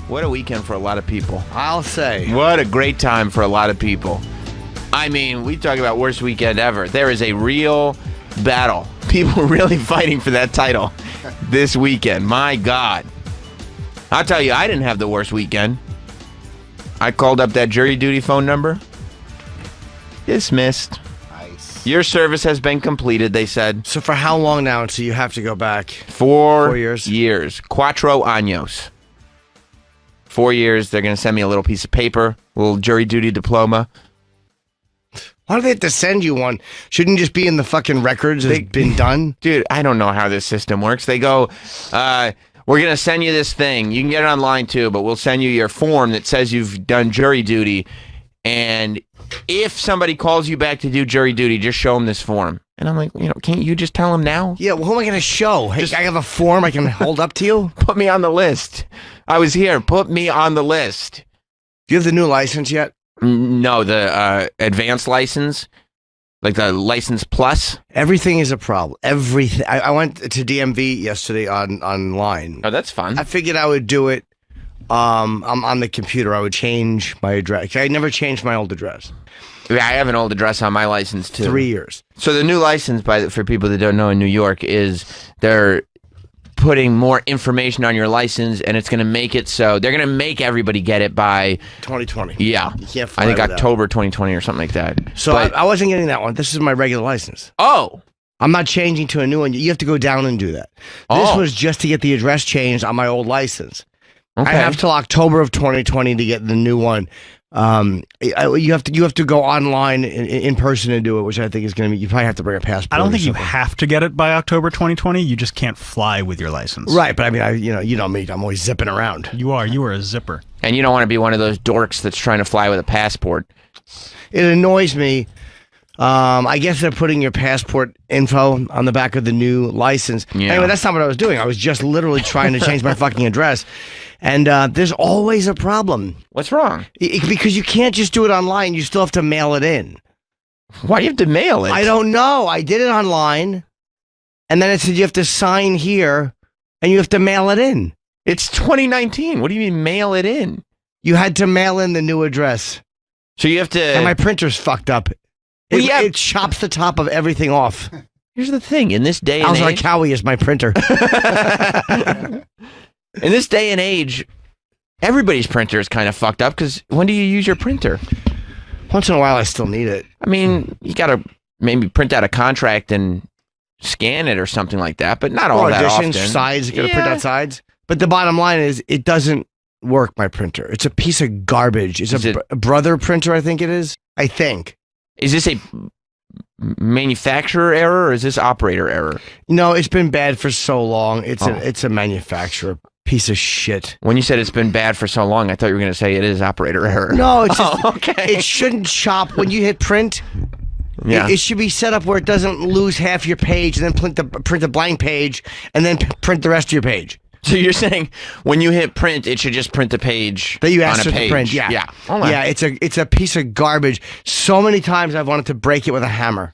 What a weekend for a lot of people. I'll say. What a great time for a lot of people. I mean, we talk about worst weekend ever. There is a real battle. People really fighting for that title this weekend. My God. I'll tell you, I didn't have the worst weekend. I called up that jury duty phone number. Dismissed. Nice. Your service has been completed, they said. So for how long now until you have to go back? 4 years. Cuatro años. 4 years. They're going to send me a little piece of paper, a little jury duty diploma. Why do they have to send you one? Shouldn't it just be in the fucking records that's been done? Dude, I don't know how this system works. They go, we're going to send you this thing. You can get it online too, but we'll send you your form that says you've done jury duty. And if somebody calls you back to do jury duty, just show them this form. And I'm like, can't you just tell them now? Yeah, well, who am I going to show? Hey, I have a form I can hold up to you? Put me on the list. I was here. Put me on the list. Do you have the new license yet? No, the advanced license, like the license plus. Everything is a problem. Everything. I went to DMV yesterday online. Oh, that's fun. I figured I would do it on the computer. I would change my address. I never changed my old address. Yeah, I have an old address on my license too. 3 years. So the new license, for people that don't know, in New York, is they're putting more information on your license, and it's going to make it so they're going to make everybody get it by 2020. Yeah, you can't fly I think without. October 2020 or something like that. So I wasn't getting that one. This is my regular license. Oh, I'm not changing to a new one. You have to go down and do that. This was just to get the address changed on my old license. okay. I have till October of 2020 to get the new one. You have to go online in person and do it, which I think is going to be. You probably have to bring a passport. I don't think you have to get it by October 2020. You just can't fly with your license. Right, but I mean, you know me. I'm always zipping around. You are a zipper. And you don't want to be one of those dorks that's trying to fly with a passport. It annoys me. I guess they're putting your passport info on the back of the new license. Yeah. Anyway, that's not what I was doing. I was just literally trying to change my fucking address. And there's always a problem. What's wrong? Because you can't just do it online. You still have to mail it in. Why do you have to mail it? I don't know. I did it online. And then it said you have to sign here and you have to mail it in. It's 2019. What do you mean mail it in? You had to mail in the new address. So you have to... And my printer's fucked up. Well, yeah. It chops the top of everything off. Here's the thing. In this day and age... Cowie is my printer. In this day and age, everybody's printer is kind of fucked up because when do you use your printer? Once in a while, I still need it. I mean, you got to maybe print out a contract and scan it or something like that, but not all that often. Sides, you got to print out sides. But the bottom line is, it doesn't work, my printer. It's a piece of garbage. It's a Brother printer, I think it is. I think. Is this a manufacturer error or is this operator error? No, it's been bad for so long. It's a manufacturer piece of shit. When you said it's been bad for so long, I thought you were going to say it is operator error. No, it's just, okay. It shouldn't chop when you hit print. Yeah. It should be set up where it doesn't lose half your page and then print the blank page and then print the rest of your page. So you're saying when you hit print, it should just print the page that you asked on a it page. To print. Yeah, yeah, yeah. It's a piece of garbage. So many times I've wanted to break it with a hammer.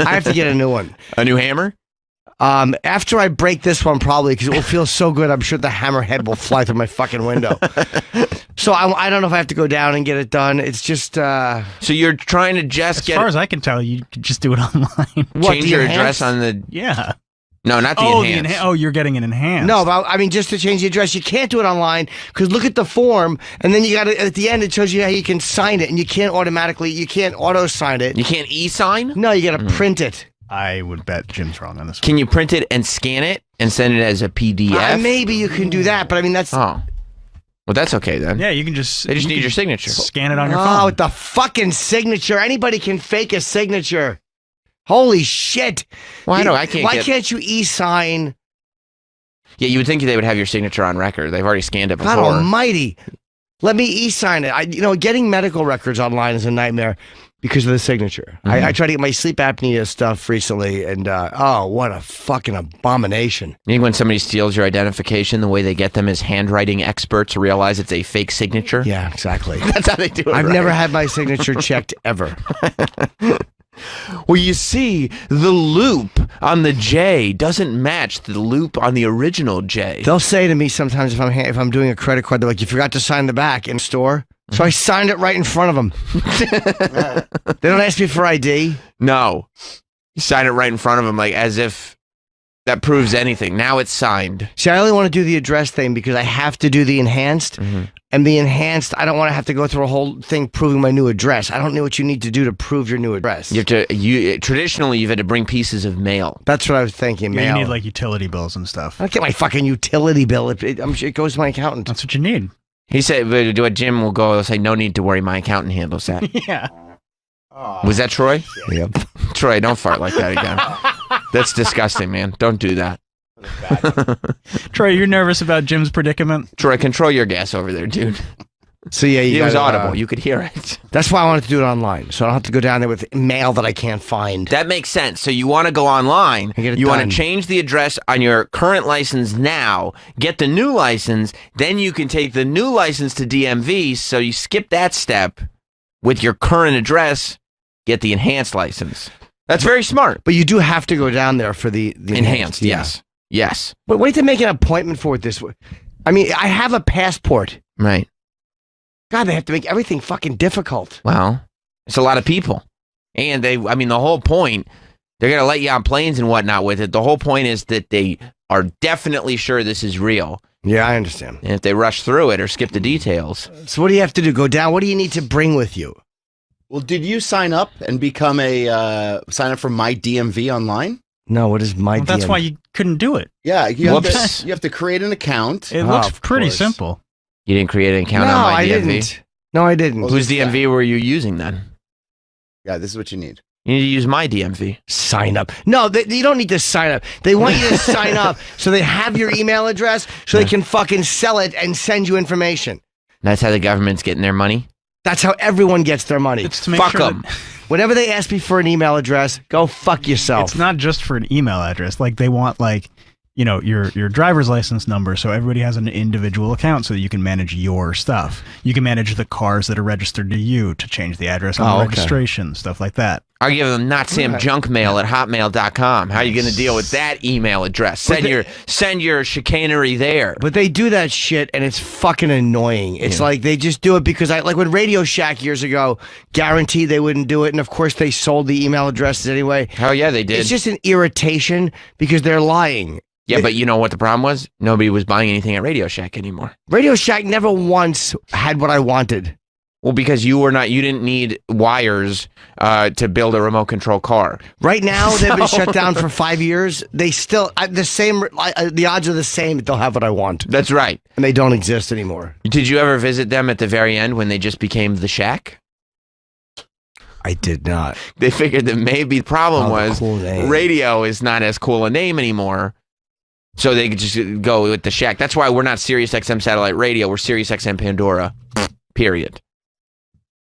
I have to get a new one. A new hammer? After I break this one, probably, because it will feel so good, I'm sure the hammer head will fly through my fucking window. So I don't know if I have to go down and get it done. It's just... So you're trying to just As far as I can tell, you could just do it online. Change your address on the... Yeah. No, not the enhanced. You're getting an enhanced. No, but I mean, just to change the address, you can't do it online, because look at the form, and then you got to, at the end, it shows you how you can sign it, and you can't auto-sign it. You can't e-sign? No, you got to print it. I would bet Jim's wrong on this one. Can you print it and scan it and send it as a PDF? Maybe you can do that, but I mean, that's... Oh. Well, that's okay then. Yeah, you can just... They just need your signature. Scan it on your phone. Oh, with the fucking signature. Anybody can fake a signature. Holy shit. Well, Why can't you e-sign? Yeah, you would think they would have your signature on record. They've already scanned it before. God almighty. Let me e-sign it. Getting medical records online is a nightmare because of the signature. Mm-hmm. I tried to get my sleep apnea stuff recently, and what a fucking abomination. You think when somebody steals your identification, the way they get them is handwriting experts realize it's a fake signature? Yeah, exactly. That's how they do it. I've never had my signature checked ever. Well, you see, the loop on the J doesn't match the loop on the original J. They'll say to me sometimes if I'm doing a credit card, they're like, "You forgot to sign the back in store." So I signed it right in front of them. They don't ask me for ID. No. You sign it right in front of them, like as if that proves anything. Now it's signed. See, I only want to do the address thing because I have to do the enhanced. And the enhanced, I don't want to have to go through a whole thing proving my new address. I don't know what you need to do to prove your new address. Traditionally, you've had to bring pieces of mail. That's what I was thinking, Yeah, mail. you need like utility bills and stuff. I don't get my fucking utility bill. I'm sure it goes to my accountant. That's what you need. He said, but Jim will go, he'll say, no need to worry, my accountant handles that. Yeah. Was that Troy? Yep. Troy, don't fart like that again. That's disgusting, man. Don't do that. Troy, you're nervous about Jim's predicament? Troy, control your gas over there, dude. So yeah, It was audible. You could hear it. That's why I wanted to do it online, so I don't have to go down there with mail that I can't find. That makes sense. So you want to go online, get it you want done. to change the address on your current license now, get the new license, then you can take the new license to DMV, so you skip that step with your current address, get the enhanced license. That's very smart. But you do have to go down there for the Enhanced, yeah. yes. Yes. But wait to make an appointment for it this way. I mean, I have a passport. Right. God, they have to make everything fucking difficult. Well, it's a lot of people. And the whole point, they're going to let you on planes and whatnot with it. The whole point is that they are definitely sure this is real. Yeah, I understand. And if they rush through it or skip the details. So what do you have to do? Go down? What do you need to bring with you? Well, did you sign up and become sign up for My DMV online? No, what is my That's DM? why you couldn't do it. Yeah, you Whoops. have to create an account. It looks of pretty course. simple. You didn't create an account No, on my I DMV? didn't. No, I didn't. Well, Whose Yeah. DMV were you using then? Yeah, this is what you need. You need to use my DMV. Sign up. No, you don't need to sign up. They want you to sign up so they have your email address so they can fucking sell it and send you information. That's how the government's getting their money? That's how everyone gets their money. It's to make Fuck sure 'em. that Whenever they ask me for an email address, go fuck yourself. it's not just for an email address. Like they want your driver's license number, so everybody has an individual account so that you can manage your stuff. You can manage the cars that are registered to you to change the address on the okay. registration, stuff like that. I'll give them not Sam junk mail at hotmail.com. How are you going to deal with that email address? Send your chicanery there. But they do that shit, and it's fucking annoying. It's like they just do it because like when Radio Shack years ago guaranteed they wouldn't do it, and of course they sold the email addresses anyway. Hell yeah, they did. It's just an irritation because they're lying. Yeah, but you know what the problem was? Nobody was buying anything at Radio Shack anymore. Radio Shack never once had what I wanted. Well, because you didn't need wires to build a remote control car. Right now, they've been shut down for 5 years. They still the odds are the same that they'll have what I want, That's right. and they don't exist anymore. Did you ever visit them at the very end when they just became the Shack? I did not. They figured that maybe the problem Oh, the was cool name. radio is not as cool a name anymore. So they could just go with the Shack. That's why we're not Sirius XM Satellite Radio. We're Sirius XM Pandora. Period.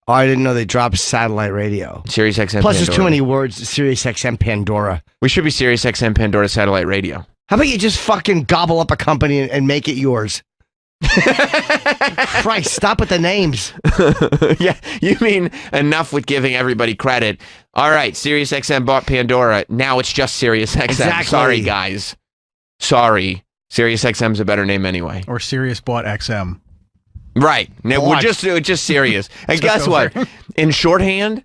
Oh, I didn't know they dropped satellite radio. Sirius XM Plus, Pandora. there's too many words. Sirius XM Pandora. We should be Sirius XM Pandora Satellite Radio. How about you just fucking gobble up a company and make it yours? Christ, stop with the names. Yeah, you mean enough with giving everybody credit. All right, Sirius XM bought Pandora. Now it's just Sirius XM. Exactly. Sorry, guys. Sorry. Sirius XM's a better name anyway. Or Sirius bought XM. Right. Now, we're What? just Sirius. And Took guess over. what? In shorthand,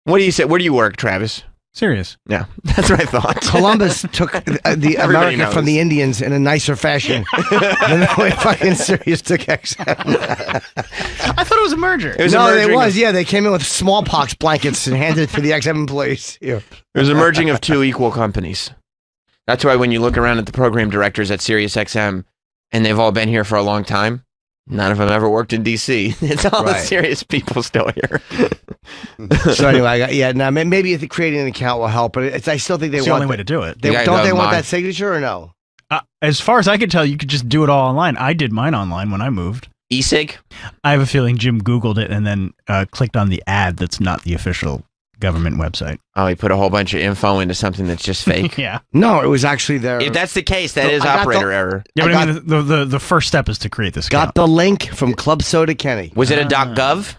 what do you say? Where do you work, Travis? Serious. Yeah, that's what I thought. Columbus took the Everybody America from knows. the Indians in a nicer fashion than the way fucking Sirius took XM. I thought it was a merger. It was a No, merging it was. of- Yeah, they came in with smallpox blankets and handed it to the XM employees. Here. It was a merging of two equal companies. That's why when you look around at the program directors at Sirius XM, and they've all been here for a long time, none of them ever worked in D.C. It's all the Right. serious people still here. So anyway, now maybe if creating an account will help, but I still think they It's the want only way to do it. They, You gotta don't go they want mine. that signature or no? As far as I could tell, you could just do it all online. I did mine online when I moved. E-Sig? I have a feeling Jim Googled it and then clicked on the ad that's not the official government website. Oh, he put a whole bunch of info into something that's just fake. Yeah. No, it was actually there. If that's the case, that So is I got operator the- error. Yeah, I but I mean, the first step is to create this Got account. the link from Club Soda Kenny. Was it a .gov?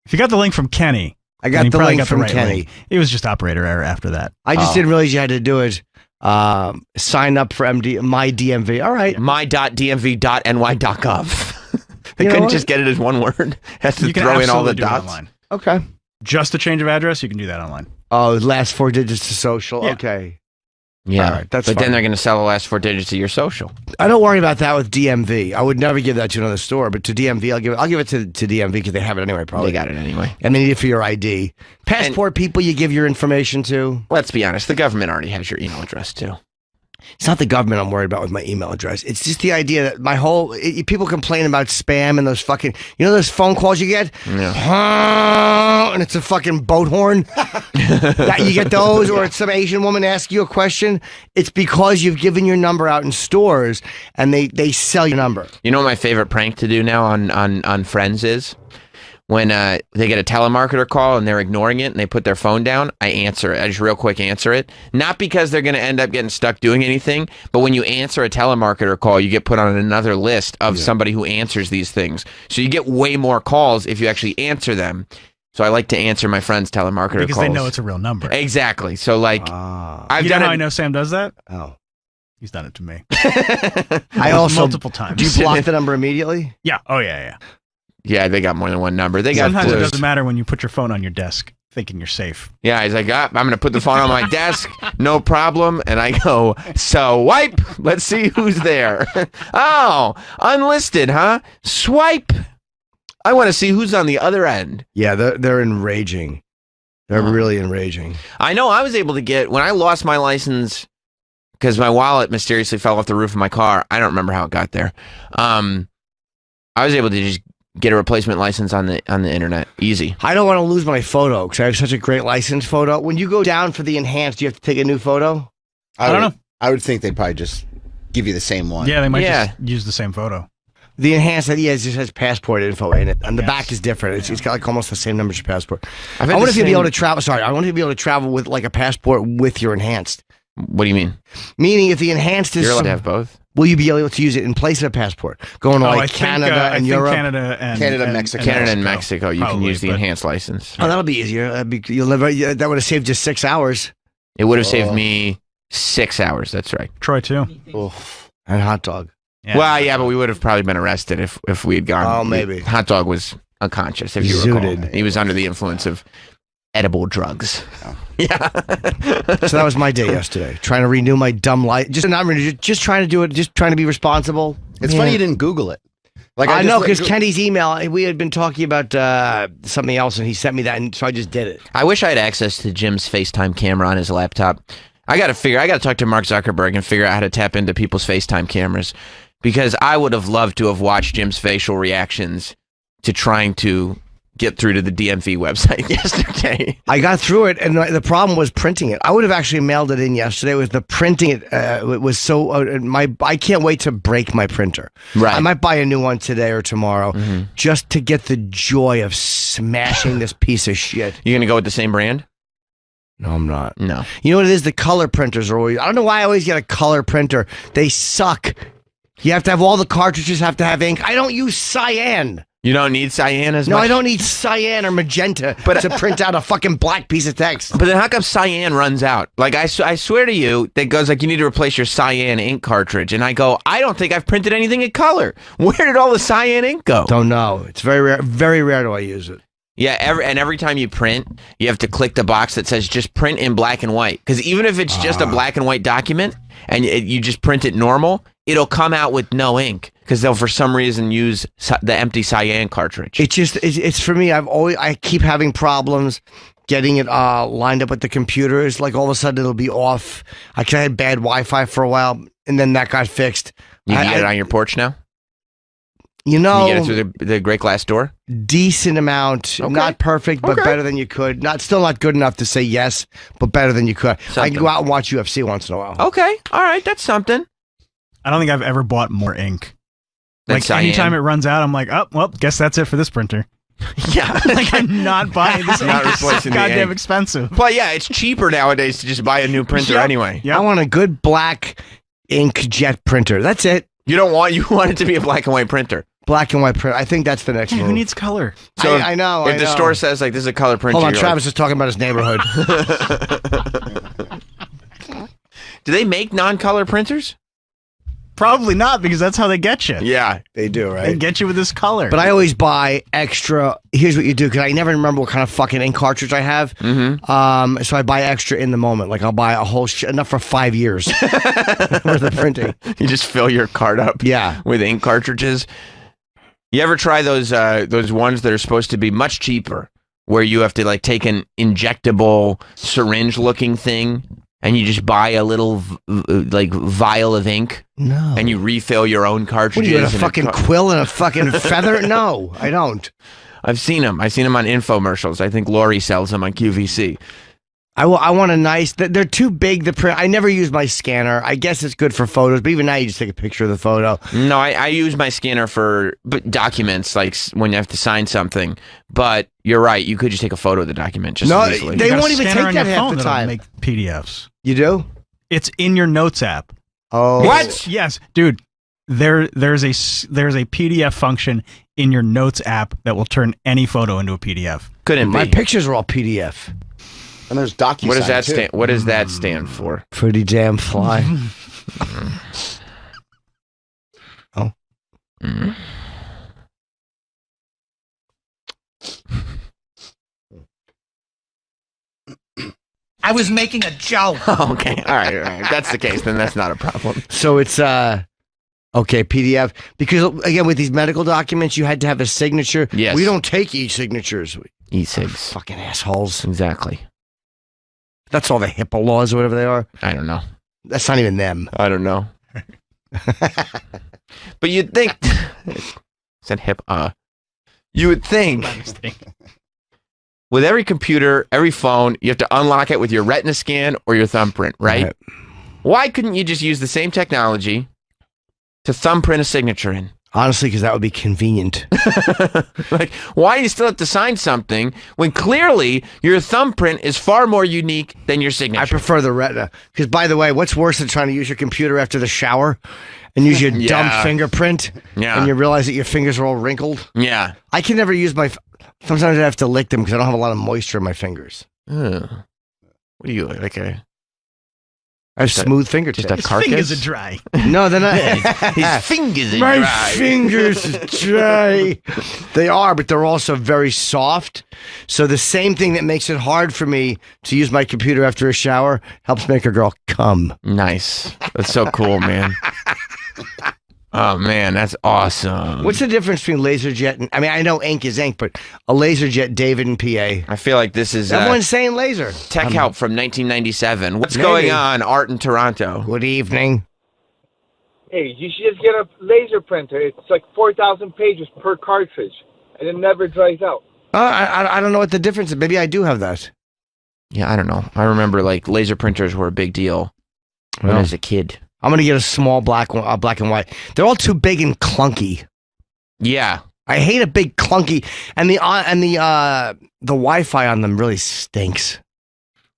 If you got the link from Kenny, I got And he the probably link got the from right Kenny. link. It was just operator error after that. I just didn't realize you had to do it. Sign up for my DMV. All right. my.dmv.ny.gov. They You know couldn't what? just get it as one word. Has to You can throw in all the absolutely do it dots. online. Okay. Just a change of address, you can do that online. Oh, last 4 digits to social. Yeah. Okay. Yeah, All right, that's but fine. then they're going to sell the last 4 digits of your social. I don't worry about that with DMV. I would never give that to another store, but to DMV, I'll give it to DMV because they have it anyway, probably. They got it anyway. And they need it for your ID. Passport people you give your information to. Let's be honest, the government already has your email address too. It's not the government I'm worried about with my email address. It's just the idea that my whole people complain about spam and those fucking those phone calls you get, and it's a fucking boat horn. That you get those, or it's some Asian woman asking you a question. It's because you've given your number out in stores and they sell your number. You know what my favorite prank to do now on Friends is? When they get a telemarketer call and they're ignoring it and they put their phone down, I answer it. I just real quick answer it. Not because they're going to end up getting stuck doing anything, but when you answer a telemarketer call, you get put on another list of somebody who answers these things. So you get way more calls if you actually answer them. So I like to answer my friends' telemarketer Because calls. they know it's a real number. Exactly. So like, I've You done know it. how I know Sam does that? Oh, He's done it to me. I also multiple times. Do you block the number immediately? Yeah. Oh, yeah. Yeah, they got more than one number. They got Sometimes it clues. doesn't matter when you put your phone on your desk thinking you're safe. Yeah, he's like, I'm going to put the phone on my desk, no problem. And I go, swipe. Let's see who's there. Oh, unlisted, huh? Swipe. I want to see who's on the other end. Yeah, they're enraging. They're really enraging. I know I was able to get, when I lost my license, because my wallet mysteriously fell off the roof of my car. I don't remember how it got there. I was able to just get a replacement license on the internet. Easy. I don't want to lose my photo because I have such a great license photo. When you go down for the enhanced, do you have to take a new photo? I don't know. I would think they'd probably just give you the same one. Yeah, they might just use the same photo. The enhanced, it just has passport info in it. And the back is different. It's got like almost the same number as your passport. I wonder if you'd be able to travel. Sorry, I wonder if you'd be able to travel with like a passport with your enhanced. What do you mean? Meaning if the enhanced is... You're allowed to have both? Will you be able to use it in place of a passport? Going to like Canada and Europe? Canada, Mexico. Canada and Mexico, you Probably, can use the but- enhanced license. Oh, that'll be easier. You'll never, that would have saved just 6 hours. It would have saved me 6 hours. That's right. Troy, too. And hot dog. Yeah. Well, yeah, but we would have probably been arrested if we had gone. Oh, maybe. Hot dog was unconscious, if you Zooted. recall. He was under the influence of edible drugs. Yeah. So that was my day yesterday. Trying to renew my dumb life. Just not renew, just trying to do it. Just trying to be responsible. It's funny you didn't Google it. Like I know, because just Kenny's email, we had been talking about something else, and he sent me that, and so I just did it. I wish I had access to Jim's FaceTime camera on his laptop. I got to talk to Mark Zuckerberg and figure out how to tap into people's FaceTime cameras, because I would have loved to have watched Jim's facial reactions to trying to get through to the DMV website yesterday. I got through it, and the problem was printing it. I would have actually mailed it in yesterday. It was the printing it. It was so I can't wait to break my printer. Right. I might buy a new one today or tomorrow, just to get the joy of smashing this piece of shit. You gonna go with the same brand? No, I'm not. No. You know what it is? The color printers are always. I don't know why I always get a color printer. They suck. You have to have all the cartridges have to have ink. I don't use cyan. You don't need cyan as No, much? I don't need cyan or magenta to print out a fucking black piece of text. But then how come cyan runs out? Like, I swear to you, that goes like, you need to replace your cyan ink cartridge. And I go, I don't think I've printed anything in color. Where did all the cyan ink go? Don't know. It's very rare. Very rare do I use it. Yeah, every time you print, you have to click the box that says just print in black and white. Because even if it's just a black and white document and you just print it normal, it'll come out with no ink because they'll for some reason use the empty cyan cartridge. It's for me. I keep having problems getting it lined up with the computer. It's like all of a sudden it'll be off. I had bad Wi-Fi for a while, and then that got fixed. You can get it on your porch now? You know, Can you get it through the great glass door? decent amount, Okay. not perfect, but Okay. better than you could. Still not good enough to say yes, but better than you could. I Something. can go out and watch UFC once in a while. Okay, all right, that's something. I don't think I've ever bought more ink. Than Like cyan. anytime it runs out, I'm like, oh, well, guess that's it for this printer. Yeah. Like I'm not buying this. Not Ink is so replacing the goddamn ink. expensive. Well, yeah, it's cheaper nowadays to just buy a new printer Yep. anyway. Yep. I want a good black ink jet printer. That's it. You want it to be a black and white printer. Black and white print. I think that's the next Hey, move. who needs color? So I know. If the store says like this is a color printer, Hold on, you're Travis is talking about his neighborhood. do they make non-color printers? Probably not, because that's how they get you. Yeah. They do, They right? get you with this color. But I always buy extra. Here's what you do, because I never remember what kind of fucking ink cartridge I have. Mm-hmm. So I buy extra in the moment. Like I'll buy a whole enough for 5 years for the printing. You just fill your cart up Yeah. with ink cartridges. You ever try those ones that are supposed to be much cheaper, where you have to like take an injectable syringe looking thing and you just buy a little like vial of ink No. and you refill your own What cartridges? are you, in a and fucking quill and a fucking feather? No, I don't. I've seen them. I've seen them on infomercials. I think Lori sells them on QVC. I want a nice. They're too big to print. I never use my scanner. I guess it's good for photos, but even now you just take a picture of the photo. No, I use my scanner for documents, like when you have to sign something. But you're right. You could just take a photo of the document just No, as easily. they You got a won't even scanner take on that your half phone the that'll time. Make PDFs. You do? It's in your Notes app. Oh, What? Yes, dude. There's a PDF function in your Notes app that will turn any photo into a PDF. Couldn't My be. pictures are all PDF. And there's DocuSign What does that too. stand? What does that stand for? Pretty damn fly. Oh. Mm. I was making a joke. Okay. All right. If that's the case, then that's not a problem. So it's okay, PDF. Because again, with these medical documents, you had to have a signature. Yes. We don't take e-signatures. E-cigs. Fucking assholes. Exactly. That's all the HIPAA laws or whatever they are. I don't know. That's not even them. I don't know. But you'd think said hip you would think with every computer, every phone, you have to unlock it with your retina scan or your thumbprint, right? Why couldn't you just use the same technology to thumbprint a signature in? Honestly, because that would be convenient. Like, why do you still have to sign something when clearly your thumbprint is far more unique than your signature? I prefer the retina. Because, by the way, what's worse than trying to use your computer after the shower and use your dumb Yeah. fingerprint Yeah. and you realize that your fingers are all wrinkled? Yeah. I can never use my... Sometimes I have to lick them because I don't have a lot of moisture in my fingers. Ugh. What do you look like? I have Just a- smooth fingertips. just a carcass? Fingers are dry. No, they're not. His fingers are My dry. fingers are dry. They are, but they're also very soft. So the same thing that makes it hard for me to use my computer after a shower helps make a girl come. Nice. That's so cool, man. Oh man, that's awesome. What's the difference between LaserJet and... I mean, I know ink is ink, but a LaserJet, David and PA. I feel like this is Everyone's saying laser. Tech Help from 1997. What's Maybe. going on, Art in Toronto? Good evening. Hey, you should just get a laser printer. It's like 4,000 pages per cartridge, and it never dries out. I don't know what the difference is. Maybe I do have that. Yeah, I don't know. I remember like laser printers were a big deal when I was a kid. I'm going to get a small black one, black and white. They're all too big and clunky. Yeah. I hate a big clunky, and the Wi-Fi on them really stinks.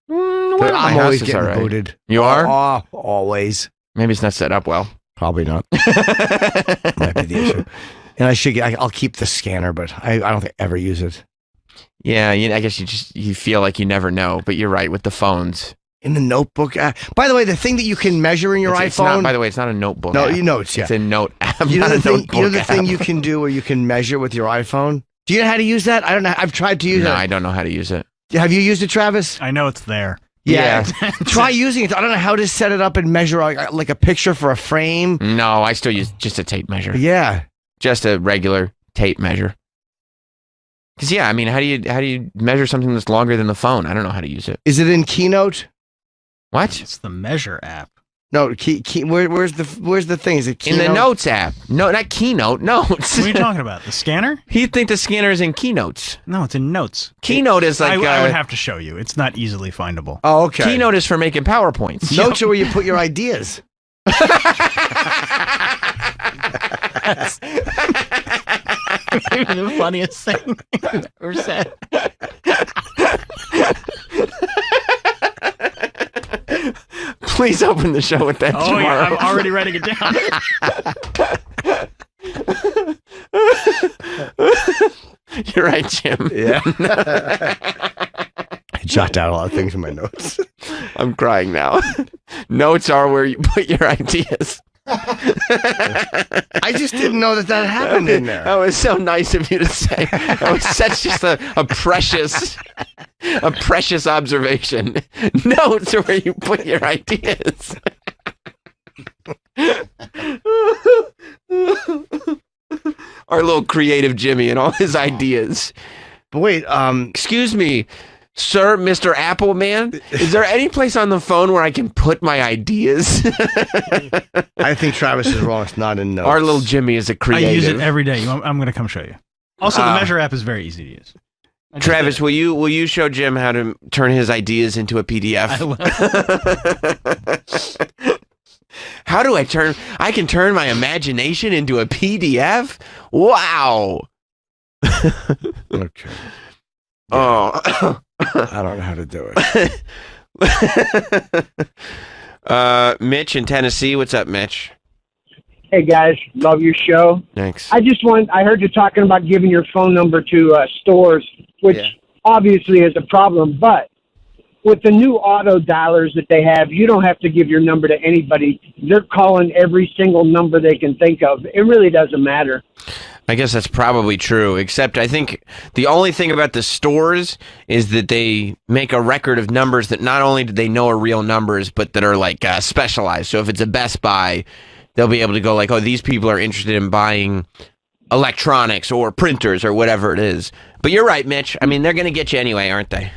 Well, my I'm house always is getting all right. booted. You are? Oh, always. Maybe it's not set up well. Probably not. Might be the issue. And I should get. I'll keep the scanner, but I don't think I ever use it. Yeah, I guess you feel like you never know, but you're right with the phones. In the notebook. By the way, the thing that you can measure in your It's not, iPhone. by the way, it's not a notebook. No, app. you know it's a note app. You know not the a thing. notebook You know the thing app. you can do where you can measure with your iPhone. Do you know how to use that? I don't know. I've tried to use No, it. I don't know how to use it. Have you used it, Travis? I know it's there. Yeah. Try using it. I don't know how to set it up and measure like a picture for a frame. No, I still use just a tape measure. Yeah. Just a regular tape measure. Because yeah, I mean, how do you measure something that's longer than the phone? I don't know how to use it. Is it in Keynote? What? It's the Measure app. No, where's the thing? Is it In Keynote? the Notes app. No, not Keynote. Notes. What are you talking about? The scanner? You think the scanner is in Keynotes? No, it's in Notes. Keynote is like I would have to show you. It's not easily findable. Oh, okay. Keynote is for making PowerPoints. Notes are where you put your ideas. The funniest thing ever said. Please open the show with that Oh, tomorrow. yeah, I'm already writing it down. You're right, Jim. Yeah. I jot down a lot of things in my notes. I'm crying now. Notes are where you put your ideas. I just didn't know that happened in there. That was so nice of you to say. That was such just a precious observation. Notes are where you put your ideas. Our little creative Jimmy and all his ideas. But wait, Excuse me, sir, Mr. Appleman, is there any place on the phone where I can put my ideas? I think Travis is wrong. It's not in notes. Our little Jimmy is a I creative. use it every day. I'm going to come show you. Also, the Measure app is very easy to use. Travis, will you show Jim how to turn his ideas into a PDF? I will. How do I can turn my imagination into a PDF? Wow. Okay. Oh. I don't know how to do it. Mitch in Tennessee. What's up, Mitch? Hey guys, love your show. Thanks. I heard you talking about giving your phone number to stores, which obviously is a problem, but with the new auto dialers that they have, you don't have to give your number to anybody. They're calling every single number they can think of. It really doesn't matter. I guess that's probably true, except I think the only thing about the stores is that they make a record of numbers that not only do they know are real numbers, but that are like specialized. So if it's a Best Buy, they'll be able to go like, oh, these people are interested in buying electronics or printers or whatever it is. But you're right, Mitch. I mean, they're going to get you anyway, aren't they?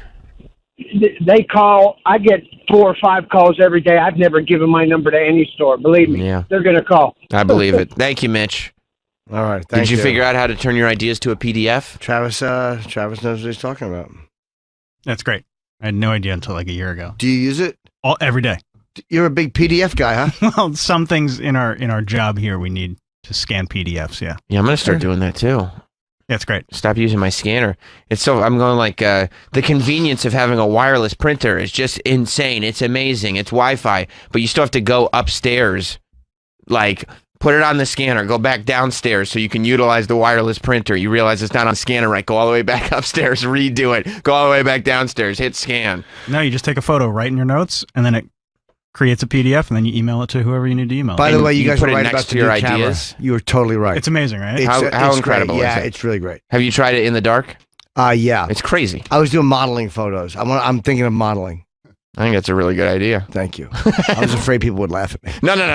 They call. I get 4 or 5 calls every day. I've never given my number to any store. Believe me, they're going to call. I believe it. Thank you, Mitch. All right. Did you figure out how to turn your ideas to a PDF? Travis knows what he's talking about. That's great. I had no idea until like a year ago. Do you use it? Every day. You're a big PDF guy, huh? Well, some things in our job here we need to scan PDFs. Yeah. Yeah, I'm going to start doing that too. That's great. Stop using my scanner. I'm going like, the convenience of having a wireless printer is just insane. It's amazing. It's Wi-Fi, but you still have to go upstairs, like put it on the scanner, go back downstairs so you can utilize the wireless printer. You realize it's not on scanner, right? Go all the way back upstairs, redo it. Go all the way back downstairs, hit scan. No, you just take a photo, write in your notes, and then it creates a PDF, and then you email it to whover you need to email. By the way, you guys put were it right next about to the your new camera. ideas. You were totally right. It's amazing, right? How It's incredible great. is Yeah, it? it's really great. Have you tried it in the dark? Yeah. It's crazy. I was doing modeling photos. I'm thinking of modeling. I think that's a really good idea. Thank you. I was afraid people would laugh at me. No. Not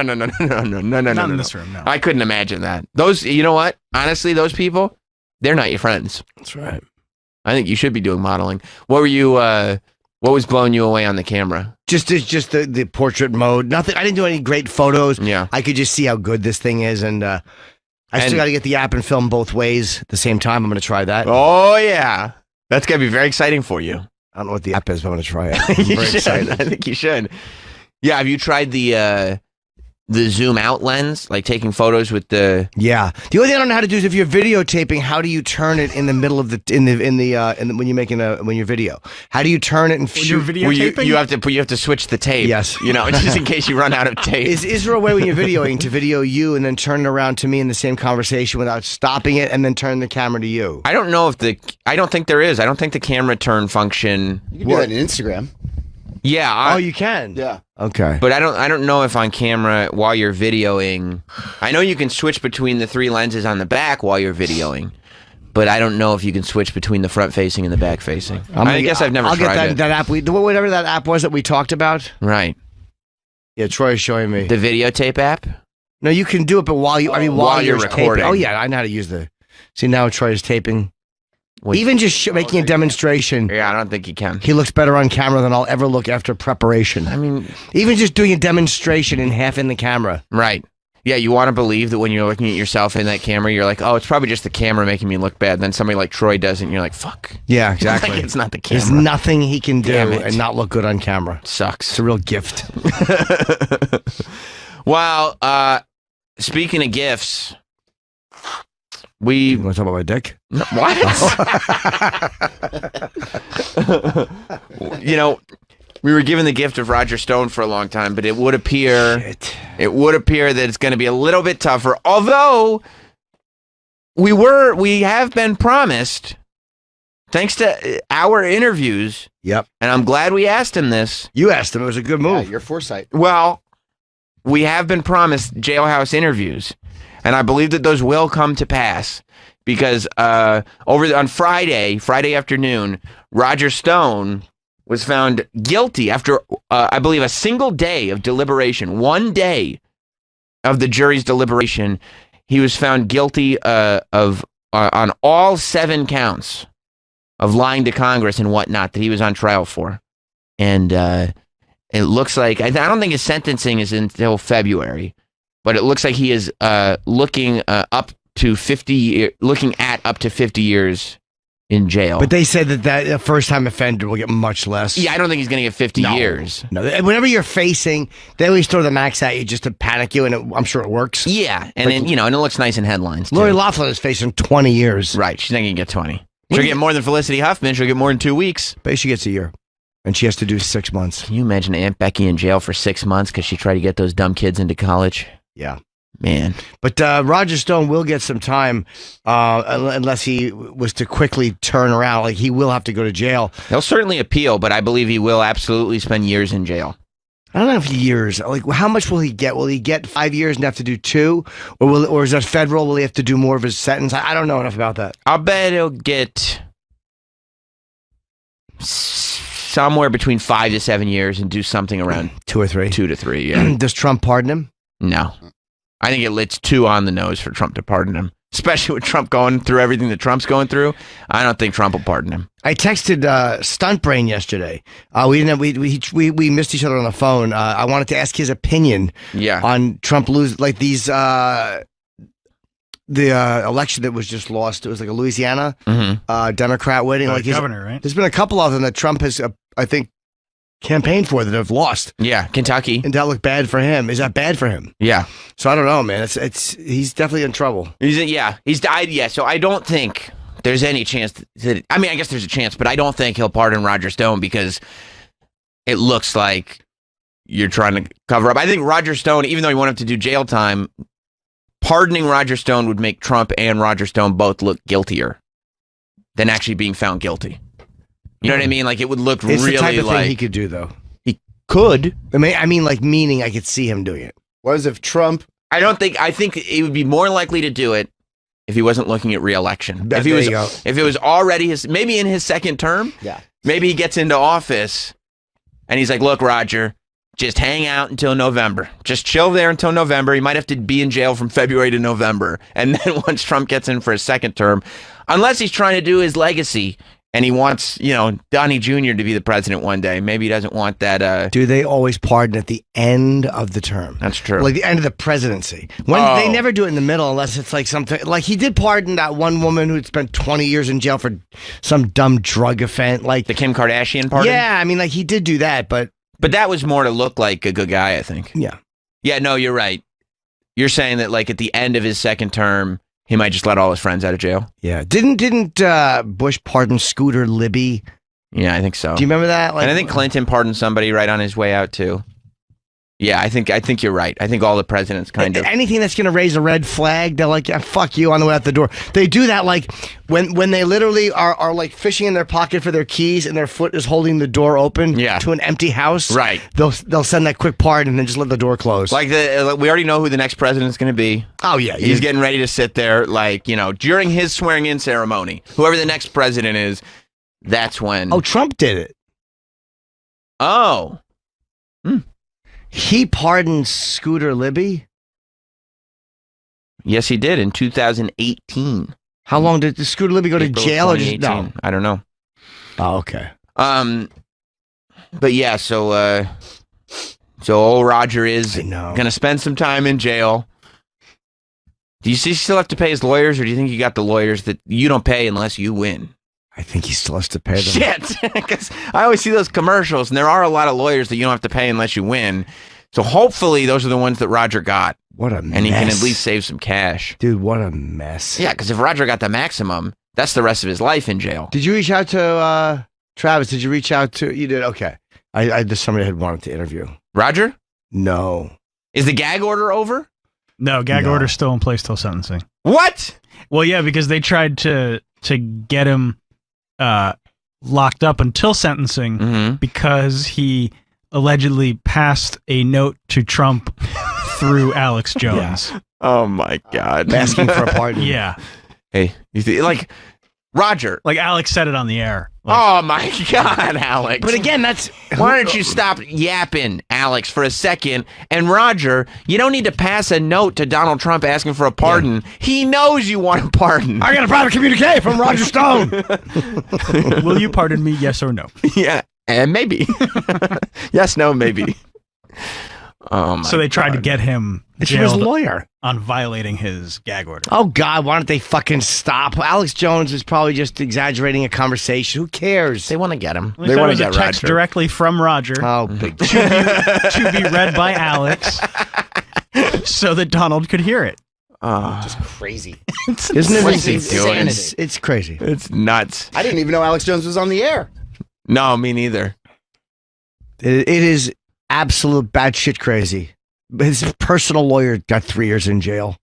in this room, no. I couldn't imagine that. Those, you know what? Honestly, those people, they're not your friends. That's right. I think you should be doing modeling. What were you? What was blowing you away on the camera? Just the portrait mode. Nothing. I didn't do any great photos. Yeah. I could just see how good this thing is, and I still got to get the app and film both ways at the same time. I'm going to try that. Oh yeah, that's gonna be very exciting for you. I don't know what the app is, but I'm going to try it. I'm You very should. excited. I think you should. Yeah. Have you tried the zoom out lens, like taking photos with the? Yeah. The only thing I don't know how to do is if you're videotaping, how do you turn it in the middle of the when you're making when you're video? How do you turn it and When you're shoot? videotaping? You have to switch the tape. Yes. You know, just in case you run out of tape. Is there a way when you're videoing to video you and then turn it around to me in the same conversation without stopping it and then turn the camera to you? I don't know I don't think there is. I don't think the camera turn function. You can do that in Instagram. Yeah. Oh, you can. Yeah. Okay. But I don't know if on camera while you're videoing. I know you can switch between the 3 lenses on the back while you're videoing, but I don't know if you can switch between the front facing and the back facing. I guess I've never I'll tried get that app. Whatever that app was that we talked about. Right. Yeah, Troy's showing me. The videotape app? No, you can do it, but while you're you're taping. recording. Oh yeah, I know how to use the. See, now Troy's taping. Wait. Even just making a demonstration. Yeah, I don't think you can. He looks better on camera than I'll ever look after preparation. I mean, Even just doing a demonstration in half in the camera. right. Yeah, you want to believe that when you're looking at yourself in that camera, you're like, oh, it's probably just the camera making me look bad. Then somebody like Troy does it, and you're like, fuck. Yeah, exactly. Like, it's not the camera. There's nothing he can do Damn it. and not look good on camera. Sucks. It's a real gift. Well, speaking of gifts, You want to talk about my dick? What? You know, we were given the gift of Roger Stone for a long time, but it would appear that it's going to be a little bit tougher. Although we have been promised thanks to our interviews. Yep. And I'm glad we asked him this. You asked him. It was a good Yeah, move. your foresight. Well, we have been promised jailhouse interviews, and I believe that those will come to pass because on Friday afternoon, Roger Stone was found guilty after, I believe, a single day of deliberation. 1 day of the jury's deliberation, he was found guilty of on all 7 counts of lying to Congress and whatnot that he was on trial for. And it looks like, I don't think his sentencing is until February, but it looks like he is looking at up to 50 years in jail. But they said that a first-time offender will get much less. Yeah, I don't think he's going to get 50 years. No, whenever you're facing, they always throw the max at you just to panic you, and I'm sure it works. Yeah, and then, and it looks nice in headlines, too. Lori Loughlin is facing 20 years. Right, she's not going to get 20. She'll get more than Felicity Huffman. She'll get more than 2 weeks. But she gets a year, and she has to do 6 months. Can you imagine Aunt Becky in jail for 6 months because she tried to get those dumb kids into college? Yeah. Man. But Roger Stone will get some time unless he was to quickly turn around. Like, he will have to go to jail. He'll certainly appeal, but I believe he will absolutely spend years in jail. I don't know if years. Like, how much will he get? Will he get 5 years and have to do 2? Or is that federal? Will he have to do more of his sentence? I don't know enough about that. I'll bet he'll get somewhere between 5 to 7 years and do something around 2 or 3. 2 to 3, yeah. Does Trump pardon him? No. I think it's too on the nose for Trump to pardon him. Especially with Trump going through everything that Trump's going through. I don't think Trump will pardon him. I texted Stunt Brain yesterday. We missed each other on the phone. I wanted to ask his opinion on Trump lose like these the election that was just lost. It was like a Louisiana Democrat winning. Like governor, right? There's been a couple of them that Trump has, I think, campaigned for that have lost. Yeah, Kentucky. And that looked bad for him. Is that bad for him? Yeah. So I don't know, man. He's definitely in trouble. He's died. Yeah. So I don't think there's any chance that. I mean, I guess there's a chance, but I don't think he'll pardon Roger Stone because it looks like you're trying to cover up. I think Roger Stone, even though he wanted to do jail time, pardoning Roger Stone would make Trump and Roger Stone both look guiltier than actually being found guilty. You know what I mean? Like, it would look It's really the type of like thing he could do, though. He could. I mean, like, meaning I could see him doing it. What is if Trump? I think it would be more likely to do it if he wasn't looking at re-election. If it was already maybe in his second term, maybe he gets into office and he's like, look, Roger, just hang out until November. Just chill there until November. He might have to be in jail from February to November. And then once Trump gets in for a second term, unless he's trying to do his legacy and he wants, Donnie Jr. to be the president one day. Maybe he doesn't want that. Do they always pardon at the end of the term? That's true. Like the end of the presidency. They never do it in the middle unless it's like something. Like he did pardon that one woman who had spent 20 years in jail for some dumb drug offense. Like the Kim Kardashian pardon? Yeah, I mean, like he did do that, but that was more to look like a good guy, I think. Yeah. Yeah, no, you're right. You're saying that like at the end of his second term, he might just let all his friends out of jail. Yeah. Didn't Bush pardon Scooter Libby? Yeah, I think so. Do you remember that? And I think Clinton pardoned somebody right on his way out too. Yeah, I think you're right. I think all the presidents kind of anything that's going to raise a red flag, they're like, fuck you on the way out the door. They do that like when they literally are like fishing in their pocket for their keys and their foot is holding the door open to an empty house. Right. They'll send that quick pardon and then just let the door close. Like we already know who the next president's going to be. Oh yeah, he's getting ready to sit there like, during his swearing in ceremony. Whoever the next president is, that's when. Oh, Trump did it. Oh. He pardoned Scooter Libby? Yes, he did in 2018. How long did Scooter Libby go to jail or just no? I don't know. Oh, okay. But yeah, so old Roger is gonna spend some time in jail. Do you still have to pay his lawyers, or do you think you got the lawyers that you don't pay unless you win? I think he still has to pay them. Shit, because I always see those commercials, and there are a lot of lawyers that you don't have to pay unless you win. So hopefully those are the ones that Roger got. What a mess. And he can at least save some cash. Dude, what a mess. Yeah, because if Roger got the maximum, that's the rest of his life in jail. Did you reach out to, Travis, did you reach out to, you did? Okay. I just, somebody had wanted to interview. Roger? No. Is the gag order over? No, gag order's still in place till sentencing. What? Well, yeah, because they tried to get him locked up until sentencing because he allegedly passed a note to Trump through Alex Jones. Yeah. Oh my God. Asking for a pardon. Yeah. Hey, like Roger. Like Alex said it on the air. Like, Oh my God, Alex. But again, that's Why don't you stop yapping, Alex, for a second? And Roger, you don't need to pass a note to Donald Trump asking for a pardon. He knows you want a pardon. I got a private communique from Roger Stone. will you pardon me? Yes or no? Yeah, and maybe. Yes, no, maybe. Oh my So they tried to God. get him It's from his jailed lawyer. on violating his gag order. Oh God, why don't they fucking stop? Alex Jones is probably just exaggerating a conversation. Who cares? They want to get him. At least They that want was to a get text Roger. directly from Roger Oh, big to be read by Alex so that Donald could hear it. Just crazy. Isn't it? What's he doing? It's crazy. It's nuts. I didn't even know Alex Jones was on the air. No, me neither. It is absolute batshit crazy. His personal lawyer got 3 years in jail.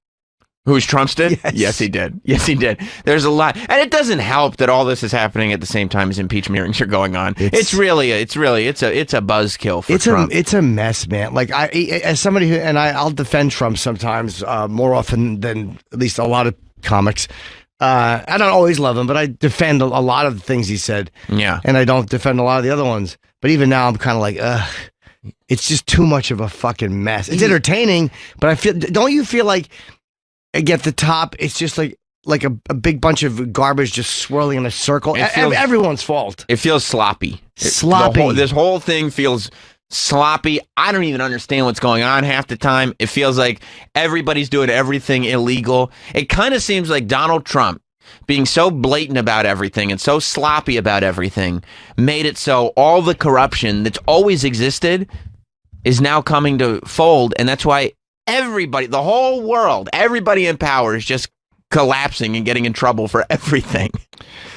Who's Trump's did? Yes. Yes, he did. Yes, he did. There's a lot, and it doesn't help that all this is happening at the same time as impeachment hearings are going on. It's a buzzkill for Trump. It's a mess, man. Like as somebody who, and I'll defend Trump sometimes, more often than at least a lot of comics. I don't always love him, but I defend a lot of the things he said. Yeah. And I don't defend a lot of the other ones. But even now, I'm kind of like, ugh. It's just too much of a fucking mess. It's entertaining, but don't you feel like at the top, it's just like a big bunch of garbage just swirling in a circle? Everyone's fault. It feels sloppy. Sloppy. This whole thing feels sloppy. I don't even understand what's going on half the time. It feels like everybody's doing everything illegal. It kind of seems like Donald Trump being so blatant about everything and so sloppy about everything made it so all the corruption that's always existed is now coming to fold, and that's why everybody, the whole world, everybody in power is just collapsing and getting in trouble for everything.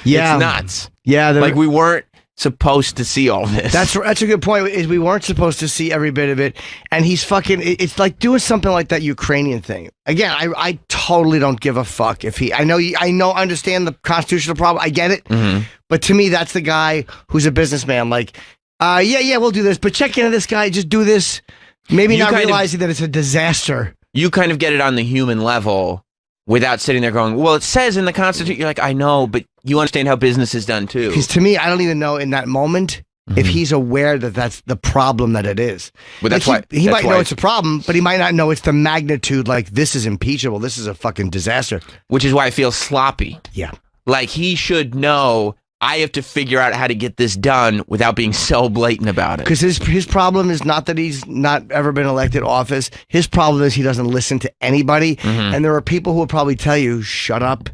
Yeah. It's nuts. Yeah. Like we weren't supposed to see all this. That's a good point. Is we weren't supposed to see every bit of it, and he's fucking. It's like doing something like that Ukrainian thing. Again, I totally don't give a fuck if he. I understand the constitutional problem. I get it, but to me, that's the guy who's a businessman. Like, yeah, we'll do this, but check into this guy. Just do this. Maybe not realizing that it's a disaster. You kind of get it on the human level without sitting there going, well, it says in the Constitution. You're like, I know, but you understand how business is done too. Because to me, I don't even know in that moment if he's aware that that's the problem that it is. But that's like why he might know it's a problem, but he might not know it's the magnitude. Like, this is impeachable. This is a fucking disaster. Which is why I feel sloppy. Yeah. Like he should know. I have to figure out how to get this done without being so blatant about it. Because his problem is not that he's not ever been elected office. His problem is he doesn't listen to anybody. And there are people who will probably tell you, shut up,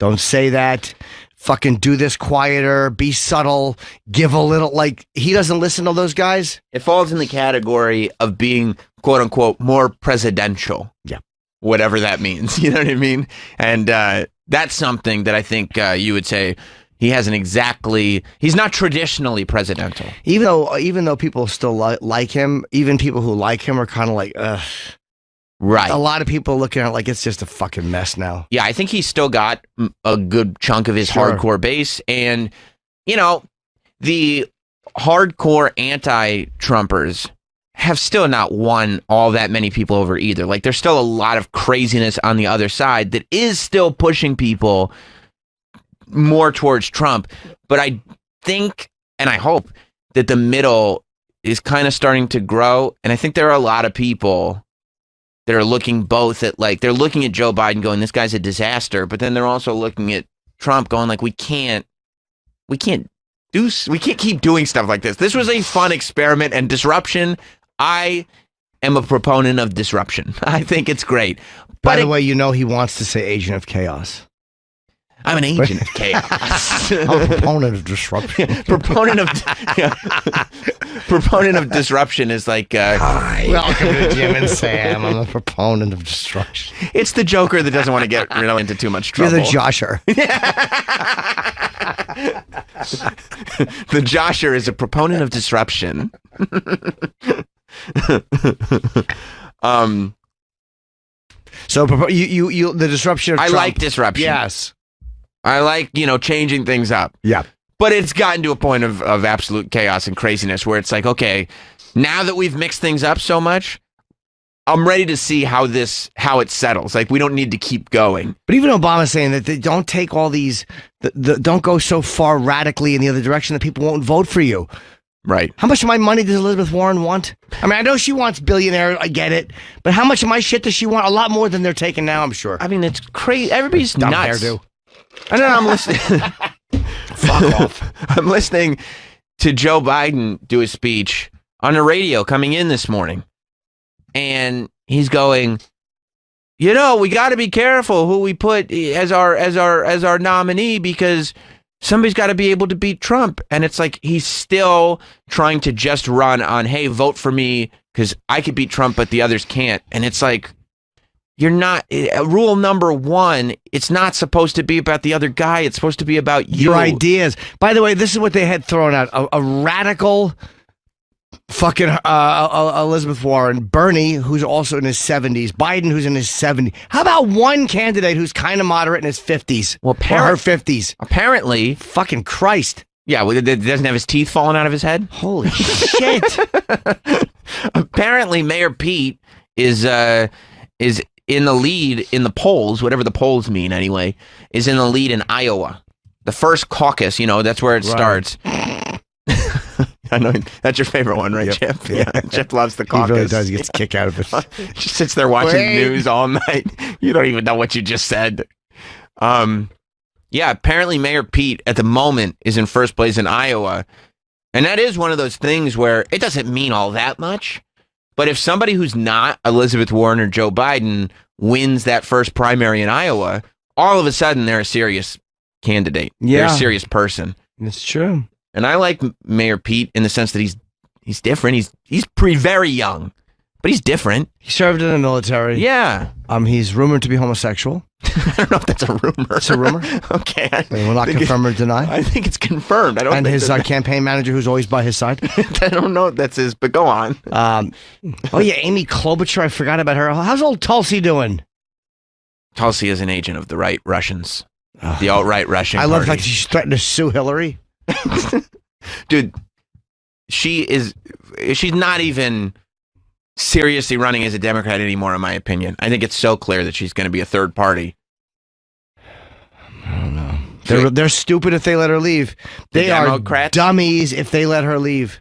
don't say that, fucking do this quieter, be subtle, give a little. Like, he doesn't listen to those guys. It falls in the category of being, quote unquote, more presidential. Yeah. Whatever that means. You know what I mean? And that's something that I think you would say he hasn't exactly. He's not traditionally presidential. Even though people still like him, even people who like him are kind of like, ugh. Right. A lot of people are looking at it like it's just a fucking mess now. Yeah, I think he's still got a good chunk of his hardcore base. And, you know, the hardcore anti-Trumpers have still not won all that many people over either. Like, there's still a lot of craziness on the other side that is still pushing people more towards Trump. But I think, and I hope, that the middle is kind of starting to grow. And I think there are a lot of people that are looking both at, like, they're looking at Joe Biden going, this guy's a disaster, but then they're also looking at Trump going, like, we can't keep doing stuff like this. This was a fun experiment and disruption. I am a proponent of disruption. I think it's great. By the way, you know he wants to say agent of chaos. I'm an agent of chaos. I'm a proponent of disruption. proponent of disruption is like hi, welcome to Jim and Sam. I'm a proponent of destruction. It's the Joker that doesn't want to get into too much trouble. You're the Josher. The Josher is a proponent of disruption. So you the disruption of I Trump. like disruption. Yes. I like, changing things up. Yeah. But it's gotten to a point of absolute chaos and craziness where it's like, okay, now that we've mixed things up so much, I'm ready to see how it settles. Like, we don't need to keep going. But even Obama's saying that they don't take all these, don't go so far radically in the other direction that people won't vote for you. Right. How much of my money does Elizabeth Warren want? I mean, I know she wants billionaire, I get it. But how much of my shit does she want? A lot more than they're taking now, I'm sure. I mean, it's crazy. Everybody's Dumb nuts. hairdo. And then I'm listening. Fuck off. I'm listening to Joe Biden do a speech on the radio coming in this morning. And he's going, we got to be careful who we put as our nominee because somebody's got to be able to beat Trump. And it's like he's still trying to just run on, hey, vote for me because I could beat Trump, but the others can't. And it's like, you're not, rule number one, it's not supposed to be about the other guy. It's supposed to be about you. Your ideas. By the way, this is what they had thrown out. A radical fucking Elizabeth Warren, Bernie, who's also in his 70s, Biden, who's in his 70s. How about one candidate who's kind of moderate in his 50s? Well, or her 50s. Apparently. Fucking Christ. Yeah, doesn't have his teeth falling out of his head? Holy shit. Apparently, Mayor Pete is in the lead in the polls, whatever the polls mean anyway, is in the lead in Iowa. The first caucus, that's where it starts. I know that's your favorite one, right, Chip? Yeah, Chip loves the caucus. He really does. He gets a kick out of it. Just sits there watching news all night. You don't even know what you just said. Yeah, apparently Mayor Pete at the moment is in first place in Iowa. And that is one of those things where it doesn't mean all that much. But if somebody who's not Elizabeth Warren or Joe Biden wins that first primary in Iowa, all of a sudden they're a serious candidate. Yeah. They're a serious person. It's true. And I like Mayor Pete in the sense that he's different. He's very young, but he's different. He served in the military. Yeah. He's rumored to be homosexual. I don't know if that's a rumor. It's a rumor. Okay. They will not confirm or deny. I think it's confirmed. I don't. And think his campaign manager, who's always by his side. I don't know if that's his, but go on. Oh yeah, Amy Klobuchar. I forgot about her. How's old Tulsi doing? Tulsi is an agent of the right Russians, the alt-right Russian. I love party. like she's threatened to sue Hillary. Dude, she's not even seriously running as a Democrat anymore, in my opinion. I think it's so clear that she's going to be a third party. I don't know. They're stupid if they let her leave. They are dummies if they let her leave.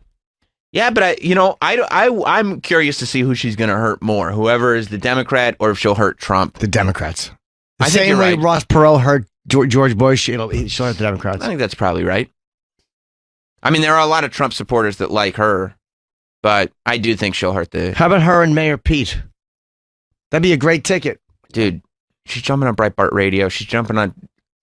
Yeah, but I'm curious to see who she's going to hurt more, whoever is the Democrat, or if she'll hurt Trump. The Democrats. The I think same you're way right. Ross Perot hurt George Bush, she'll hurt the Democrats. I think that's probably right. I mean, there are a lot of Trump supporters that like her, but I do think she'll hurt the... How about her and Mayor Pete? That'd be a great ticket. Dude, she's jumping on Breitbart Radio. She's jumping on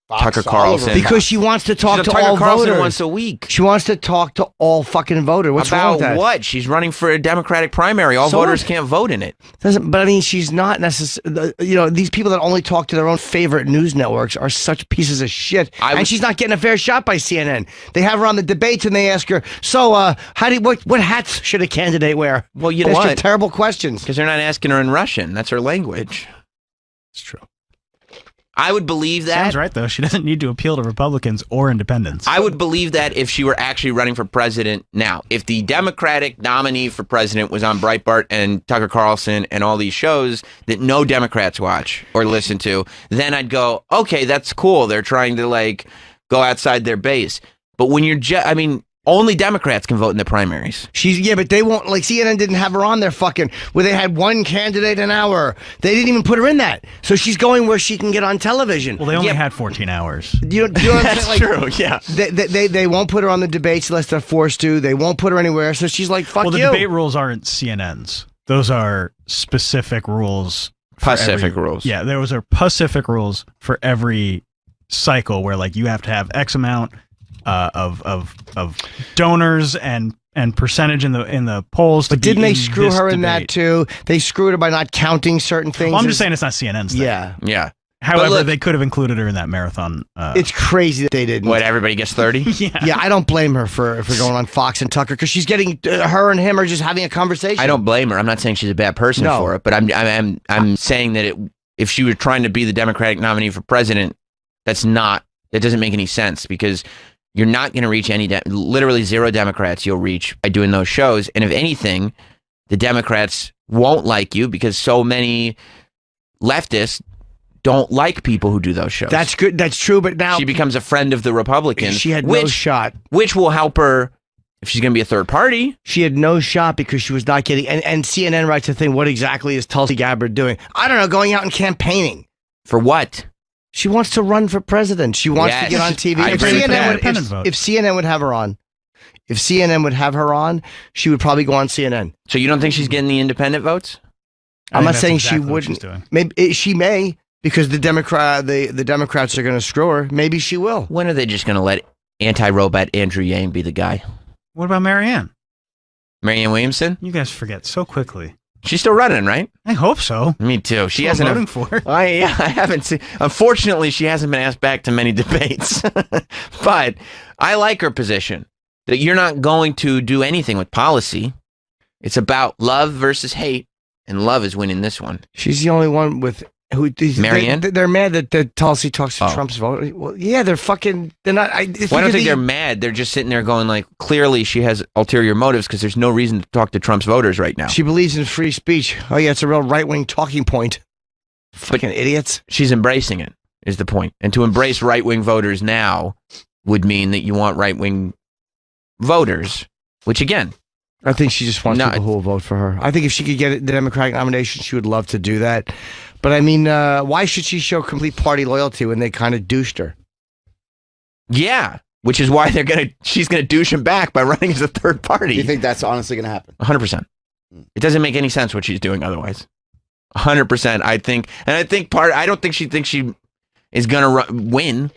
Fox Tucker all over Carlson. Because she wants to talk to Tucker all Carlson voters. once a week. She wants to talk to all fucking voters. What's wrong with About that? what? She's running for a Democratic primary. All So voters what? can't vote in it. But I mean, she's not necessarily. These people that only talk to their own favorite news networks are such pieces of shit. And she's not getting a fair shot by CNN. They have her on the debates and they ask her, "So, what hats should a candidate wear?" Well, you know Those are what? terrible questions. Because they're not asking her in Russian. That's her language. It's true. I would believe that. Sounds right, though. She doesn't need to appeal to Republicans or independents. I would believe that if she were actually running for president now. If the Democratic nominee for president was on Breitbart and Tucker Carlson and all these shows that no Democrats watch or listen to, then I'd go, okay, that's cool. They're trying to go outside their base. But when you're only Democrats can vote in the primaries. But they won't. Like CNN didn't have her on there where they had one candidate an hour. They didn't even put her in that. So she's going where she can get on television. Well, they only had 14 hours. Do you know what I'm saying? True, yeah. They won't put her on the debates unless they're forced to. They won't put her anywhere. So she's like, fuck well, the you. debate rules aren't CNN's. Those are specific rules. Pacific rules. Yeah, there was Pacific rules for every cycle where you have to have X amount of donors and percentage in the polls. But didn't they screw her in that too? They screwed her by not counting certain things. Well, I'm just saying it's not CNN's thing. Yeah. Yeah. However, they could have included her in that marathon. It's crazy that they didn't. What, everybody gets 30? Yeah, I don't blame her for going on Fox and Tucker because she's getting her and him are just having a conversation. I don't blame her. I'm not saying she's a bad person for it, but I'm saying that if she were trying to be the Democratic nominee for president, that doesn't make any sense because you're not going to reach literally zero Democrats you'll reach by doing those shows. And if anything, the Democrats won't like you because so many leftists don't like people who do those shows. That's good. That's true. But now she becomes a friend of the Republicans. She had no shot. Which will help her if she's going to be a third party. She had no shot because she was not getting. And CNN writes a thing. What exactly is Tulsi Gabbard doing? I don't know. Going out and campaigning. For what? She wants to run for president. She wants to get on TV. If CNN would have her on, she would probably go on CNN. So you don't think she's getting the independent votes? I'm not saying she wouldn't. Maybe she may, because the Democrats are going to screw her. Maybe she will. When are they just going to let anti-robot Andrew Yang be the guy? What about Marianne? Marianne Williamson? You guys forget so quickly. She's still running, right? I hope so. Me too. She hasn't voting for her. I haven't seen. Unfortunately, she hasn't been asked back to many debates. But I like her position that you're not going to do anything with policy. It's about love versus hate, and love is winning this one. She's the only one with who. Marianne? They're mad that Tulsi talks to Trump's vote. Well, yeah, they're fucking. They're not. I don't think they're mad. They're just sitting there going like, clearly she has ulterior motives because there's no reason to talk to Trump's voters right now. She believes in free speech. Oh yeah, it's a real right-wing talking point. Fucking idiots. She's embracing it, is the point. And to embrace right-wing voters now would mean that you want right-wing voters, which again, I think she just wants people who will vote for her. I think if she could get the Democratic nomination, she would love to do that. But I mean, why should she show complete party loyalty when they kind of douched her? Yeah, which is why she's gonna douche him back by running as a third party. Do you think that's honestly gonna happen? 100%. It doesn't make any sense what she's doing otherwise. 100%. I don't think she thinks she is gonna win.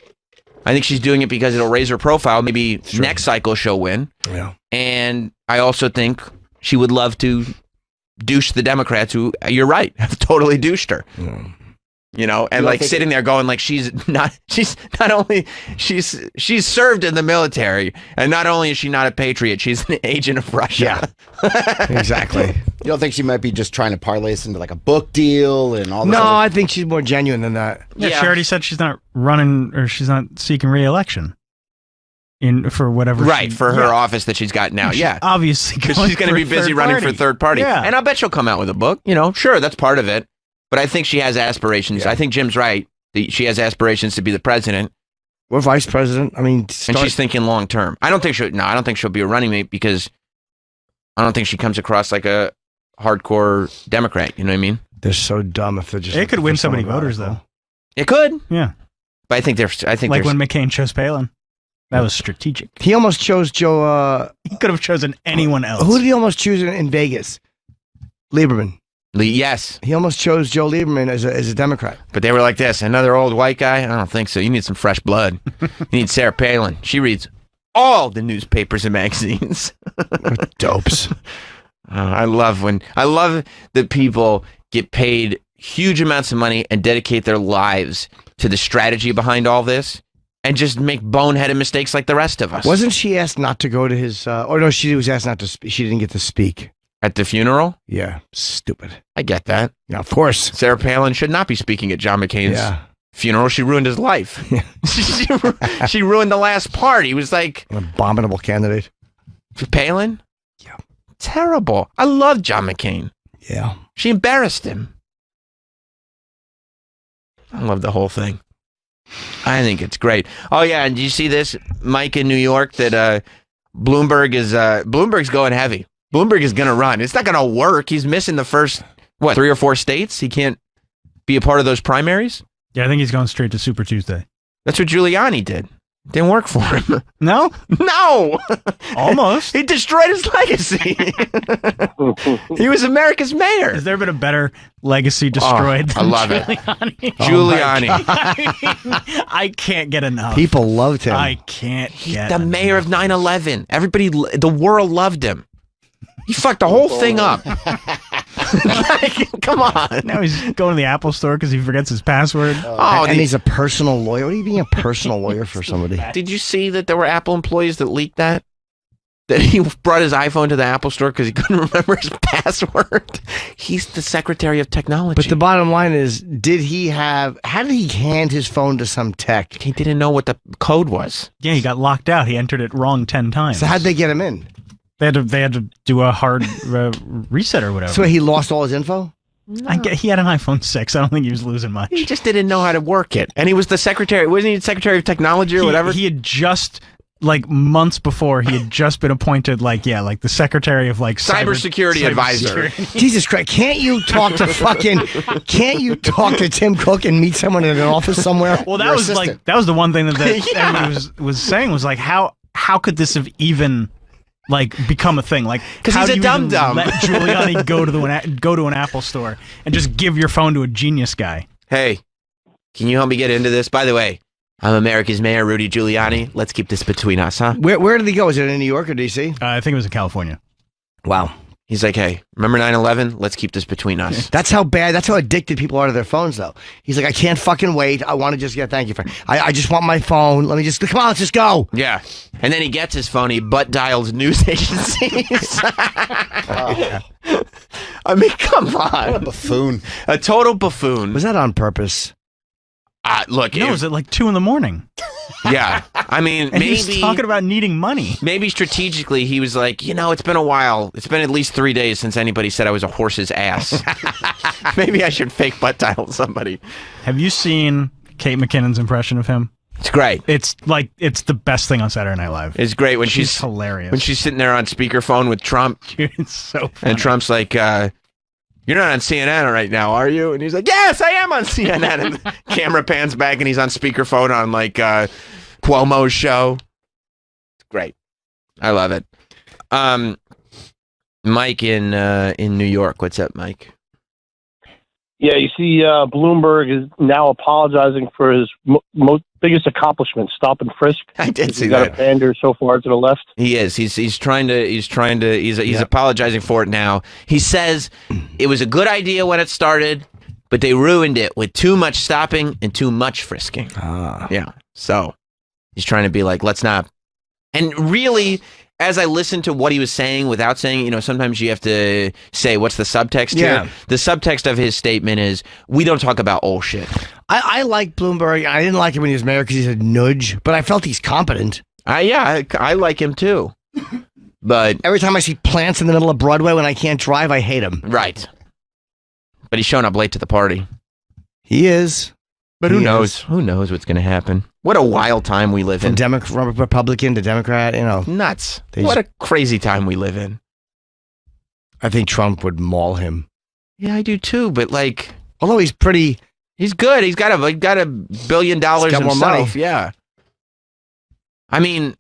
I think she's doing it because it'll raise her profile. Maybe next cycle she'll win. Yeah. And I also think she would love to douche the Democrats who, you're right, have totally douched her. Yeah. You know, and like sitting there going like she's served in the military, and not only is she not a patriot, she's an agent of Russia. Yeah. Exactly. You don't think she might be just trying to parlay this into like a book deal and all that? No, I think she's more genuine than that. Yeah, she already said she's not running or she's not seeking re-election for whatever. Right, for her office that she's got now. She's yeah, obviously, because she's going to be busy running for third party. Yeah. And I bet she'll come out with a book. You know, sure, that's part of it. But I think she has aspirations. Yeah. I think Jim's right. She has aspirations to be the president. Or vice president. I mean, and she's thinking long term. I don't think she'll be a running mate because I don't think she comes across like a hardcore Democrat. You know what I mean? They're so dumb if they're just. It could win so many voters, though. It could. Yeah. But I think like when McCain chose Palin. That was strategic. He almost chose Joe. He could have chosen anyone else. Who did he almost choose in Vegas? Lieberman. Yes. He almost chose Joe Lieberman as a Democrat. But they were like this. Another old white guy? I don't think so. You need some fresh blood. You need Sarah Palin. She reads all the newspapers and magazines. Dopes. I love that people get paid huge amounts of money and dedicate their lives to the strategy behind all this and just make boneheaded mistakes like the rest of us. Wasn't she asked not to go to his... no, she was asked not to speak. She didn't get to speak. At the funeral? Yeah, stupid. I get that. Yeah, of course. Sarah Palin should not be speaking at John McCain's funeral. She ruined his life. She ruined the last part. He was like... An abominable candidate. Palin? Yeah. Terrible. I love John McCain. Yeah. She embarrassed him. I love the whole thing. I think it's great. Oh, yeah, and do you see this, Mike, in New York, that Bloomberg's going heavy. Bloomberg is going to run. It's not going to work. He's missing the first, 3 or 4 states? He can't be a part of those primaries? Yeah, I think he's going straight to Super Tuesday. That's what Giuliani did. Didn't work for him. No? No! Almost. He destroyed his legacy. He was America's mayor. Has there been a better legacy destroyed than I love Giuliani? It. Giuliani. I can't get enough. People loved him. I can't get the mayor of 9/11. Everybody, the world loved him. He fucked the whole thing up. Like, come on. Now he's going to the Apple store because he forgets his password. And he's a personal lawyer. What are you being a personal lawyer for somebody? Did you see that there were Apple employees that leaked that? that he brought his iPhone to the Apple store because he couldn't remember his password. He's the Secretary of Technology. But the bottom line is, how did he hand his phone to some tech? He didn't know what the code was. Yeah, he got locked out. He entered it wrong 10 times. So how'd they get him in? They had to do a hard reset or whatever. So he lost all his info? He had an iPhone 6. I don't think he was losing much. He just didn't know how to work it. And he was the secretary. Wasn't he the Secretary of Technology or whatever? He had just... months before, he had just been appointed, the secretary of cybersecurity advisor. Jesus Christ! Can't you talk to Tim Cook and meet someone in an office somewhere? Well, that was the one thing that everybody was saying was how could this have even become a thing? Because he's a dum-dum. Let Giuliani go to an Apple store and just give your phone to a genius guy. Hey, can you help me get into this? By the way, I'm America's Mayor, Rudy Giuliani. Let's keep this between us, huh? Where did he go? Was it in New York or D.C.? I think it was in California. Wow. He's like, hey, remember 9/11? Let's keep this between us. That's how addicted people are to their phones, though. He's like, I can't fucking wait. I want to just thank you for I just want my phone. Come on, let's just go. Yeah. And then he gets his phone, he butt dials news agencies. I mean, come on. What a buffoon. A total buffoon. Was that on purpose? Look, no, it was at 2 a.m. Yeah, I mean, and maybe he was talking about needing money. Maybe strategically, he was like, it's been a while. It's been at least 3 days since anybody said I was a horse's ass. Maybe I should fake butt dial somebody. Have you seen Kate McKinnon's impression of him? It's great. It's the best thing on Saturday Night Live. It's great when she's hilarious. When she's sitting there on speakerphone with Trump. It's so funny. And Trump's like, you're not on CNN right now, are you? And he's like, yes, I am on CNN. And the camera pans back and he's on speakerphone on Cuomo's show. It's great. I love it. Mike in New York. What's up, Mike? Yeah, you see, Bloomberg is now apologizing for his biggest accomplishment, stop and frisk. I did see He's that. got a pander so far to the left. He is. He's apologizing for it now. He says it was a good idea when it started, but they ruined it with too much stopping and too much frisking. Yeah. So he's trying to be like, let's not. And really, as I listened to what he was saying without saying, sometimes you have to say, what's the subtext here? The subtext of his statement is, we don't talk about old shit. I like Bloomberg. I didn't like him when he was mayor because he's a nudge, but I felt he's competent. I like him too. But every time I see plants in the middle of Broadway when I can't drive, I hate him. Right. But he's showing up late to the party. He is. But who knows? Who knows what's going to happen? What a wild time we live in. From Republican to Democrat, Nuts. What a crazy time we live in. I think Trump would maul him. Yeah, I do too, but although he's pretty... He's good. He's got $1 billion himself. More money. Yeah. I mean,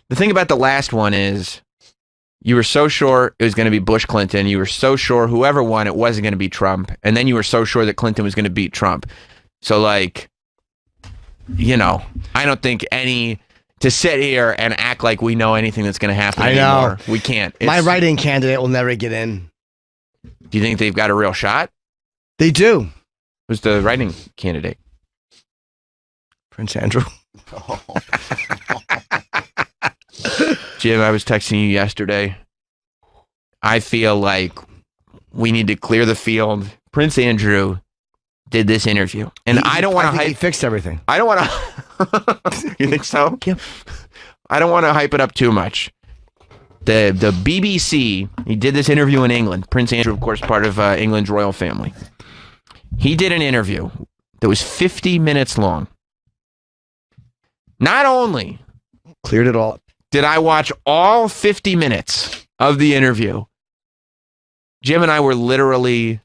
the thing about the last one is you were so sure it was going to be Bush Clinton. You were so sure whoever won, it wasn't going to be Trump. And then you were so sure that Clinton was going to beat Trump. So, I don't think to sit here and act like we know anything that's going to happen anymore. We can't. My write-in candidate will never get in. Do you think they've got a real shot? They do. Who's the writing candidate? Prince Andrew. Jim, I was texting you yesterday. I feel like we need to clear the field. Prince Andrew did this interview, and I don't want to hype. He fixed everything. I don't want to. You think so? Yep. I don't want to hype it up too much. The BBC, he did this interview in England. Prince Andrew, of course, part of England's royal family. He did an interview that was 50 minutes long. Not only cleared it all, did I watch all 50 minutes of the interview, Jim and I were literally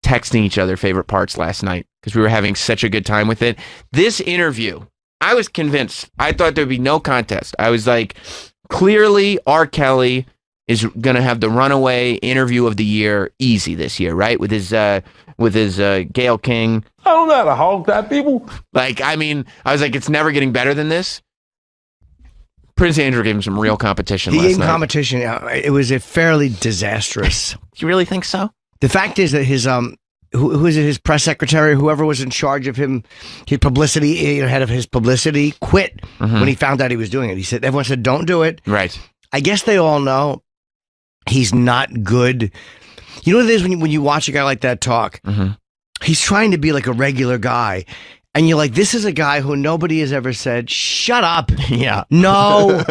texting each other favorite parts last night because we were having such a good time with it. This interview, I was convinced. I thought there'd be no contest. I was like, clearly R. Kelly is going to have the runaway interview of the year easy this year, right? With his Gayle King. I don't know how to hog that, people. I was like, it's never getting better than this. Prince Andrew gave him some real competition last night. He gave him competition. It was a fairly disastrous. You really think so? The fact is that his who is it? His press secretary, whoever was in charge of him, his publicity, head of his publicity, quit when he found out he was doing it. He said, everyone said, don't do it. Right. I guess they all know he's not good. You know what it is when you watch a guy like that talk? Mhm. He's trying to be like a regular guy. And you're like, this is a guy who nobody has ever said, shut up. Yeah. No.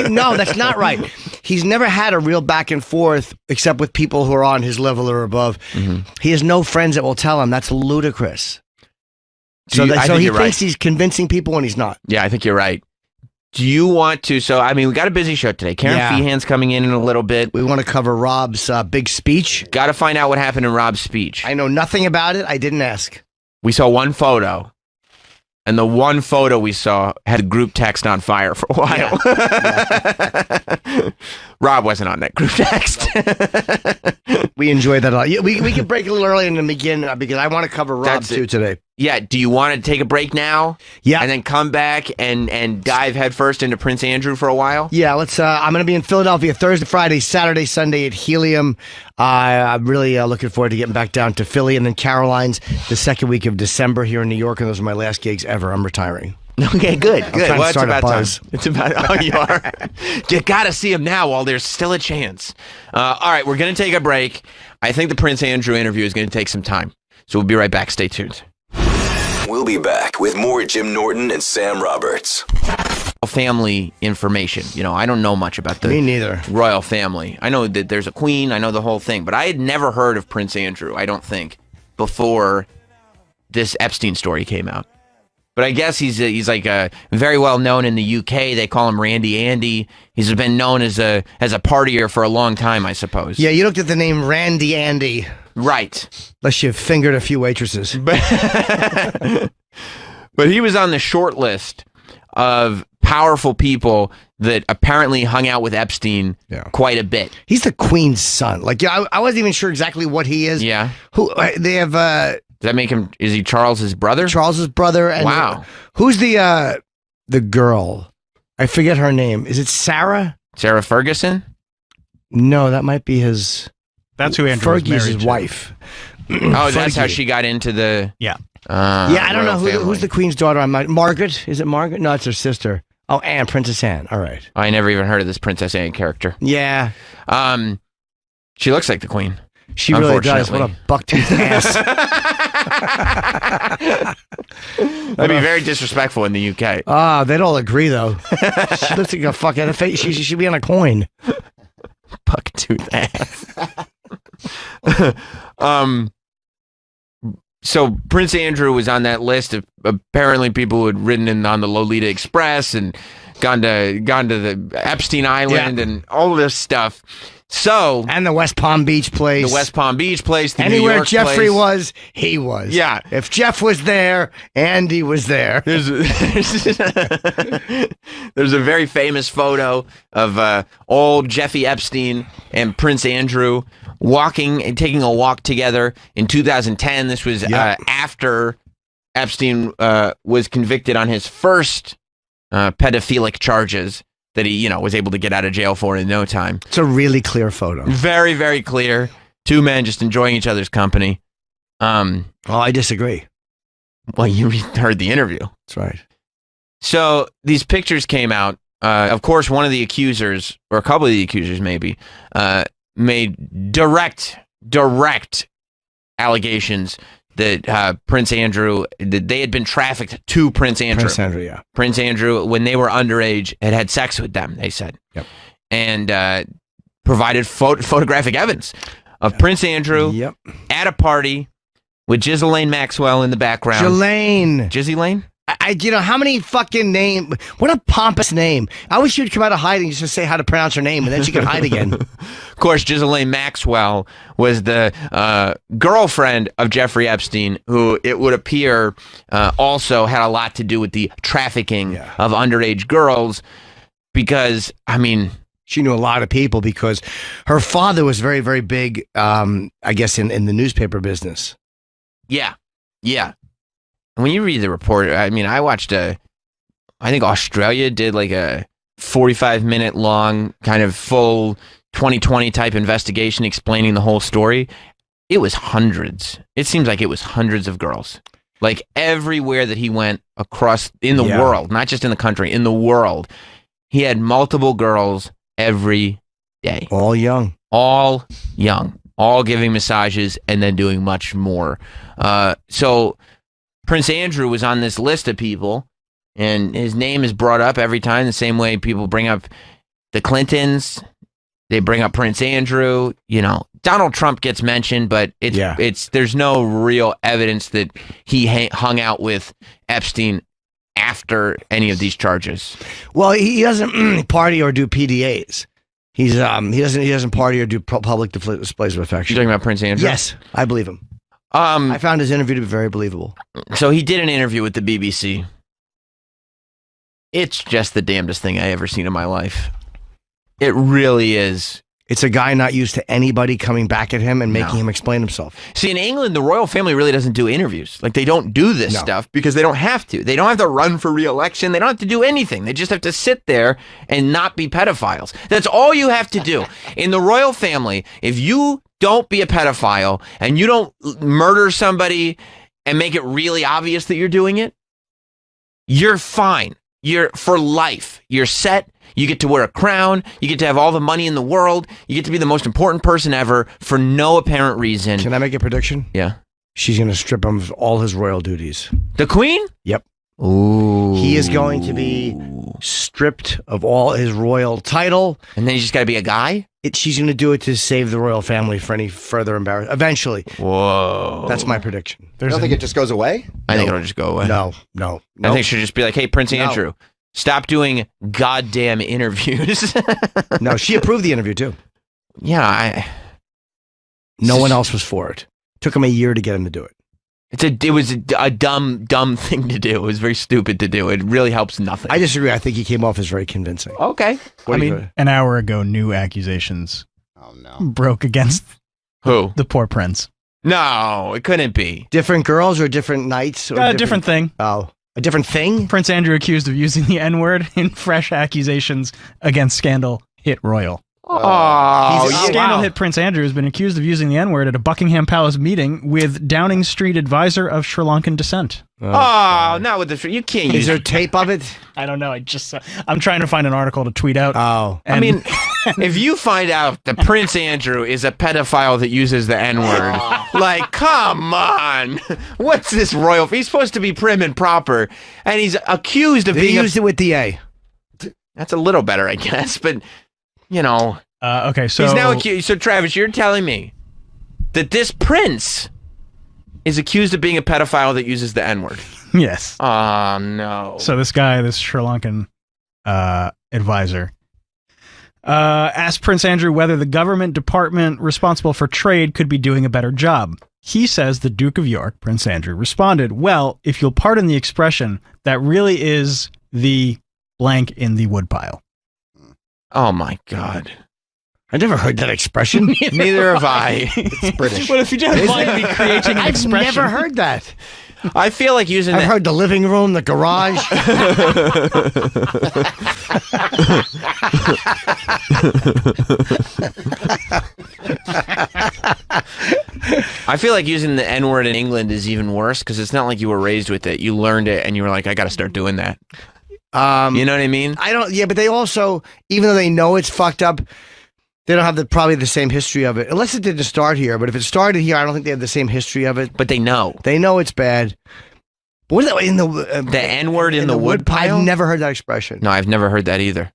No, that's not right. He's never had a real back and forth except with people who are on his level or above. Mhm. He has no friends that will tell him. That's ludicrous. I So think he you're thinks right. he's convincing people when he's not. Yeah, I think you're right. Do you want to? So, I mean, we got a busy show today. Karen Yeah. Feehan's coming in a little bit. We want to cover Rob's big speech. Got to find out what happened in Rob's speech. I know nothing about it. I didn't ask. We saw one photo, and the one photo we saw had a group text on fire for a while. Rob wasn't on that group text. We enjoyed that a lot. Yeah, we can break a little early and then begin because I want to cover Rob That's too it. today. Yeah, do you want to take a break now? Yeah. And then come back and dive headfirst into Prince Andrew for a while? Yeah, let's. I'm going to be in Philadelphia Thursday, Friday, Saturday, Sunday at Helium. I'm really looking forward to getting back down to Philly and then Caroline's the second week of December here in New York, and those are my last gigs ever. I'm retiring. Okay, good. I'm Good. trying to Well, it's start a about time. buzz. It's about. Oh, you are. You got to see him now while there's still a chance. All right, we're going to take a break. I think the Prince Andrew interview is going to take some time, so we'll be right back. Stay tuned. We'll be back with more Jim Norton and Sam Roberts. Family information. You know, I don't know much about the Me neither. royal family. I know that there's a queen. I know the whole thing, but I had never heard of Prince Andrew, I don't think, before this Epstein story came out. But I guess he's like very well known in the UK. They call him Randy Andy. He's been known as a partier for a long time, I suppose. Yeah, you looked at the name Randy Andy. Right. Unless you've fingered a few waitresses. But he was on the short list of powerful people that apparently hung out with Epstein quite a bit. He's the Queen's son. Like, yeah, I wasn't even sure exactly what he is. Yeah. Who they have? Does that make him? Is he Charles's brother? Charles's brother. And Wow. Who's the girl? I forget her name. Is it Sarah? Sarah Ferguson? No, that might be his. That's who Andrew was Fergie's married his to. wife. Oh, that's how Fergie. she got into the. Yeah. Yeah, I don't know royal who's the family. Queen's daughter. Margaret. Is it Margaret? No, it's her sister. Oh, Anne, Princess Anne. All right. I never even heard of this Princess Anne character. Yeah, She looks like the Queen. she really does. What a buck-toothed ass. That'd be very disrespectful in the UK. Ah, they'd all agree though. She looks like a fucking face. She should be on a coin. Buck-tooth ass. So Prince Andrew was on that list of apparently people who had ridden in on the Lolita Express and gone to the Epstein Island and all of this stuff. So And the West Palm Beach place. the West Palm Beach place, the New Anywhere York Jeffrey place. was, he was. Yeah. If Jeff was there, Andy was there. There's a very famous photo of old Jeffy Epstein and Prince Andrew walking and taking a walk together in 2010. This was after Epstein was convicted on his first pedophilic charges that he, was able to get out of jail for in no time. It's a really clear photo. Very, very clear. Two men just enjoying each other's company. Oh, I disagree. Well, you heard the interview. That's right. So these pictures came out. Of course, one of the accusers, or a couple of the accusers maybe, made direct allegations that Prince Andrew, that they had been trafficked to Prince Andrew. Prince Andrew, yeah. Prince Andrew, when they were underage, had sex with them, they said. Yep. And provided photographic evidence of Prince Andrew at a party with Ghislaine Maxwell in the background. Jelaine. Lane? How many fucking name? What a pompous name. I wish you'd come out of hiding just to say how to pronounce her name, and then she could hide again. Of course, Ghislaine Maxwell was the girlfriend of Jeffrey Epstein, who it would appear also had a lot to do with the trafficking of underage girls. Because, she knew a lot of people because her father was very, very big, I guess, in the newspaper business. Yeah. When you read the report, I watched I think Australia did like a 45-minute long kind of full 2020 type investigation explaining the whole story. It was hundreds. It seems like it was hundreds of girls. Like everywhere that he went across in the world, not just in the country, in the world, he had multiple girls every day. All young. All young. All giving massages and then doing much more. So Prince Andrew was on this list of people, and his name is brought up every time the same way people bring up the Clintons. They bring up Prince Andrew. Donald Trump gets mentioned, but there's no real evidence that he hung out with Epstein after any of these charges. Well, he doesn't party or do PDAs. He doesn't party or do public displays of affection. You're talking about Prince Andrew? Yes, I believe him. I found his interview to be very believable. So he did an interview with the BBC. It's just the damnedest thing I ever seen in my life. It really is. It's a guy not used to anybody coming back at him and making him explain himself. See, in England, the royal family really doesn't do interviews. Like, they don't do this stuff because they don't have to. They don't have to run for re-election. They don't have to do anything. They just have to sit there and not be pedophiles. That's all you have to do. In the royal family, if you don't be a pedophile and you don't murder somebody and make it really obvious that you're doing it, you're fine. You're for life. You're set. You get to wear a crown. You get to have all the money in the world. You get to be the most important person ever for no apparent reason. Can I make a prediction? Yeah. She's going to strip him of all his royal duties. The Queen? Yep. Ooh. He is going to be stripped of all his royal title. And then he's just got to be a guy? She's going to do it to save the royal family for any further embarrassment. Eventually. Whoa. That's my prediction. You don't think it just goes away? I think it'll just go away. No. I think she'll just be like, hey, Prince Andrew, stop doing goddamn interviews. No, she approved the interview too. Yeah. No one else was for it. Took him a year to get him to do it. It was a dumb thing to do. It was very stupid to do. It really helps nothing. I disagree. I think he came off as very convincing. Okay. An hour ago, new accusations broke against who? The poor prince. No, it couldn't be. Different girls or different nights? Or different thing. Oh, a different thing? Prince Andrew accused of using the N-word in fresh accusations against scandal hit royal. Scandal hit Prince Andrew has been accused of using the N-word at a Buckingham Palace meeting with Downing Street advisor of Sri Lankan descent. Not with the... You can't use... Is there tape of it? I don't know. I'm trying to find an article to tweet out. I mean, if you find out that Prince Andrew is a pedophile that uses the N-word, like, come on. What's this royal... He's supposed to be prim and proper, and he's accused of being... They used it with the A. That's a little better, I guess, but... okay, so... He's now accused. So, Travis, you're telling me that this prince is accused of being a pedophile that uses the N-word? Yes. Oh, no. So this guy, this Sri Lankan advisor, asked Prince Andrew whether the government department responsible for trade could be doing a better job. He says the Duke of York, Prince Andrew, responded, well, if you'll pardon the expression, that really is the blank in the woodpile. Oh, my God. I never heard that expression. Neither have I. It's British. Well, if you don't mind me creating an expression. I've never heard that. I feel like using I've heard the living room, the garage. I feel like using the N-word in England is even worse because it's not like you were raised with it. You learned it and you were like, I got to start doing that. You know what I mean? Yeah, but they also, even though they know it's fucked up, they don't have probably the same history of it. Unless it didn't start here. But if it started here, I don't think they have the same history of it. But they know. They know it's bad. But what is that in the N-word in the wood pile? I've never heard that expression. No, I've never heard that either.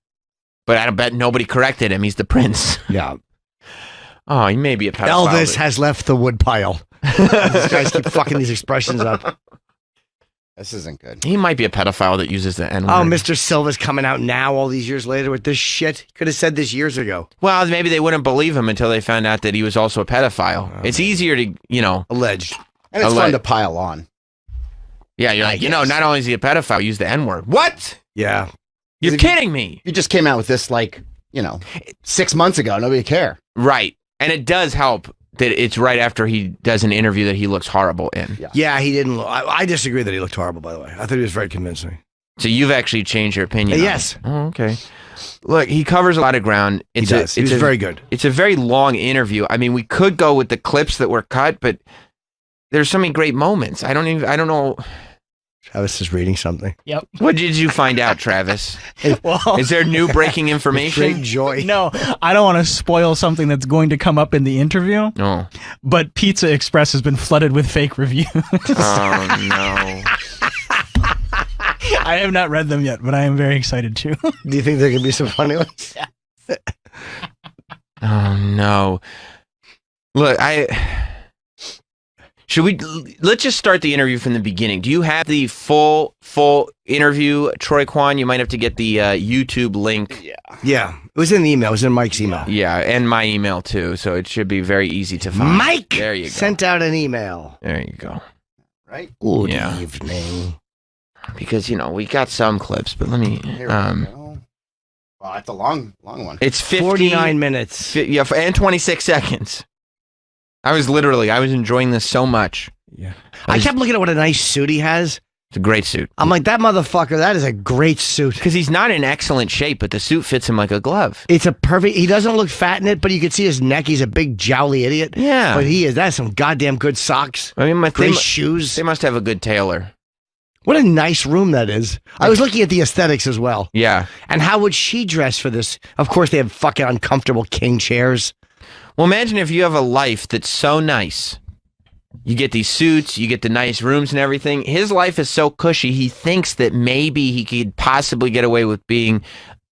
But I bet nobody corrected him. He's the prince. Yeah. Oh, he may be a pedophile. Elvis has left the wood pile. These guys keep fucking these expressions up. This isn't good. He might be a pedophile that uses the N-word. Oh, Mr. Silva's coming out now all these years later with this shit. He could have said this years ago. Well, maybe they wouldn't believe him until they found out that he was also a pedophile. It's easier to, Alleged. And it's fun to pile on. Yeah, you're like, not only is he a pedophile, use the N-word. What? Yeah. You're kidding me. You just came out with this 6 months ago. Nobody care. Right. And it does help that it's right after he does an interview that he looks horrible in. Yeah, he didn't look. I disagree that he looked horrible, by the way. I thought he was very convincing. So you've actually changed your opinion. Yes. Oh, okay. Look, he covers a lot of ground. He does. He was very good. It's a very long interview. I mean, we could go with the clips that were cut, but there's so many great moments. I don't know. Travis is reading something. Yep. What did you find out, Travis? Well, Is there new breaking information? Great joy. no, I don't want to spoil something that's going to come up in the interview. No. But Pizza Express has been flooded with fake reviews. Oh, no. I have not read them yet, but I am very excited too. Do you think there could be some funny ones? Oh, no. Look, let's just start the interview from the beginning. Do you have the full interview, Troy Kwan? You might have to get the YouTube link. Yeah. It was in the email. It was in Mike's email. Yeah, and my email too, so it should be very easy to find. Mike there you go. sent out an email. There you go. Right? Good Yeah. evening. Because, we got some clips, but let me... Here we go. Well, it's a long one. It's 49 minutes. Yeah, and 26 seconds. I was enjoying this so much. Yeah. I kept looking at what a nice suit he has. It's a great suit. I'm like, that motherfucker, that is a great suit. Because he's not in excellent shape, but the suit fits him like a glove. It's a perfect, he doesn't look fat in it, but you can see his neck. He's a big jowly idiot. Yeah. But he is, that's some goddamn good socks. I mean, Great shoes. They must have a good tailor. What a nice room that is. I was looking at the aesthetics as well. Yeah. And how would she dress for this? Of course, they have fucking uncomfortable king chairs. Well, imagine if you have a life that's so nice. You get these suits, you get the nice rooms and everything. His life is so cushy, he thinks that maybe he could possibly get away with being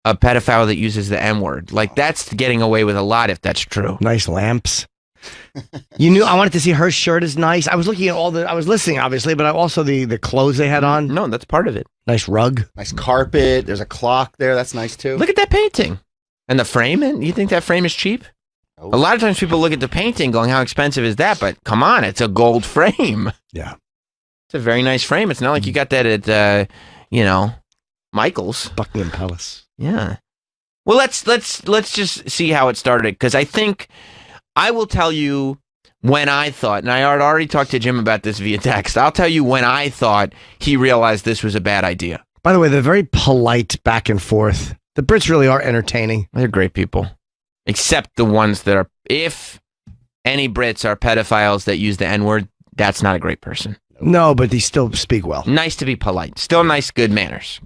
a pedophile that uses the N-word. Like, that's getting away with a lot if that's true. Nice lamps. I wanted to see her shirt is nice. I was looking at I was listening, obviously, but also the clothes they had on. No, that's part of it. Nice rug. Nice carpet. There's a clock there. That's nice, too. Look at that painting. And the frame, and you think that frame is cheap? Oh. A lot of times people look at the painting going, how expensive is that? But come on, it's a gold frame. Yeah. It's a very nice frame. It's not like you got that at, Michael's. Buckingham Palace. Yeah. Well, let's just see how it started, because I will tell you when I thought, and I had already talked to Jim about this via text, I'll tell you when I thought he realized this was a bad idea. By the way, they're very polite back and forth. The Brits really are entertaining. They're great people. Except the ones that are, if any Brits are pedophiles that use the N-word, that's not a great person. No, but they still speak well. Nice to be polite. Still nice, good manners,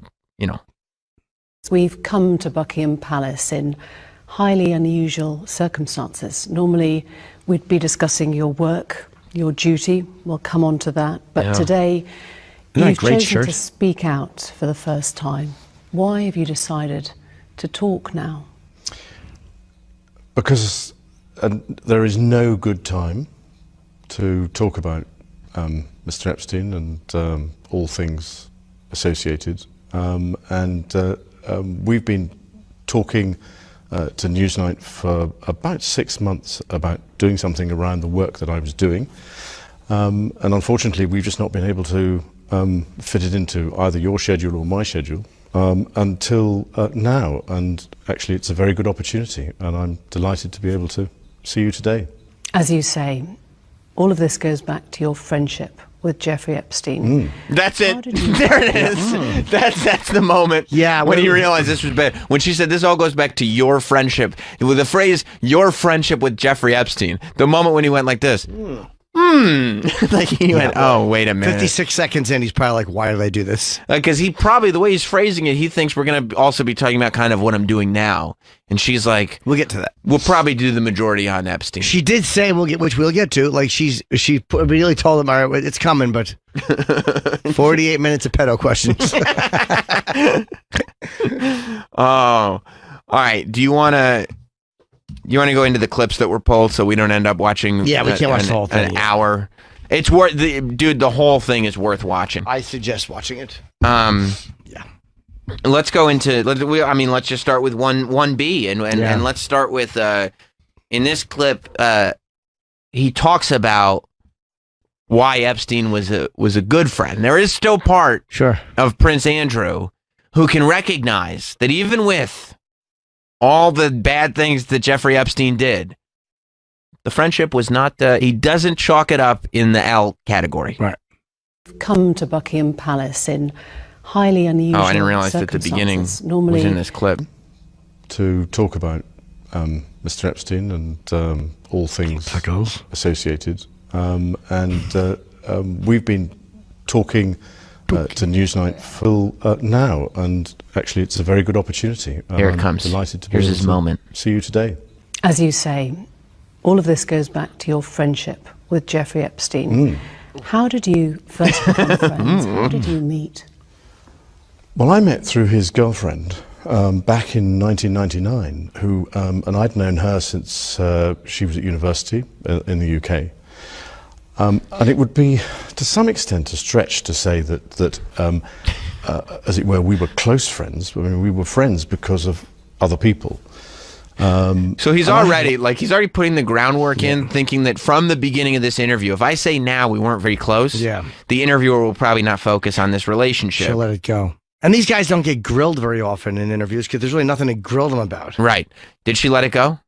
We've come to Buckingham Palace in highly unusual circumstances. Normally, we'd be discussing your work, your duty. We'll come on to that. But today, you've chosen to speak out for the first time. Why have you decided to talk now? Because there is no good time to talk about Mr. Epstein and all things associated. We've been talking to Newsnight for about 6 months about doing something around the work that I was doing. And unfortunately, we've just not been able to fit it into either your schedule or my schedule until now. And actually, it's a very good opportunity, and I'm delighted to be able to see you today. As you say, all of this goes back to your friendship with Jeffrey Epstein. That's it. There it is. That's the moment. Yeah, when he realized this was bad. When she said this all goes back to your friendship, with the phrase "your friendship with Jeffrey Epstein," the moment when he went like this. Like he went, oh, wait a minute. 56 seconds in, he's probably like, why did I do this? Because he probably, the way he's phrasing it, he thinks we're going to also be talking about kind of what I'm doing now. And she's like, we'll get to that. We'll probably do the majority on Epstein. She did say which we'll get to. Like she immediately told him, all right, it's coming, but 48 minutes of pedo questions. Oh, all right. Do you want to go into the clips that were pulled so we don't end up watching? Yeah, we can't watch the whole thing. An hour. It's worth the whole thing is worth watching. I suggest watching it. Yeah. Let's go into. Let's just start with 1B and let's start with in this clip. He talks about why Epstein was a good friend. There is still part of Prince Andrew who can recognize that even with all the bad things that Jeffrey Epstein did, the friendship was not, he doesn't chalk it up in the L category. Right. Come to Buckingham Palace in highly unusual I didn't realize that the beginning was in this clip. To talk about Mr. Epstein and all things associated. We've been talking to Newsnight for now, and actually it's a very good opportunity. Here it I'm comes. Delighted to Here's be able his to moment. see you today. As you say, all of this goes back to your friendship with Jeffrey Epstein. How did you first become friends? How did you meet? Well, I met through his girlfriend back in 1999, who, and I'd known her since she was at university in the UK. And it would be, to some extent, a stretch to say that as it were, we were close friends. I mean, we were friends because of other people. So he's already putting the groundwork in, thinking that from the beginning of this interview, if I say now we weren't very close, the interviewer will probably not focus on this relationship. She'll let it go. And these guys don't get grilled very often in interviews because there's really nothing to grill them about. Right. Did she let it go?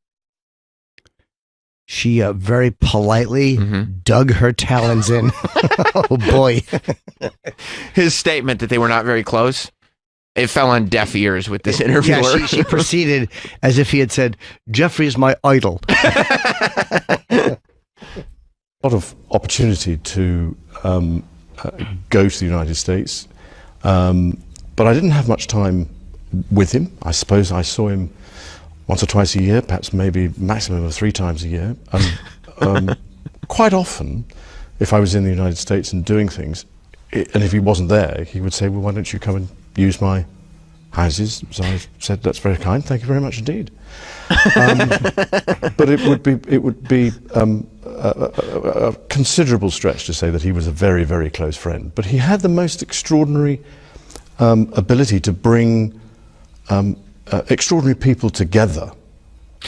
She very politely dug her talons in. Oh, boy. His statement that they were not very close, it fell on deaf ears with this interviewer. Yeah, she proceeded as if he had said, Jeffrey is my idol. A lot of opportunity to go to the United States, but I didn't have much time with him. I suppose I saw him once or twice a year, perhaps maybe maximum of 3 times a year. And quite often, if I was in the United States and doing things, and if he wasn't there, he would say, well, why don't you come and use my houses? So I said, that's very kind, thank you very much indeed. But it would be a considerable stretch to say that he was a very, very close friend. But he had the most extraordinary ability to bring extraordinary people together.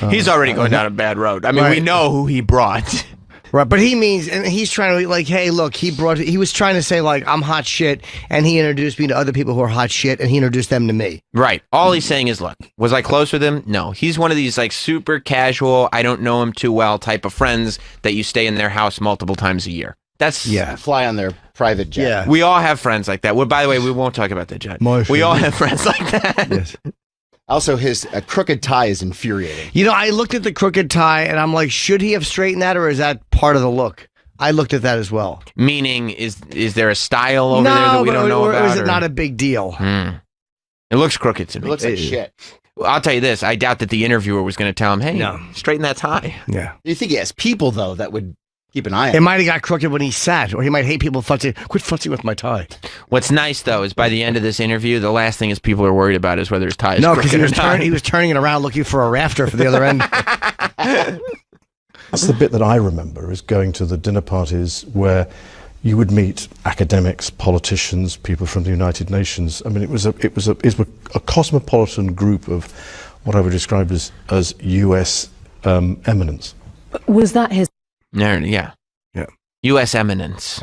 He's already going down a bad road. I mean, we know who he brought. Right, but he means, and he's trying to be like, hey, look, he was trying to say, like, I'm hot shit, and he introduced me to other people who are hot shit, and he introduced them to me. Right. All he's saying is, look, was I close with him? No. He's one of these, like, super casual, I don't know him too well type of friends that you stay in their house multiple times a year. That's... Yeah. Fly on their private jet. Yeah. We all have friends like that. Well, by the way, we won't talk about the jet. We all have friends like that. Yes. Also, his crooked tie is infuriating. You know, I looked at the crooked tie, and I'm like, should he have straightened that, or is that part of the look? I looked at that as well. Meaning, is there a style over there that we don't know about? Or is it not a big deal? It looks crooked to me. It looks like shit. Well, I'll tell you this. I doubt that the interviewer was going to tell him, hey, straighten that tie. Yeah. You think he has people, though, that would keep an eye on it? Might have got crooked when he sat, or he might hate people futzing. Quit futzing with my tie. What's nice, though, is by the end of this interview, the last thing is people are worried about is whether his tie is crooked. No, because he was turning it around looking for a rafter for the other end. That's the bit that I remember, is going to the dinner parties where you would meet academics, politicians, people from the United Nations. I mean, it was a cosmopolitan group of what I would describe as US eminence. Was that his? Yeah. U.S. eminence.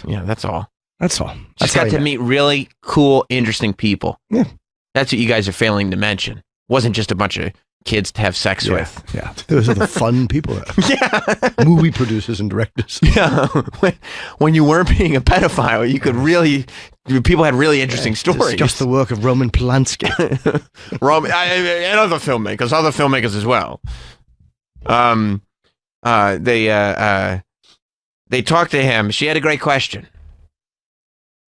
Yeah, that's all. That's all. Just got to meet really cool, interesting people. Yeah. That's what you guys are failing to mention. Wasn't just a bunch of kids to have sex with. Yeah. Those are the fun people. Movie producers and directors. Yeah. When you weren't being a pedophile, you could really... People had really interesting stories. Just the work of Roman Polanski. And other filmmakers as well. They talked to him. She had a great question.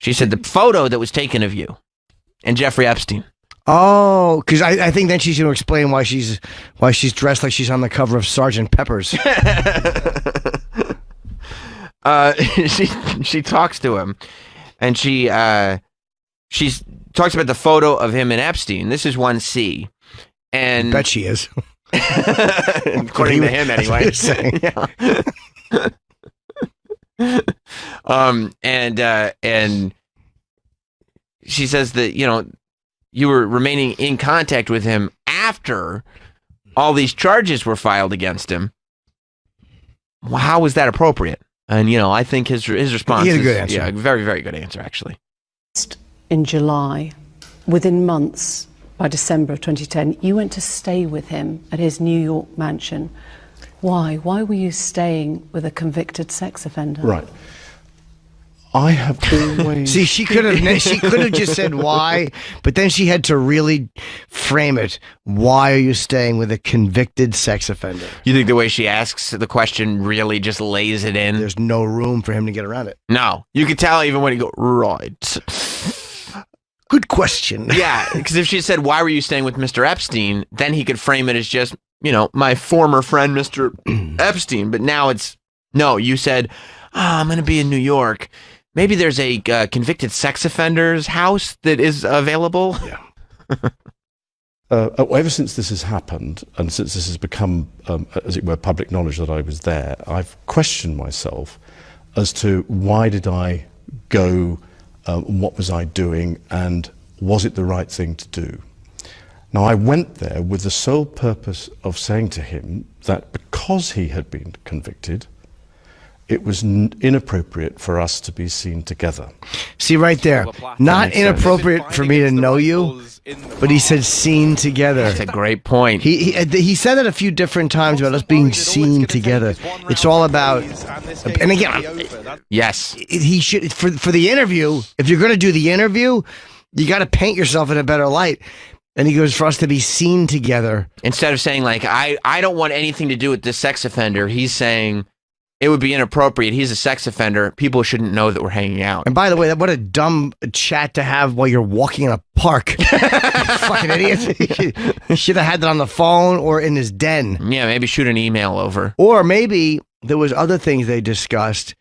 She said, the photo that was taken of you and Jeffrey Epstein. Oh, because I think then she's going to explain why she's dressed like she's on the cover of Sgt. Pepper's. She talks to him, and she talks about the photo of him and Epstein. This is 1C, and I bet she is, according to him anyway. And she says that, you know, you were remaining in contact with him after all these charges were filed against him. Well, how was that appropriate? And, you know, I think his response he had a good answer. Yeah, very, very good answer, actually. In July, within months, by December of 2010, you went to stay with him at his New York mansion. Why? Why were you staying with a convicted sex offender? Right. I have always... See, she could have just said why, but then she had to really frame it. Why are you staying with a convicted sex offender? You think the way she asks the question really just lays it in? There's no room for him to get around it. No. You could tell even when he go, right. Good question. Yeah, because if she said, why were you staying with Mr. Epstein, then he could frame it as just, my former friend, Mr. Epstein. But now it's, no, you said, I'm going to be in New York. Maybe there's a convicted sex offender's house that is available. Yeah. Ever since this has happened, and since this has become, as it were, public knowledge that I was there, I've questioned myself as to why did I go, what was I doing, and was it the right thing to do? Now, I went there with the sole purpose of saying to him that because he had been convicted, it was inappropriate for us to be seen together. See, right there, not inappropriate for me to know you, but he said seen together. That's a great point. He said that a few different times about us being seen together. It's all about, and again, yes, he should, for the interview, if you're going to do the interview, you got to paint yourself in a better light. And he goes, for us to be seen together. Instead of saying, like, I don't want anything to do with this sex offender, he's saying, it would be inappropriate. He's a sex offender. People shouldn't know that we're hanging out. And by the way, what a dumb chat to have while you're walking in a park. Fucking idiot. He should have had that on the phone or in his den. Yeah, maybe shoot an email over. Or maybe there was other things they discussed,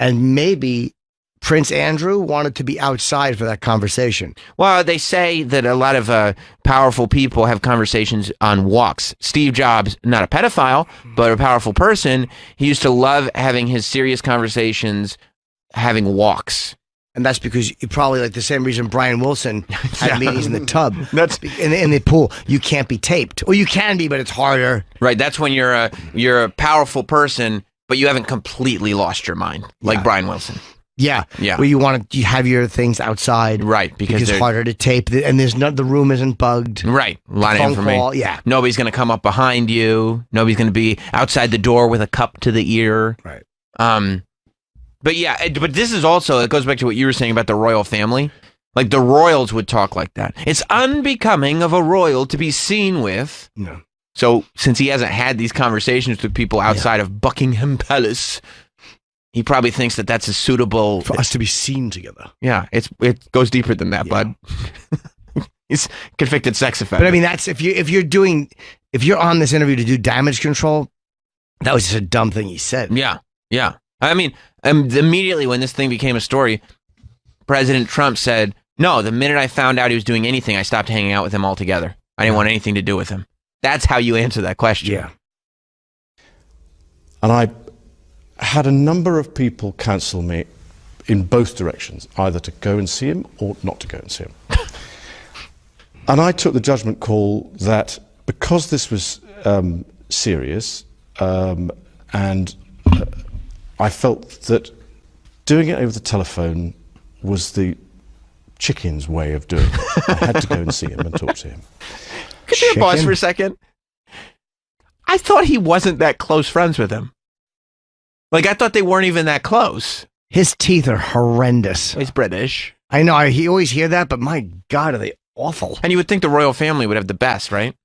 and maybe Prince Andrew wanted to be outside for that conversation. Well, they say that a lot of powerful people have conversations on walks. Steve Jobs, not a pedophile, but a powerful person, he used to love having his serious conversations having walks. And that's because you probably like the same reason Brian Wilson had meetings in the tub. That's in the pool. You can't be taped. Or you can be, but it's harder. Right. That's when you're a powerful person, but you haven't completely lost your mind, like Brian Wilson. Yeah, yeah. Where you have your things outside, right? Because it's harder to tape, and the room isn't bugged, right? A lot of information. Call, yeah, nobody's going to come up behind you. Nobody's going to be outside the door with a cup to the ear, right? But yeah, but this is also, it goes back to what you were saying about the royal family. Like the royals would talk like that. It's unbecoming of a royal to be seen with. No. So since he hasn't had these conversations with people outside of Buckingham Palace, he probably thinks that that's a suitable for us to be seen together. Yeah, it goes deeper than that, bud. He's convicted sex offender. But I mean, that's if you're on this interview to do damage control, that was just a dumb thing he said. Yeah, yeah. I mean, immediately when this thing became a story, President Trump said, "No, the minute I found out he was doing anything, I stopped hanging out with him altogether. I didn't want anything to do with him." That's how you answer that question. Yeah. And I had a number of people counsel me in both directions, either to go and see him or not to go and see him. And I took the judgment call that because this was serious, and I felt that doing it over the telephone was the chicken's way of doing it. I had to go and see him and talk to him. Could you pause for a second? I thought he wasn't that close friends with him. Like, I thought they weren't even that close. His teeth are horrendous. He's British. I know. You always hear that, but my God, are they awful. And you would think the royal family would have the best, right?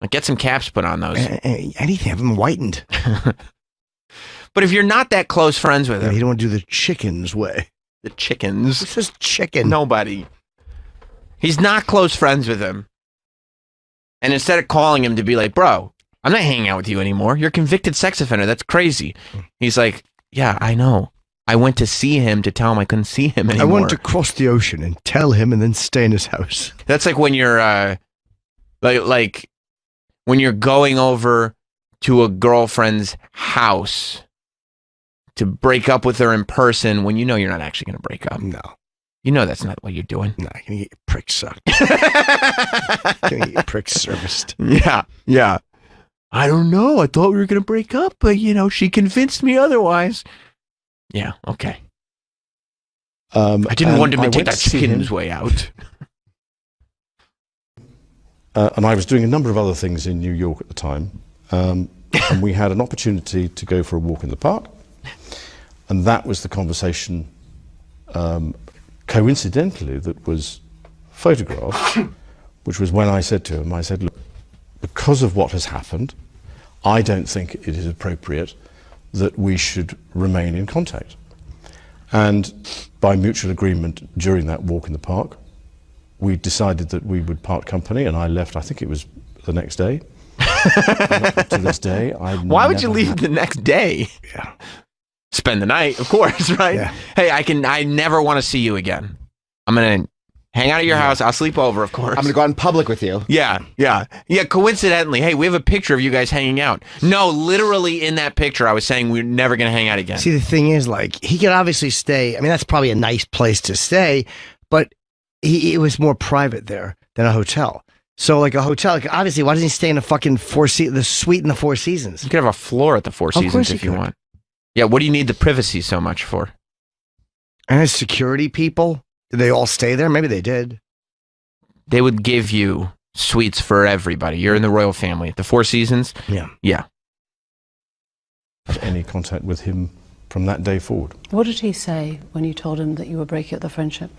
Like, get some caps put on those. Anything, have them whitened. But if you're not that close friends with him. You don't want to do the chicken's way. The chickens. This is chicken. Nobody. He's not close friends with him. And instead of calling him to be like, bro, I'm not hanging out with you anymore. You're a convicted sex offender. That's crazy. He's like, yeah, I know. I went to see him to tell him I couldn't see him anymore. I wanted to cross the ocean and tell him and then stay in his house. That's like when you're like when you're going over to a girlfriend's house to break up with her in person when you know you're not actually going to break up. No. You know that's not what you're doing. No, you're going to get your prick sucked. You're going to get your prick serviced. Yeah, yeah. I don't know. I thought we were going to break up, but, she convinced me otherwise. Yeah, okay. I didn't want him to take that chicken's way out. And I was doing a number of other things in New York at the time. And we had an opportunity to go for a walk in the park. And that was the conversation, coincidentally, that was photographed, which was when I said to him, I said, look, because of what has happened, I don't think it is appropriate that we should remain in contact. And by mutual agreement during that walk in the park, we decided that we would part company, and I left. I think it was the next day. To this day, Why would you leave the next day? Yeah. Spend the night, of course, right? Yeah. Hey, I never want to see you again. I'm going to hang out at your house. I'll sleep over, of course. I'm going to go out in public with you. Yeah. Coincidentally, hey, we have a picture of you guys hanging out. No, literally in that picture, I was saying we're never going to hang out again. See, the thing is, like, he could obviously stay. I mean, that's probably a nice place to stay, but it was more private there than a hotel. So, like a hotel, like, obviously, why doesn't he stay in the fucking the suite in the Four Seasons? You could have a floor at the Four Seasons if you want. Yeah, what do you need the privacy so much for? And his security people, did they all stay there? Maybe they did. They would give you suites for everybody. You're in the royal family. The Four Seasons? Yeah. Had any contact with him from that day forward. What did he say when you told him that you were breaking up the friendship?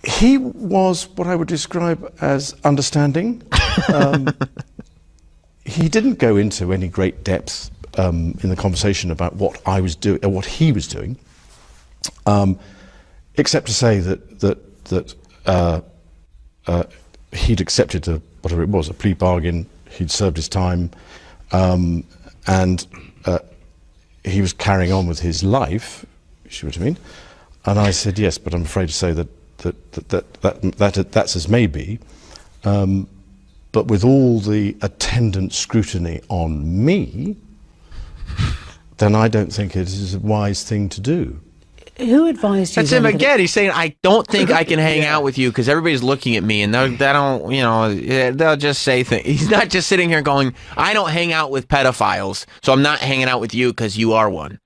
He was what I would describe as understanding. He didn't go into any great depth in the conversation about what I was doing, or what he was doing, except to say that he'd accepted whatever it was, a plea bargain. He'd served his time, and he was carrying on with his life. You see what I mean? And I said yes, but I'm afraid to say that's as may be. But with all the attendant scrutiny on me, then I don't think it is a wise thing to do. Who advised you? That's him again. He's saying, I don't think I can hang out with you because everybody's looking at me and they'll just say things. He's not just sitting here going, I don't hang out with pedophiles, so I'm not hanging out with you because you are one.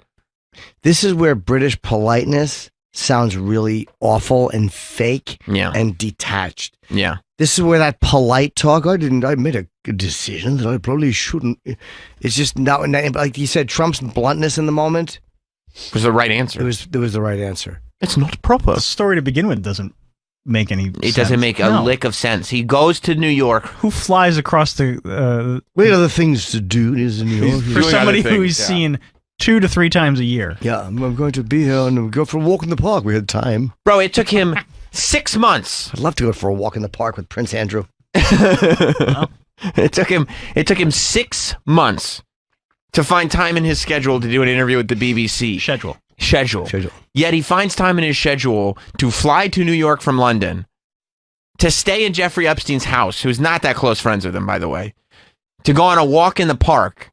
This is where British politeness sounds really awful and fake and detached. Yeah. This is where that polite talk, I made a decision that I probably shouldn't. It's just not, like you said, Trump's bluntness in the moment was the right answer. It was the right answer. It's not proper. The story to begin with doesn't make any sense. It doesn't make a lick of sense. He goes to New York. Who flies across the... we have other things to do in New York. For somebody who he's seen 2 to 3 times a year. Yeah, I'm going to be here and go for a walk in the park. We had time. Bro, it took him 6 months. I'd love to go for a walk in the park with Prince Andrew. It took him 6 months to find time in his schedule to do an interview with the BBC. Schedule. Yet he finds time in his schedule to fly to New York from London, to stay in Jeffrey Epstein's house, who's not that close friends with him, by the way, to go on a walk in the park,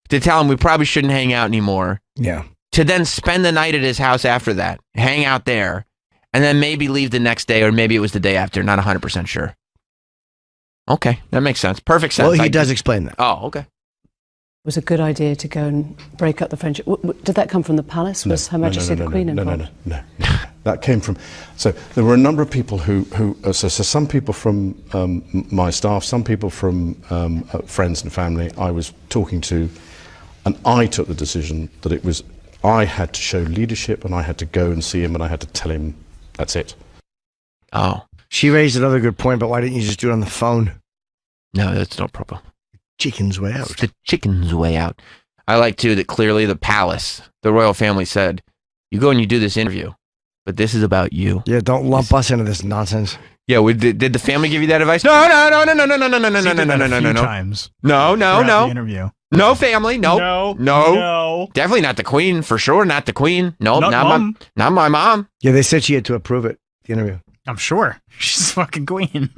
to tell him we probably shouldn't hang out anymore. Yeah. To then spend the night at his house after that, hang out there, and then maybe leave the next day, or maybe it was the day after, not 100% sure. Okay, that makes sense. Perfect sense. Well, he does explain that. Oh, okay. It was a good idea to go and break up the friendship. Did that come from the palace? Was Her Majesty the Queen involved? No. That came from... So there were a number of people who so some people from my staff, some people from friends and family I was talking to, and I took the decision that I had to show leadership and I had to go and see him and I had to tell him that's it. Oh. She raised another good point, but why didn't you just do it on the phone? No, that's not proper. Chicken's way out. It's the chicken's way out. I like, too, that clearly the palace, the royal family said, you go and you do this interview, but this is about you. Yeah, don't lump us into this nonsense. Yeah, did the family give you that advice? No. Times. No. The interview. No family. No. Definitely not the queen, for sure. Not the queen. Nope, not my mom. Yeah, they said she had to approve it, the interview. I'm sure. She's fucking queen.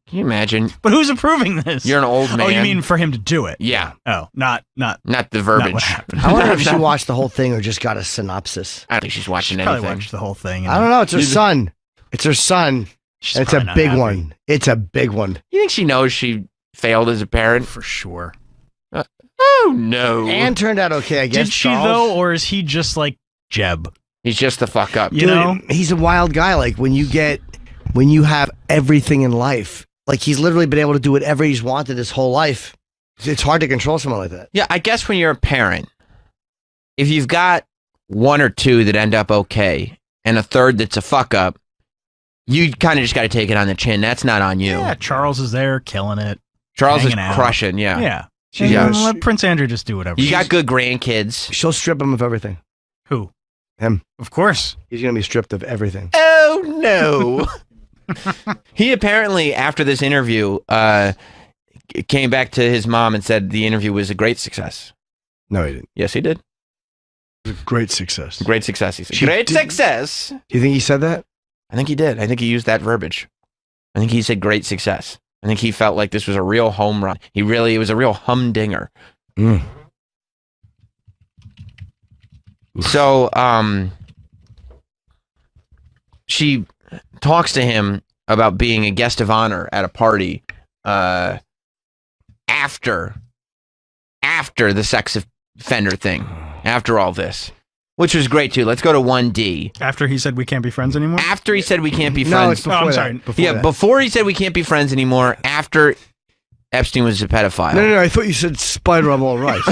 Can you imagine? But who's approving this? You're an old man. Oh, you mean for him to do it? Yeah. Oh, not the verbiage. Not what happened. I wonder if she watched the whole thing or just got a synopsis. I don't think she's watching Probably anything. watched the whole thing. I don't know. It's her son. It's her son. And it's a big one. It's a big one. You think she knows she failed as a parent? For sure. Oh, no. Anne turned out okay, I guess. Did she, though, or is he just like Jeb? He's just the fuck up. You know? He's a wild guy. Like, when you have everything in life, like, he's literally been able to do whatever he's wanted his whole life. It's hard to control someone like that. Yeah, I guess when you're a parent, if you've got 1 or 2 that end up okay and a third that's a fuck up, you kind of just got to take it on the chin. That's not on you. Yeah, Charles is there killing it. Charles is out. crushing, yeah. Yeah. Let Prince Andrew just do whatever. You got good grandkids. She'll strip him of everything. Who? Him. Of course. He's going to be stripped of everything. Oh, Oh, no. He apparently, after this interview, came back to his mom and said the interview was a great success. No, he didn't. Yes, he did. It was a great success. Great success, he said. Great success. Do you think he said that? I think he did. I think he used that verbiage. I think he said great success. I think he felt like this was a real home run. It was a real humdinger. Mm. So, she talks to him about being a guest of honor at a party after the sex offender thing, after all this, which was great too. Let's go to 1D. After he said we can't be friends anymore? After he said we can't be No, friends. it's before I'm that. sorry. Before he said we can't be friends anymore, after Epstein was a pedophile. No, I thought you said Spider, I'm all right.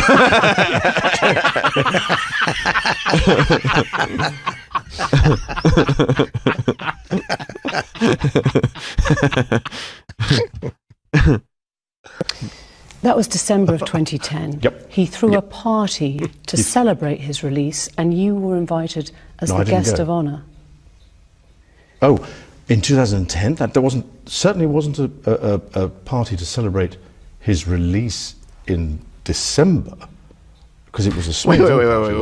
That was December of 2010. Yep. He threw a party to celebrate his release, and you were invited as No, the I didn't guest go. of honor. Oh, in 2010, there certainly wasn't a party to celebrate his release in December, because it was a small.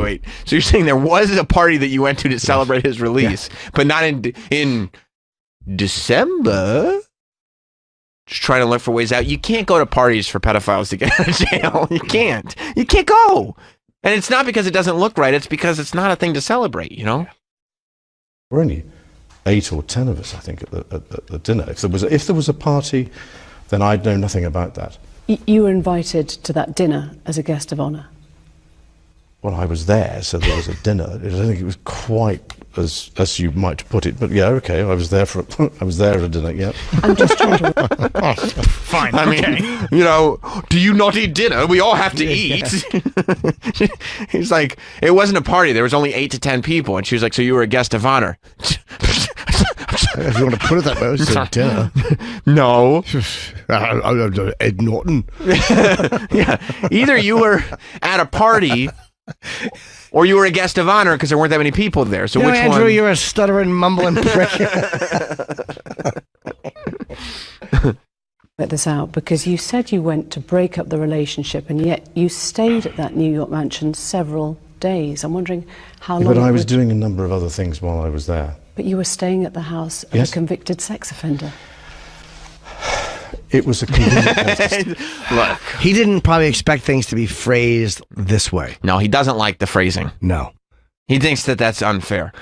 Wait. So you're saying there was a party that you went to celebrate his release, but not in December? Just trying to look for ways out. You can't go to parties for pedophiles to get out of jail. You can't. You can't go. And it's not because it doesn't look right. It's because it's not a thing to celebrate, you know? We're only 8 or 10 of us, I think, at the dinner. If there was a party, then I'd know nothing about that. You were invited to that dinner as a guest of honor. Well, I was there, so there was a dinner. I don't think it was quite as you might put it, but yeah, okay. I was there at a dinner. Yeah. I'm just trying to. Fine. I mean, you know, do you not eat dinner? We all have to eat. He's like, it wasn't a party. There was only 8 to 10 people, and she was like, so you were a guest of honor. If you want to put it that way, it's a dinner. No. Ed Norton. Yeah. Either you were at a party or you were a guest of honor because there weren't that many people there. So which Andrew, one? you're a stuttering, mumbling prick. Get this out, because you said you went to break up the relationship, and yet you stayed at that New York mansion several days. I'm wondering how long. But I was doing a number of other things while I was there. But you were staying at the house of Yes. a convicted sex offender. It was a convenient. Look. He didn't probably expect things to be phrased this way. No, he doesn't like the phrasing. No. He thinks that that's unfair.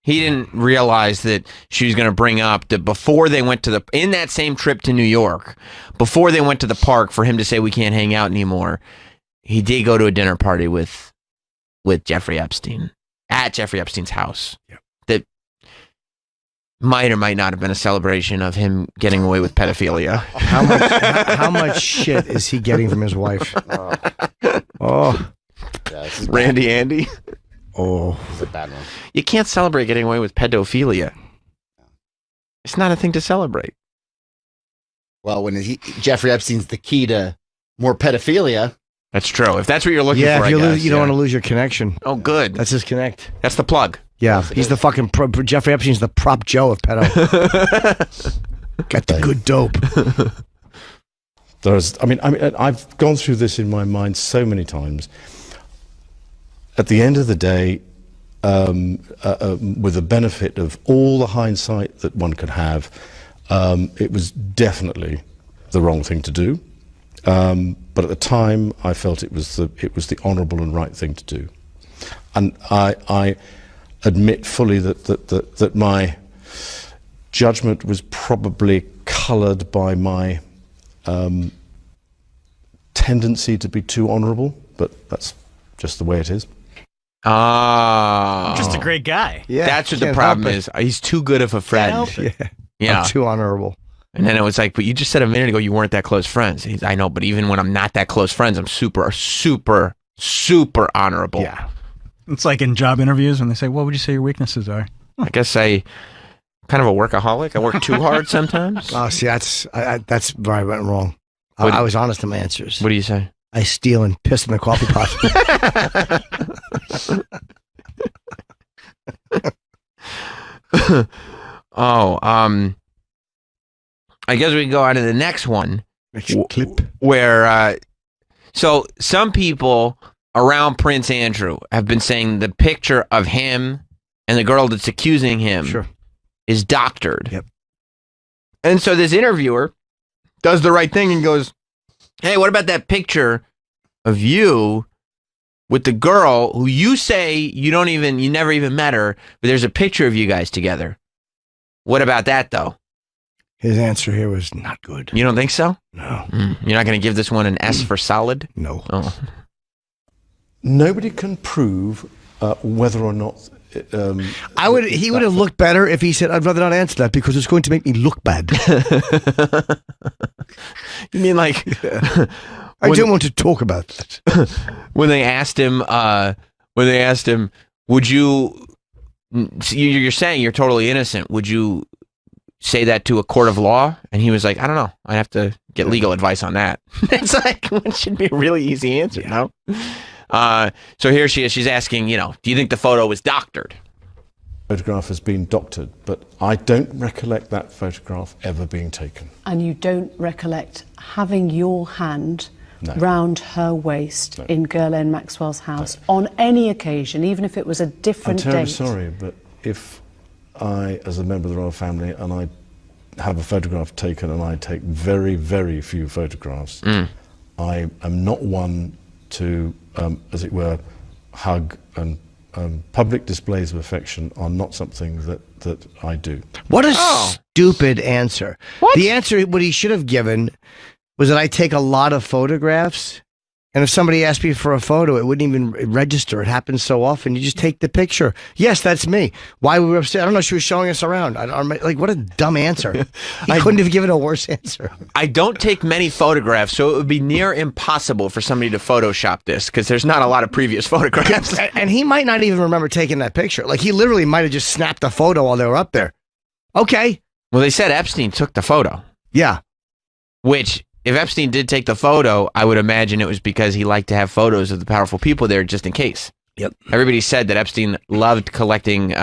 He didn't realize that she was going to bring up that before they went to in that same trip to New York, before they went to the park for him to say we can't hang out anymore, he did go to a dinner party with Jeffrey Epstein at Jeffrey Epstein's house. Yeah. That might or might not have been a celebration of him getting away with pedophilia. How much shit is he getting from his wife? Oh. Yeah, this is Randy Andy. Oh. This is a bad one. You can't celebrate getting away with pedophilia. It's not a thing to celebrate. Well, when Jeffrey Epstein's the key to more pedophilia. That's true. If that's what you're looking Yeah, for, if you, I guess, you don't want to lose your connection. Oh, good. That's his connect. That's the plug. Yeah, he's the fucking Jeffrey Epstein's the prop Joe of pedo. Got the good dope. I've gone through this in my mind so many times. At the end of the day, with the benefit of all the hindsight that one could have, it was definitely the wrong thing to do. But at the time, I felt it was the honourable and right thing to do, and I admit fully that my judgment was probably coloured by my tendency to be too honourable, but that's just the way it is. Ah, Just a great guy. Yeah, that's what the can't problem help is. He's too good of a friend. help it. Yeah. I'm too honorable. And then it was like, but you just said a minute ago you weren't that close friends. I know, but even when I'm not that close friends, I'm super, super, super honorable. Yeah. It's like in job interviews when they say, what would you say your weaknesses are? I guess I'm kind of a workaholic. I work too hard sometimes. Oh, see, that's where I went wrong. I was honest in my answers. What do you say? I steal and piss in the coffee pot. Oh, I guess we can go on to the next one. Next clip. Where, so some people around Prince Andrew have been saying the picture of him and the girl that's accusing him is doctored. Yep. And so this interviewer does the right thing and goes, hey, what about that picture of you with the girl who you say you never even met her, but there's a picture of you guys together. What about that, though? His answer here was not good. You don't think so? No. You're not going to give this one an S for solid? No. Oh. Nobody can prove whether or not. He would have looked better if he said, "I'd rather not answer that because it's going to make me look bad." You mean like? I don't want to talk about that. When they asked him, would you? You're saying you're totally innocent. Would you say that to a court of law? And he was like, I don't know. I have to get legal advice on that. It's like, it should be a really easy answer, no? So here she is. She's asking, do you think the photo was doctored? Photograph has been doctored, but I don't recollect that photograph ever being taken. And you don't recollect having your hand round her waist in Ghislaine Maxwell's house on any occasion, even if it was a different date? I'm terribly sorry, but if I, as a member of the royal family, and I have a photograph taken, and I take very, very few photographs, I am not one to, as it were, hug, and public displays of affection are not something that I do. What a stupid answer. What? The answer, what he should have given was that I take a lot of photographs, and if somebody asked me for a photo, it wouldn't even register. It happens so often. You just take the picture. Yes, that's me. Why we were upstairs? I don't know. She was showing us around. Like, what a dumb answer. He couldn't have given a worse answer. I don't take many photographs, so it would be near impossible for somebody to Photoshop this because there's not a lot of previous photographs. And he might not even remember taking that picture. Like, he literally might have just snapped a photo while they were up there. Okay. Well, they said Epstein took the photo. Yeah. Which, if Epstein did take the photo, I would imagine it was because he liked to have photos of the powerful people there just in case. Yep. Everybody said that Epstein loved collecting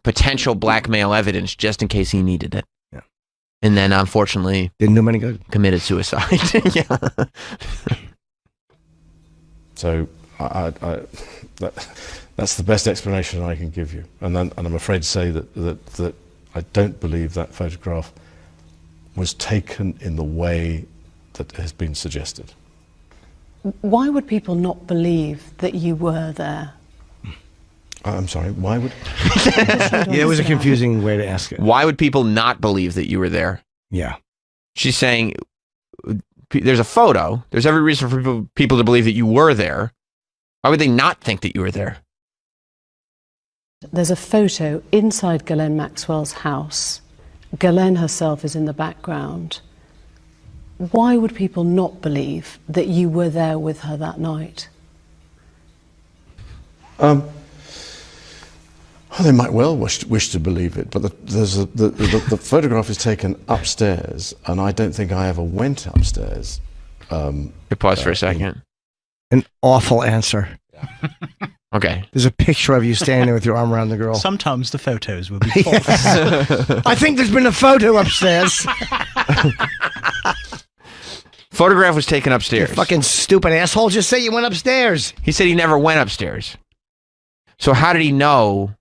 potential blackmail evidence just in case he needed it. Yeah. And then, unfortunately, didn't do him any good. Committed suicide. Yeah. So that's the best explanation I can give you. And I'm afraid to say that I don't believe that photograph was taken in the way that has been suggested. Why would people not believe that you were there? I'm sorry, why would? Yeah, it was a confusing way to ask it. Why would people not believe that you were there? Yeah. She's saying there's a photo. There's every reason for people to believe that you were there. Why would they not think that you were there? There's a photo inside Ghislaine Maxwell's house. Ghislaine herself is in the background. Why would people not believe that you were there with her that night? They might well wish to believe it, but the photograph is taken upstairs, and I don't think I ever went upstairs. Pause for a second. An awful answer. Okay. There's a picture of you standing there with your arm around the girl. Sometimes the photos will be false. I think there's been a photo upstairs. Photograph was taken upstairs. You fucking stupid asshole. Just say you went upstairs. He said he never went upstairs. So how did he know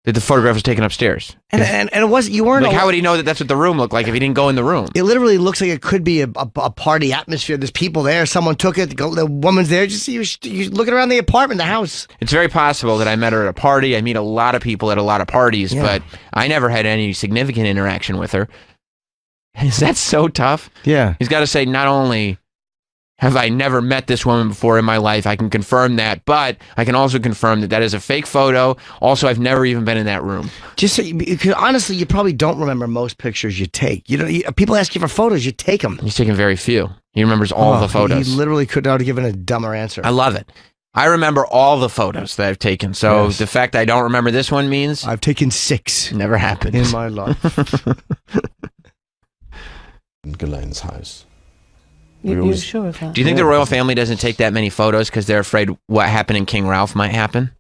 that the photograph was taken upstairs? And it wasn't, you weren't. Like, how would he know that that's what the room looked like if he didn't go in the room? It literally looks like it could be a party atmosphere. There's people there. Someone took it. The woman's there. Just you're looking around the apartment, the house. It's very possible that I met her at a party. I meet a lot of people at a lot of parties, but I never had any significant interaction with her. Is that so tough? Yeah. He's got to say, not only have I never met this woman before in my life, I can confirm that, but I can also confirm that that is a fake photo. Also, I've never even been in that room. Just so because honestly, you probably don't remember most pictures you take. You know, people ask you for photos, you take them. He's taken very few. He remembers all the photos. He literally could not have given a dumber answer. I love it. I remember all the photos that I've taken. So the fact I don't remember this one means I've taken 6. Never happened in my life. In Ghislaine's house. You're sure of that? Do you think the royal family doesn't take that many photos because they're afraid what happened in King Ralph might happen?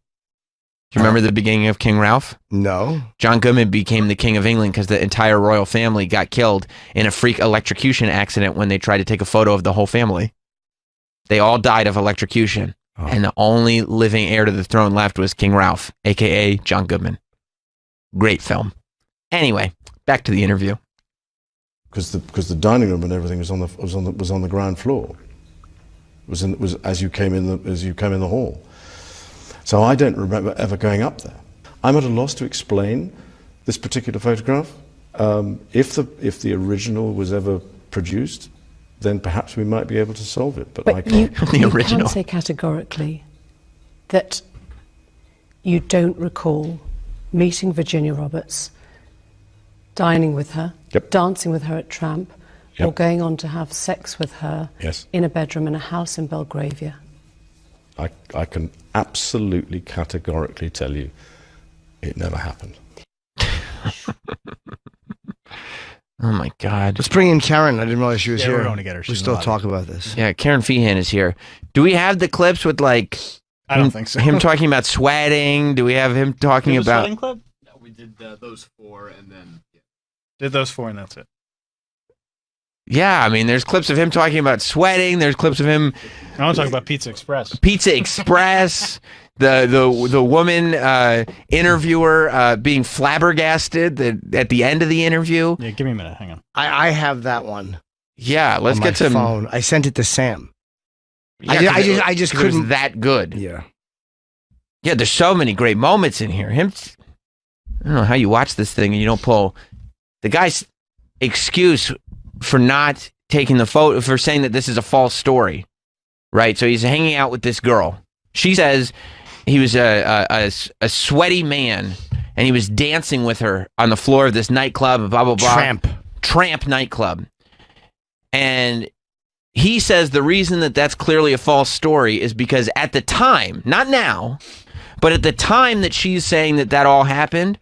Do you remember the beginning of King Ralph? No. John Goodman became the King of England because the entire royal family got killed in a freak electrocution accident when they tried to take a photo of the whole family. They all died of electrocution. Oh. And the only living heir to the throne left was King Ralph, a.k.a. John Goodman. Great film. Anyway, back to the interview. Because the dining room and everything was on the ground floor. Was as you came in the hall. So I don't remember ever going up there. I'm at a loss to explain this particular photograph. If the original was ever produced, then perhaps we might be able to solve it. But I can't. You can't say categorically that you don't recall meeting Virginia Roberts, dining with her, dancing with her at Tramp, or going on to have sex with her in a bedroom in a house in Belgravia. I can absolutely categorically tell you it never happened. Oh my God. Let's bring in Karen. I didn't realize she was here. We're going to get her. We still talk about this. Yeah, Karen Feehan is here. Do we have the clips with like I don't think so. Him talking about sweating? Do we have him talking about sweating clip? No, we did those 4 and then did those 4 and that's it. Yeah, I mean, there's clips of him talking about sweating. There's clips of him. I want to talk about Pizza Express. Pizza Express. the woman interviewer being flabbergasted at the end of the interview. Yeah, give me a minute. Hang on. I have that one. Yeah, let's on get my some. phone. I sent it to Sam. Yeah, I just it couldn't. was that good. Yeah. Yeah, there's so many great moments in here. I don't know how you watch this thing and you don't pull the guy's excuse for not taking the photo, for saying that this is a false story, right? So he's hanging out with this girl. She says he was a sweaty man and he was dancing with her on the floor of this nightclub, blah, blah, blah. Tramp nightclub. And he says the reason that that's clearly a false story is because at the time, not now, but at the time that she's saying that all happened,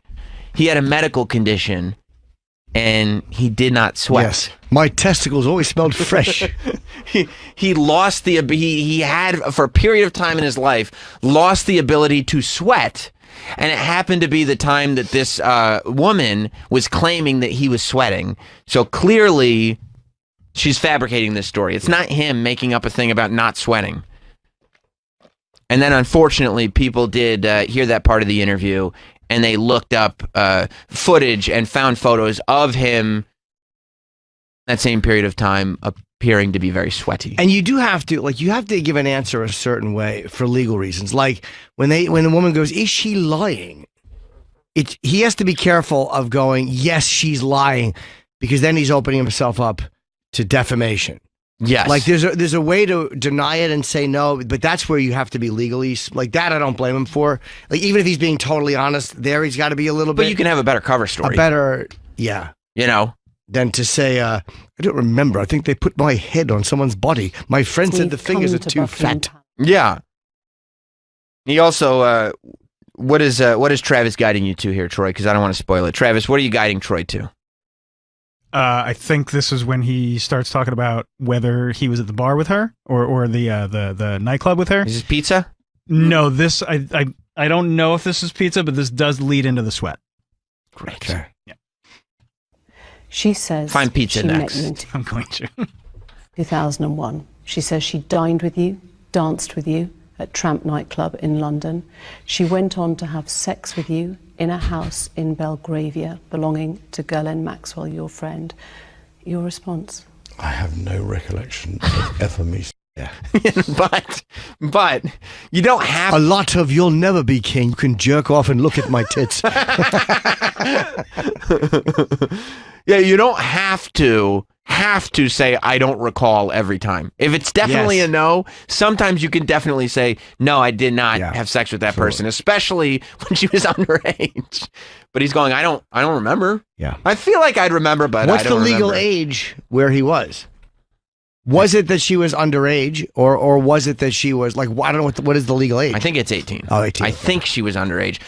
he had a medical condition and he did not sweat. Yes. My testicles always smelled fresh. he lost he had for a period of time in his life lost the ability to sweat, and it happened to be the time that this woman was claiming that he was sweating. So clearly she's fabricating this story. It's not him making up a thing about not sweating. And then unfortunately people did hear that part of the interview and they looked up footage and found photos of him that same period of time appearing to be very sweaty. And you do have to, give an answer a certain way for legal reasons. Like when the woman goes, is she lying? He has to be careful of going, yes, she's lying, because then he's opening himself up to defamation. Yes. Like there's a way to deny it and say no, but that's where you have to be legally, like that I don't blame him for. Like even if he's being totally honest, there he's got to be a little bit. But you can have a better cover story. Yeah. You know? Than to say, I don't remember. I think they put my head on someone's body. My friend said the fingers are too fat. Yeah. He also, what is Travis guiding you to here, Troy? Because I don't want to spoil it. Travis, what are you guiding Troy to? I think this is when he starts talking about whether he was at the bar with her or the nightclub with her. Is this pizza? No, this I don't know if this is pizza, but this does lead into the sweat. Great. Okay. Yeah. She says find pizza she next. Met you in I'm going to. 2001. She says she dined with you, danced with you at Tramp nightclub in London. She went on to have sex with you in a house in Belgravia belonging to Ghislaine Maxwell, your friend. Your response? I have no recollection of ever meeting. Yeah. but you don't have a lot of "you'll never be king." You can jerk off and look at my tits. Yeah, you don't have to say I don't recall every time. If it's definitely a no, sometimes you can definitely say no, I did not have sex with that person, especially when she was underage. But he's going, I don't remember. Yeah. I feel like I'd remember, but what's I don't the legal remember. age where he was? Was it that she was underage, or was it that she was like, I don't know what is the legal age? I think it's 18. Oh, 18. I think she was underage.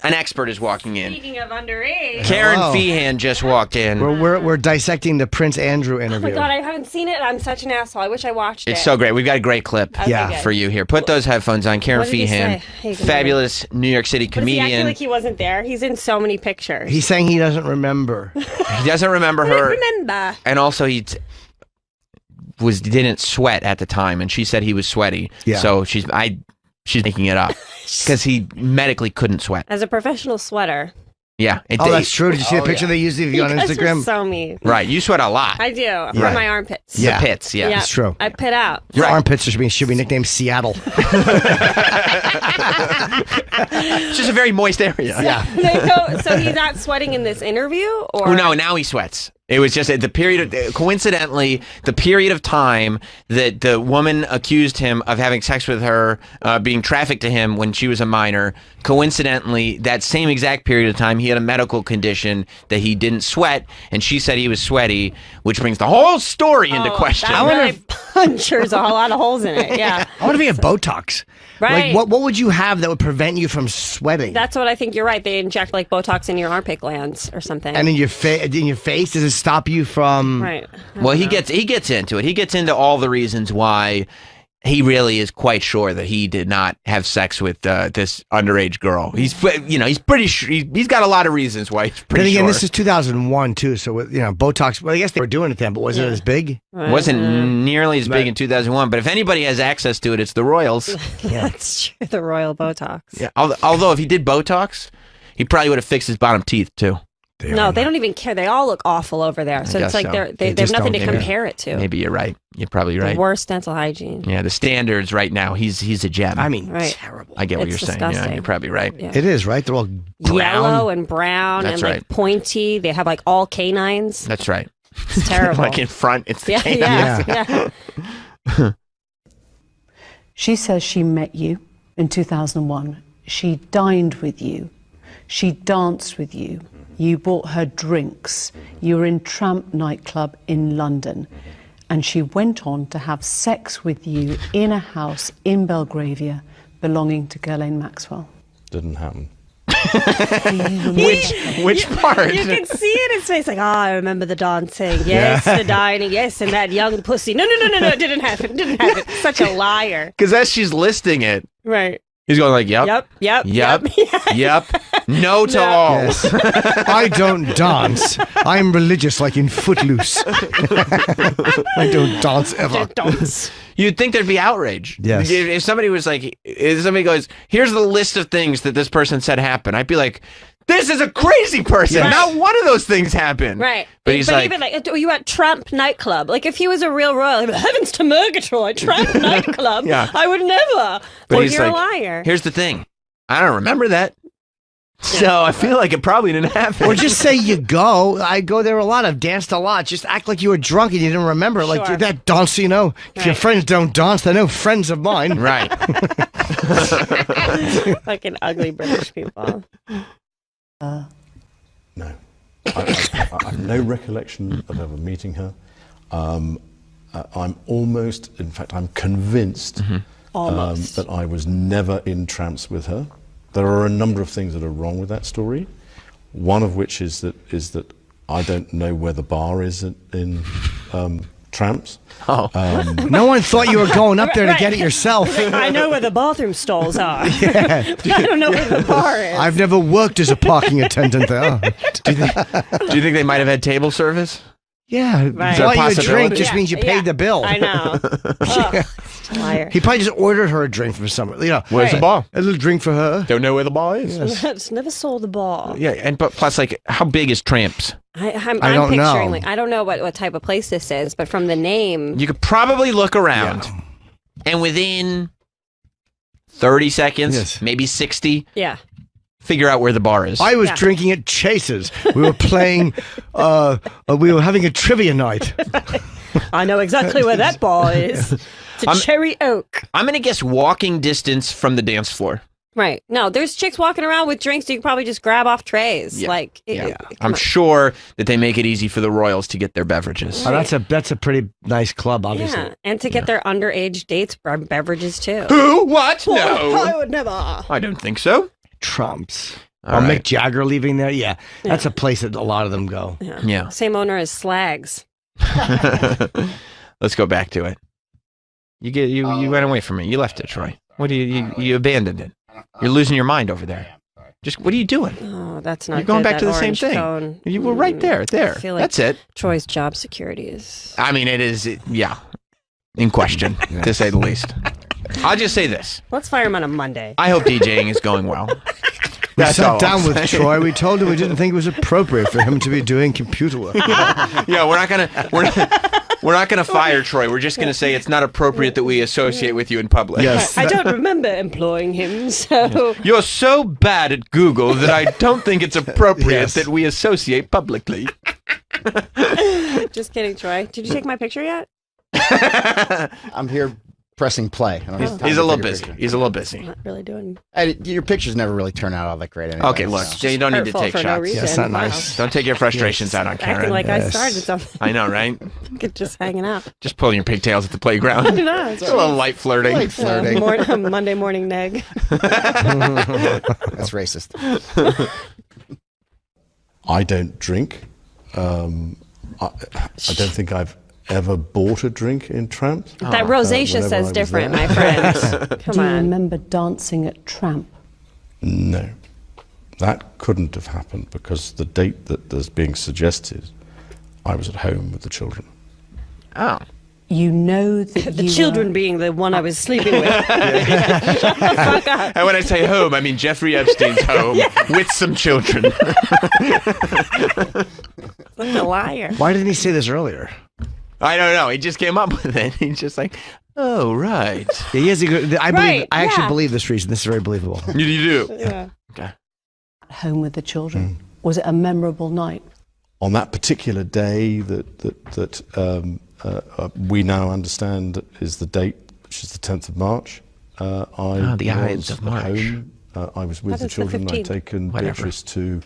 An expert is walking in. Speaking of underage. Karen Hello. Feehan just walked in. We're dissecting the Prince Andrew Oh interview. my god, I haven't seen it. I'm such an asshole. I wish I watched it. It's so great. We've got a great clip Okay, good. for you here. Put those headphones on. Karen What did he Feehan, say? Hey, good fabulous New York City But is he comedian. acting like he wasn't there? He's in so many pictures. He's saying he doesn't remember. He doesn't remember her. Remember. And also he didn't sweat at the time, and she said he was sweaty. Yeah. So she's making it up because he medically couldn't sweat. As a professional sweater. Yeah. That's true. Did you see the picture they used of you on You guys are Instagram? so mean. Right. You sweat a lot. I do. Yeah. From my armpits. The pits. Yeah. It's true. I pit out. Your armpits should be nicknamed Seattle. It's just a very moist area. Yeah. So he's not sweating in this interview, or Oh, no, now he sweats. It was just the period, coincidentally, the period of time that the woman accused him of having sex with her, being trafficked to him when she was a minor. Coincidentally, that same exact period of time, he had a medical condition that he didn't sweat, and she said he was sweaty, which brings the whole story into question. That really punctures a lot of holes in it. Yeah. I want to be a Botox. Right. Like, what would you have that would prevent you from sweating? That's what I think. You're right. They inject like Botox in your armpit glands or something. And in your face, does it stop you from? Right. Well, he gets into it. He gets into all the reasons why he really is quite sure that he did not have sex with this underage girl. He's pretty sure. He's got a lot of reasons why he's pretty Then again, sure. this is 2001 too, so with, Botox. Well, I guess they were doing it then, but was it as big? Wasn't nearly as big in 2001, but if anybody has access to it, it's the Royals. That's true. The royal Botox. Yeah. Although if he did Botox, he probably would have fixed his bottom teeth too. No, they don't even care. They all look awful over there. So it's guess like so. they have nothing to compare it to. Maybe you're right. You're probably right. The worst dental hygiene. Yeah, the standards right now. He's a gem. I mean, Right. terrible. I get what It's you're saying. Yeah, disgusting. you're probably right. Yeah. It is, right? They're all brown. Yellow and brown That's and like right. pointy. They have like all canines. That's right. It's terrible. Like in front, it's the Yeah, canine. yeah. She says she met you in 2001. She dined with you. She danced with you. You bought her drinks. You were in Tramp nightclub in London. And she went on to have sex with you in a house in Belgravia belonging to Ghislaine Maxwell. Didn't happen. Which part? You can see it in his face, like, I remember the dancing. Yes, the dining. Yes, and that young pussy. No, it didn't happen. Didn't happen. Such a liar. Because as she's listing it, Right. he's going like, yep. Yep. No to all. Yes. I don't dance. I'm religious, like in Footloose. I don't dance ever. Dance. You'd think there'd be outrage. Yes. If somebody was like, if somebody goes, here's the list of things that this person said happened, I'd be like, this is a crazy person. Yes. Not one of those things happened. Right. But he's like, even like, you at Tramp nightclub. Like, if he was a real royal, he'd be, heavens to Murgatroyd, Tramp nightclub. Yeah. I would never. but Well, he's you're like, a liar. here's the thing. I don't remember that. So I feel like it probably didn't happen. Or just say you go. I go there a lot. I've danced a lot. Just act like you were drunk and you didn't remember. Like Sure. that dance, If your Right. friends don't dance, they're no friends of mine. Right. Fucking ugly British people. No. I have no recollection of ever meeting her. I'm almost, in fact, I'm convinced Almost. that I was never in tramps with her. There are a number of things that are wrong with that story. One of which is that I don't know where the bar is in tramps. Oh. No one thought you were going up there to get it yourself. I know where the bathroom stalls are. I don't know where the bar is. I've never worked as a parking attendant there. Do you think they might have had table service? Yeah, Right. bought Is there a you a drink possibility? just means you paid the bill. I know. Ugh, liar. He probably just ordered her a drink from somewhere. Where's the Right. bar? A little drink for her. Don't know where the bar is. Just never saw the bar. Yeah, but plus, like, how big is Tramps? I'm I don't picturing, know. like, I don't know what type of place this is, but from the name. You could probably look around, and within 30 seconds, Yes. maybe 60, Yeah. figure out where the bar is. I was Yeah. drinking at Chase's. We were playing, we were having a trivia night. I know exactly where that bar is. It's a Cherry Oak. I'm going to guess walking distance from the dance floor. Right. No, there's chicks walking around with drinks you can probably just grab off trays. Yeah. Like, Yeah. come I'm on. sure that they make it easy for the Royals to get their beverages. Oh, that's a pretty nice club, obviously. Yeah, and to get their underage dates beverages too. Who? What? I No. would never. I don't think so. Trumps. Or Mick Jagger leaving there. Yeah, that's a place that a lot of them go. Yeah. Same owner as Slags. Let's go back to it. You went away from it. You left it, Troy. What do you abandoned it? You're losing your mind over there. Just what are you doing? Oh, that's not. You're going good, back to the same orange thing. cone. You were right there. There. I feel like That's it. Troy's job security is. I mean, it is. Yeah, in question to say the least. I'll just say this. Let's fire him on a Monday. I hope DJing is going well. We That's sat all down I'm with saying. Troy. We told him we didn't think it was appropriate for him to be doing computer work. Yeah, we're not gonna fire Troy. We're just gonna say it's not appropriate that we associate with you in public. Yes. I don't remember employing him, so. You're so bad at Google that I don't think it's appropriate that we associate publicly. Just kidding, Troy. Did you take my picture yet? I'm here pressing play. I don't have time He's to a little take busy. picture. He's a little busy. Not really doing. Your pictures never really turn out all that great anyway. Okay, look, so. you don't need to hurtful take for no shots. reason. Yeah, it's not Wow. nice. Don't take your frustrations out on Acting Karen. like I started something. I know, right? Just hanging out. Just pulling your pigtails at the playground. I know, it's a little light flirting. Light flirting. Monday morning neg. That's racist. I don't drink. I don't think I've ever bought a drink in Tramp. That rosacea whenever I says was different, there. my friend. Come Do you on. remember dancing at Tramp? No, that couldn't have happened because the date that is being suggested, I was at home with the children. Oh. You know that The you children being the one I was sleeping with. Shut the fuck up. And when I say home, I mean Jeffrey Epstein's home with some children. What a liar. Why didn't he say this earlier? I don't know. He just came up with it. He's just like, oh, right. Yeah, he has a good, I Right, actually yeah. believe this reason. This is very believable. You do. Yeah. Okay. at home with the children. Was it a memorable night? On that particular day that we now understand is the date, which is the 10th of March, the was Ides of at March. home. I was with That the is the children. I'd 15th. taken Whatever. Beatrice to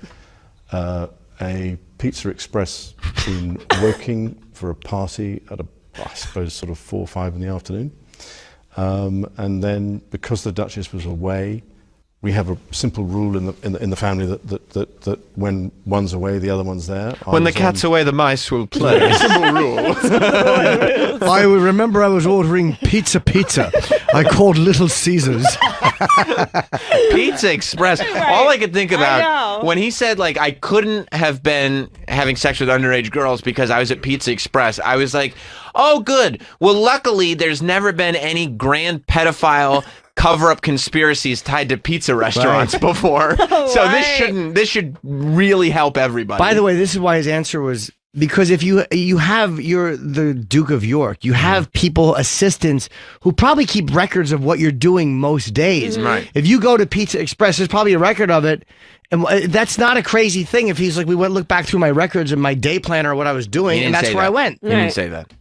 a Pizza Express in Woking for a party at I suppose sort of 4 or 5 in the afternoon. And then because the Duchess was away, we have a simple rule in the family that when one's away, the other one's there. When the cat's away, the mice will play. Simple rule. I remember I was ordering pizza. I called Little Caesars. Pizza Express. All I could think I about know. when he said like I couldn't have been having sex with underage girls because I was at Pizza Express, I was like, oh good. Well, luckily there's never been any grand pedophile cover-up conspiracies tied to pizza restaurants before. So this should really help everybody. By the way, this is why his answer was because if you're the Duke of York, you have people, assistants, who probably keep records of what you're doing most days. Right. If you go to Pizza Express, there's probably a record of it. And that's not a crazy thing. If he's like, we went look back through my records and my day planner or what I was doing, He and didn't that's say where I that. went. He didn't say that.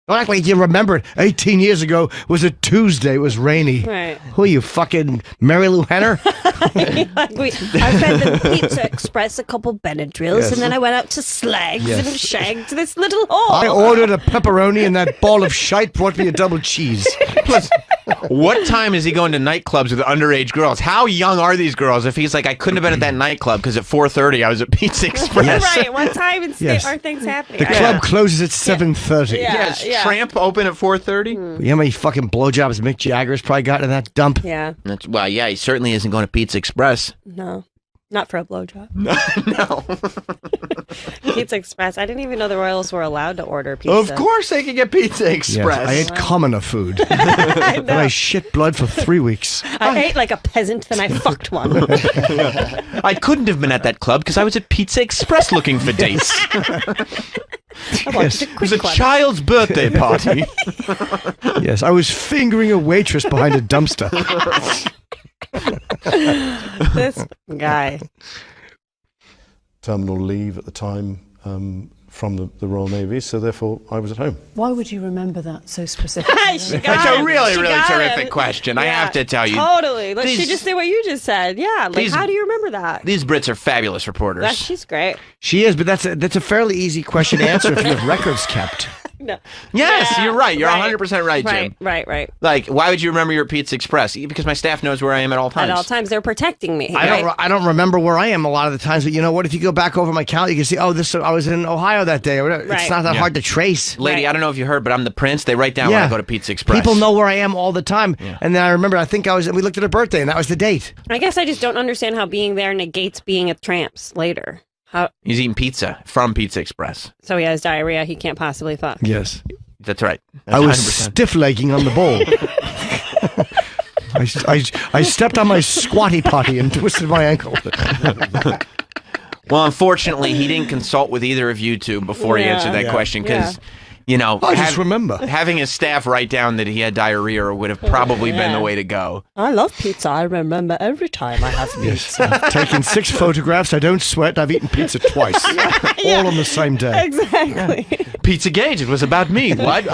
Don't act like you remembered 18 years ago was a Tuesday. It was rainy. Right. Who are you, fucking Mary Lou Henner? I fed the Pizza Express a couple Benadryls, Yes. and then I went out to Slags Yes. and shagged this little whore. I ordered a pepperoni and that ball of shite brought me a double cheese. Plus, what time is he going to nightclubs with underage girls? How young are these girls? If he's like, I couldn't have been at that nightclub because at 4:30 I was at Pizza Express. Right. What time Yes. are things happening? The club closes at 7:30. Yes, Yeah. Tramp open at 4:30. You know how many fucking blowjobs Mick Jagger's probably got in that dump? Yeah. Well, yeah, he certainly isn't going to Pizza Express. No. Not for a blowjob. No. Pizza Express. I didn't even know the royals were allowed to order pizza. Of course they can get Pizza Yes, Express. I ate commoner food. I Then I shit blood for 3 weeks. I ate like a peasant, then I fucked one. I couldn't have been at that club because I was at Pizza Express looking for dates. I wanted a It was a quick one. child's birthday party. Yes, I was fingering a waitress behind a dumpster. This guy. Terminal leave at the time from the Royal Navy, so therefore I was at home. Why would you remember that so specifically? She got That's a it. really, She really got terrific it. question. I Yeah, have to tell you. Totally. Like, she these- just did what you just said. Yeah. Like, these- how do you remember that? These Brits are fabulous reporters. She's great. She is, but that's a fairly easy question to answer if you have records kept. No. Yes, Yeah, you're right. You're right. 100% right, Jim. Right. Like, why would you remember your Pizza Express? Because my staff knows where I am at all times. At all times, they're protecting me. I don't remember where I am a lot of the times, but you know what? If you go back over my calendar, you can see, I was in Ohio that day. Or whatever. It's not that hard to trace. Lady, I don't know if you heard, but I'm the prince. They write down when I go to Pizza Express. People know where I am all the time. And then I remember, we looked at her birthday, and that was the date. I guess I just don't understand how being there negates being at Tramps later. He's eating pizza from Pizza Express. So he has diarrhea. He can't possibly fuck. Yes. That's right. That's I was 100%. stiff-legging on the bowl. I stepped on my squatty potty and twisted my ankle. Well, unfortunately, he didn't consult with either of you two before he answered that question because, I just remember. Having his staff write down that he had diarrhea would have probably been the way to go. I love pizza. I remember every time I have pizza. I've taken 6 photographs. I don't sweat. I've eaten pizza twice. All on the same day. Exactly. Pizzagate, it was about me. What?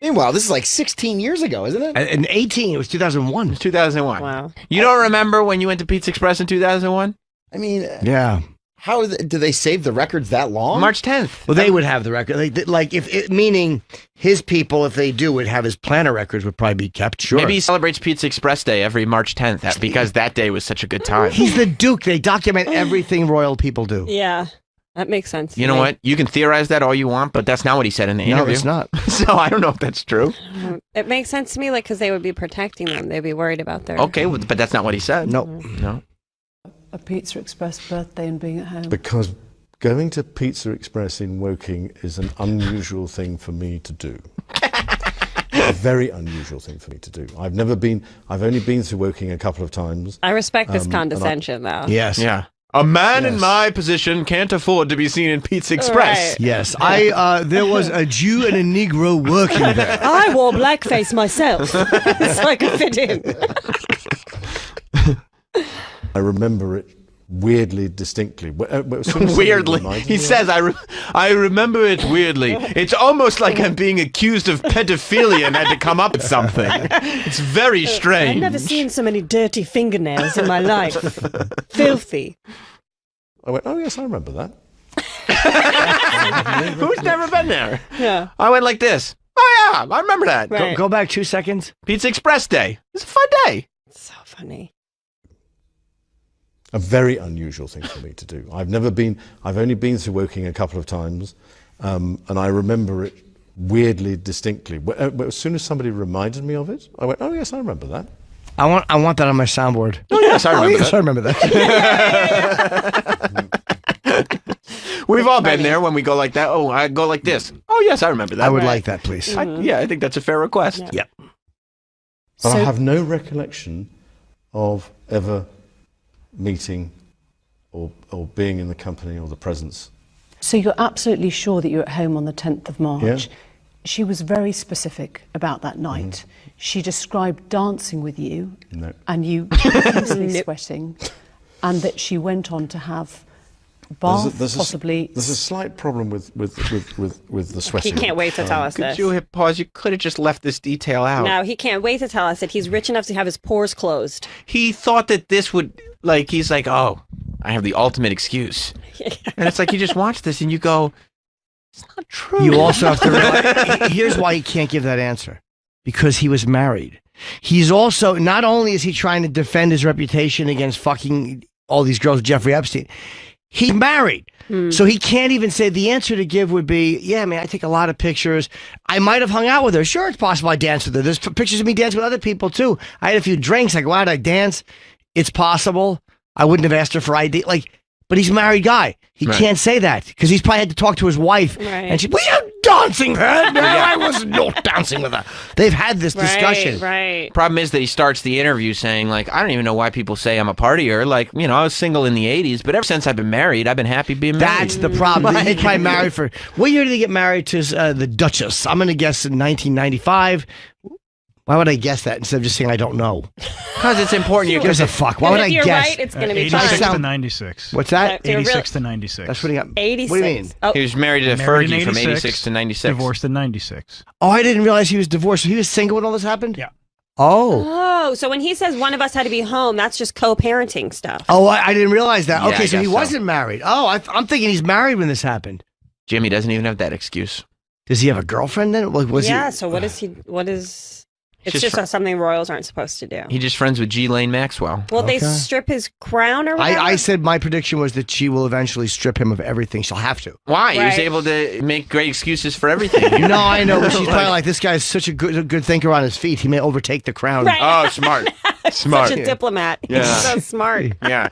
Meanwhile, this is like 16 years ago, isn't it? In 18, it was 2001. It was 2001. Wow. You don't remember when you went to Pizza Express in 2001? I mean, yeah. How do they save the records that long? March 10th. Well, they would have the record. Meaning his people, if they do, would have his planner records would probably be kept. Sure. Maybe he celebrates Pizza Express Day every March 10th because that day was such a good time. He's the Duke. They document everything royal people do. Yeah. That makes sense. You know what? You can theorize that all you want, but that's not what he said in the interview. No, it's not. So I don't know if that's true. It makes sense to me, because they would be protecting them. They'd be worried about their... Okay, but that's not what he said. No. A Pizza Express birthday and being at home. Because going to Pizza Express in Woking is an unusual thing for me to do. A very unusual thing for me to do. I've only been to Woking a couple of times. I respect this condescension, though. Yes. Yeah. A man in my position can't afford to be seen in Pizza Express. Right. Yes. There was a Jew and a Negro working there. I wore blackface myself, so I could fit in. I remember it weirdly, distinctly. Weirdly. He says, I remember it weirdly. It's almost like I'm being accused of pedophilia and had to come up with something. It's very strange. I've never seen so many dirty fingernails in my life. Filthy. I went, oh yes, I remember that. Who's never been there? Yeah. I went like this. Oh yeah, I remember that. Right. Go back 2 seconds. Pizza Express Day. It's a fun day. So funny. A very unusual thing for me to do. I've only been to Woking a couple of times, and I remember it weirdly, distinctly. But as soon as somebody reminded me of it, I went, oh yes, I remember that. I want that on my soundboard. Oh yes, I remember that. I remember that. We've all been there when we go like that. Oh, I go like this. Oh yes, I remember that. I would like that, please. I think that's a fair request. Yeah. But I have no recollection of ever meeting or being in the company or the presence. So you're absolutely sure that you're at home on the 10th of March? Yeah. She was very specific about that night. She described dancing with you and you profusely sweating, and that she went on to have bath, possibly. There's a slight problem with the sweating. He can't wait to tell us this. Could you hit pause? You could have just left this detail out. No, he can't wait to tell us that he's rich enough to have his pores closed. He thought that this would, he's like, oh, I have the ultimate excuse. And it's like, you just watch this and you go, it's not true. You also have to realize, here's why he can't give that answer. Because he was married. He's also, not only is he trying to defend his reputation against fucking all these girls, Jeffrey Epstein, he's married. So he can't even say, the answer to give would be, yeah, man, I take a lot of pictures. I might have hung out with her. Sure, it's possible I danced with her. There's pictures of me dancing with other people too. I had a few drinks. I go out, I dance. It's possible. I wouldn't have asked her for ID. But he's a married guy. He can't say that because he's probably had to talk to his wife. Right. And she, were you dancing with her? No, I was not dancing with her. They've had this discussion. Right. Problem is that he starts the interview saying, I don't even know why people say I'm a partier. I was single in the 80s, but ever since I've been married, I've been happy being married. That's the problem. He's probably married for, what year did he get married to the Duchess? I'm going to guess in 1995. Why would I guess that instead of just saying I don't know? Because it's important. Who gives a fuck? Why would I if you're guess? right, it's going to be 86 fine. to 96. What's that? 86 to 96. That's what he got. 86. What do you mean? Oh. He was married to Married in Fergie from 86 to 96. Divorced in 96. Oh, I didn't realize he was divorced. So he was single when all this happened? Yeah. Oh. Oh, so when he says one of us had to be home, that's just co-parenting stuff. Oh, I didn't realize that. Yeah, Okay, I so he guess so. wasn't married. Oh, I'm thinking he's married when this happened. Jimmy doesn't even have that excuse. Does he have a girlfriend then? Was yeah. he? So what is he? What is? It's Just just something royals aren't supposed to do. He's just friends with Ghislaine Maxwell. Will they strip his crown or whatever? I said my prediction was that she will eventually strip him of everything. She'll have to. Why? He was Right. able to make great excuses for everything. No, I know, but she's probably like, this guy's such a good thinker on his feet. He may overtake the crown. Right. Oh, smart. Smart. Such a diplomat. Yeah. He's so smart. Yeah.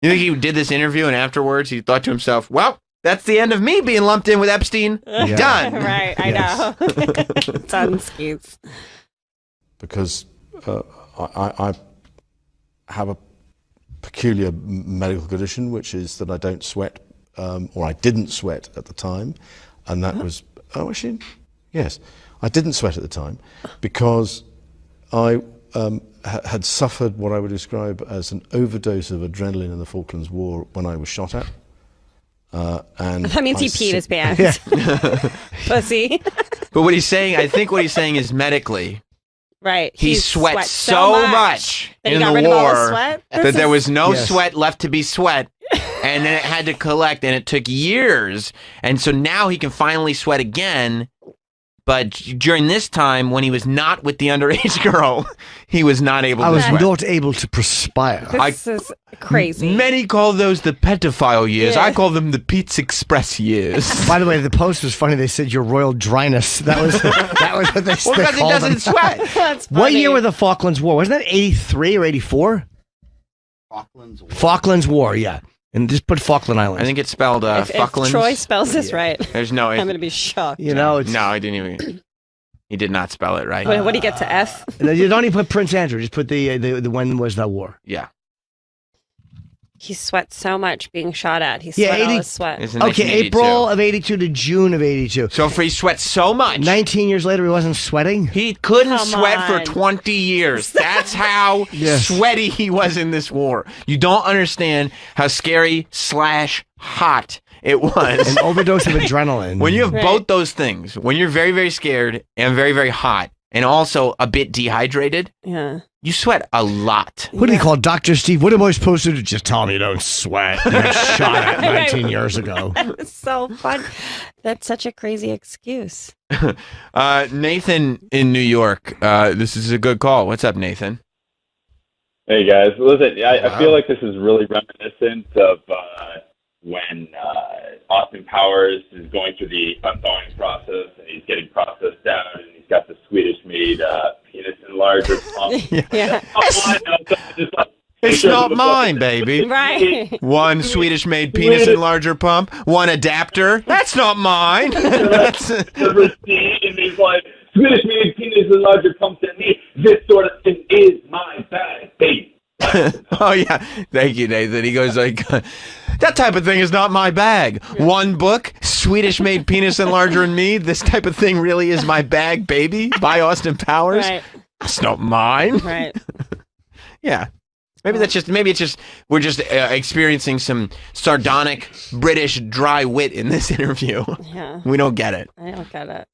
You think he did this interview and afterwards he thought to himself, well, that's the end of me being lumped in with Epstein. Yeah. Done. Right. I know. Done skis. Because I have a peculiar medical condition, which is that I don't sweat, or I didn't sweat at the time, and that was actually yes, I didn't sweat at the time because I had suffered what I would describe as an overdose of adrenaline in the Falklands War when I was shot at. And That means he peed his pants. Pussy. But what he's saying, I think what he's saying is medically, Right. he sweat so much that he in got the rid of all his war sweat? that there was no Yes. sweat left to be sweat. And then it had to collect, and it took years. And so now he can finally sweat again. But during this time, when he was not with the underage girl, he was not able to I was sweat. not able to perspire. This is crazy. Many call those the pedophile years. Yeah. I call them the Pizza Express years. By the way, the post was funny. They said your royal dryness. That was what they Well, because he called doesn't him. sweat. That's What funny. year was the Falklands War? Wasn't that 83 or 84? Falklands War, yeah. And just put Falkland Islands. I think it's spelled If Falklands. Troy spells this right, There's no. I'm going to be shocked. you know, it's, No, I didn't even. He did not spell it right. What do you get to F? you don't even put Prince Andrew. Just put the when was that war? Yeah. He sweat so much being shot at. He Yeah, sweat all 80 his sweat. It's in Okay, 1982. April of 82 to June of 82. So if he sweat so much, 19 years later, he wasn't sweating. he couldn't Come sweat on. for 20 years. That's how Yes. sweaty he was in this war. You don't understand how scary / hot it was. An overdose of adrenaline. When you have Right. both those things, when you're very, very scared and very, very hot, and also a bit dehydrated, Yeah. you sweat a lot. What do you call Dr. Steve? What am I supposed to do? Just tell me you don't sweat. You got shot at 19 years ago. That's so fun. That's such a crazy excuse. Nathan in New York, this is a good call. What's up, Nathan? Hey guys, listen, I feel like this is really reminiscent of when Austin Powers is going through the unthawing process and he's getting processed down and he's got the Swedish-made penis enlarger pump. Yeah. It's not mine, baby. Right. One Swedish-made penis enlarger pump, one adapter. That's not mine. That's The receipt and he's like, Swedish-made penis enlarger pump to me. This sort of thing is my bag, baby. Oh yeah, thank you, Nathan. He goes like, that type of thing is not my bag. One book, Swedish-made penis enlarger and me. This type of thing really is my bag, baby. By Austin Powers. Right. That's not mine. Right. Yeah. Maybe it's just we're just experiencing some sardonic British dry wit in this interview. Yeah. We don't get it. I don't get it.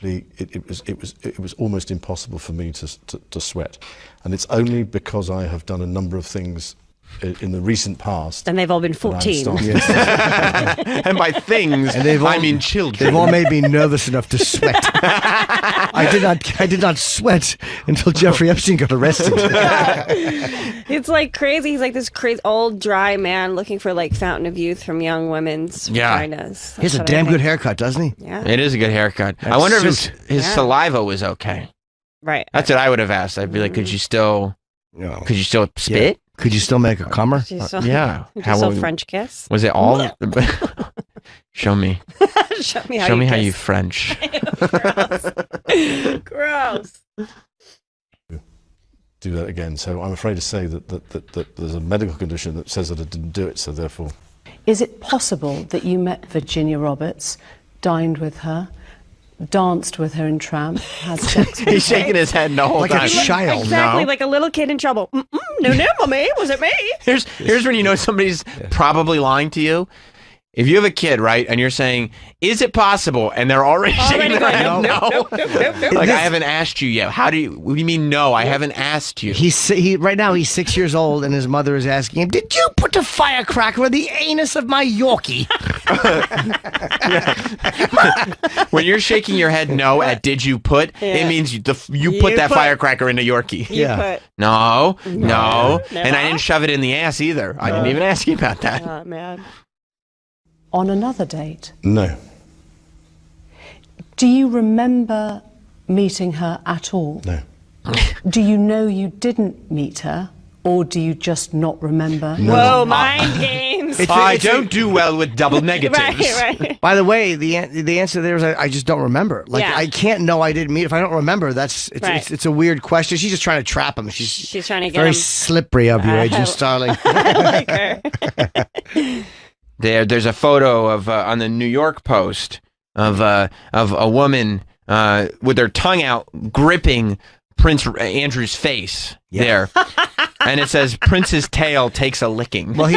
It was almost impossible for me to sweat, and it's only because I have done a number of things in the recent past. And they've all been that I 14. started- And by things, I mean children. They've all made me nervous enough to sweat. I did not sweat until Jeffrey Epstein got arrested. It's like crazy. He's like this crazy old dry man looking for like fountain of youth from young women's vaginas. He has a damn good haircut, doesn't he? Yeah. It is a good haircut. I That wonder if suit. his Yeah. saliva was okay. Right. That's what I would have asked. I'd be like, could you still spit? Could you still make a comer? Could you still- Yeah. could you still French kiss? Was it all? Show me. Show me how Show you me how kiss. you French. Gross. do that again. So I'm afraid to say that there's a medical condition that says that I didn't do it, so therefore... Is it possible that you met Virginia Roberts, dined with her, danced with her in Tramp, had sex with her? He's shaking his head the whole Like time. a child. Exactly, No. like a little kid in trouble. No, mommy, was it me? Here's when you know somebody's probably lying to you. If you have a kid, right, and you're saying, "Is it possible?" and they're already shaking their head, going, no. nope. Like, I haven't asked you yet. What do you mean no? I haven't asked you. Right now he's 6 years old, and his mother is asking him, "Did you put a firecracker in the anus of my Yorkie?" When you're shaking your head no at did you put, it means you put that firecracker in a Yorkie. No. And I didn't shove it in the ass either. I didn't even ask you about that. Oh, man. On another date, No. do you remember meeting her at all? No. Do you know you didn't meet her, or do you just not remember? No. Whoa, mind games. I don't do well with double negatives. Right. By the way, the answer there is I just don't remember. Like Yeah. I can't know I didn't meet. If I don't remember, it's a weird question. She's just trying to trap him. She's trying to get very him. slippery of you, Agent Starling. I like her. There's a photo of on the New York Post of a woman with her tongue out gripping Prince Andrew's face there, and it says Prince's tail takes a licking. Well,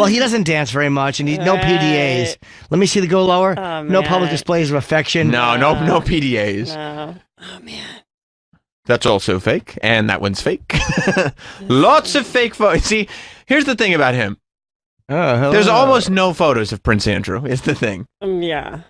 he doesn't dance very much, and no PDAs. Let me see the go lower. Oh, No man. public displays of affection. No PDAs. No. Oh, man. That's also fake, and that one's fake. Lots of fake photos. See, here's the thing about him. There's almost no photos of Prince Andrew, is the thing. Yeah.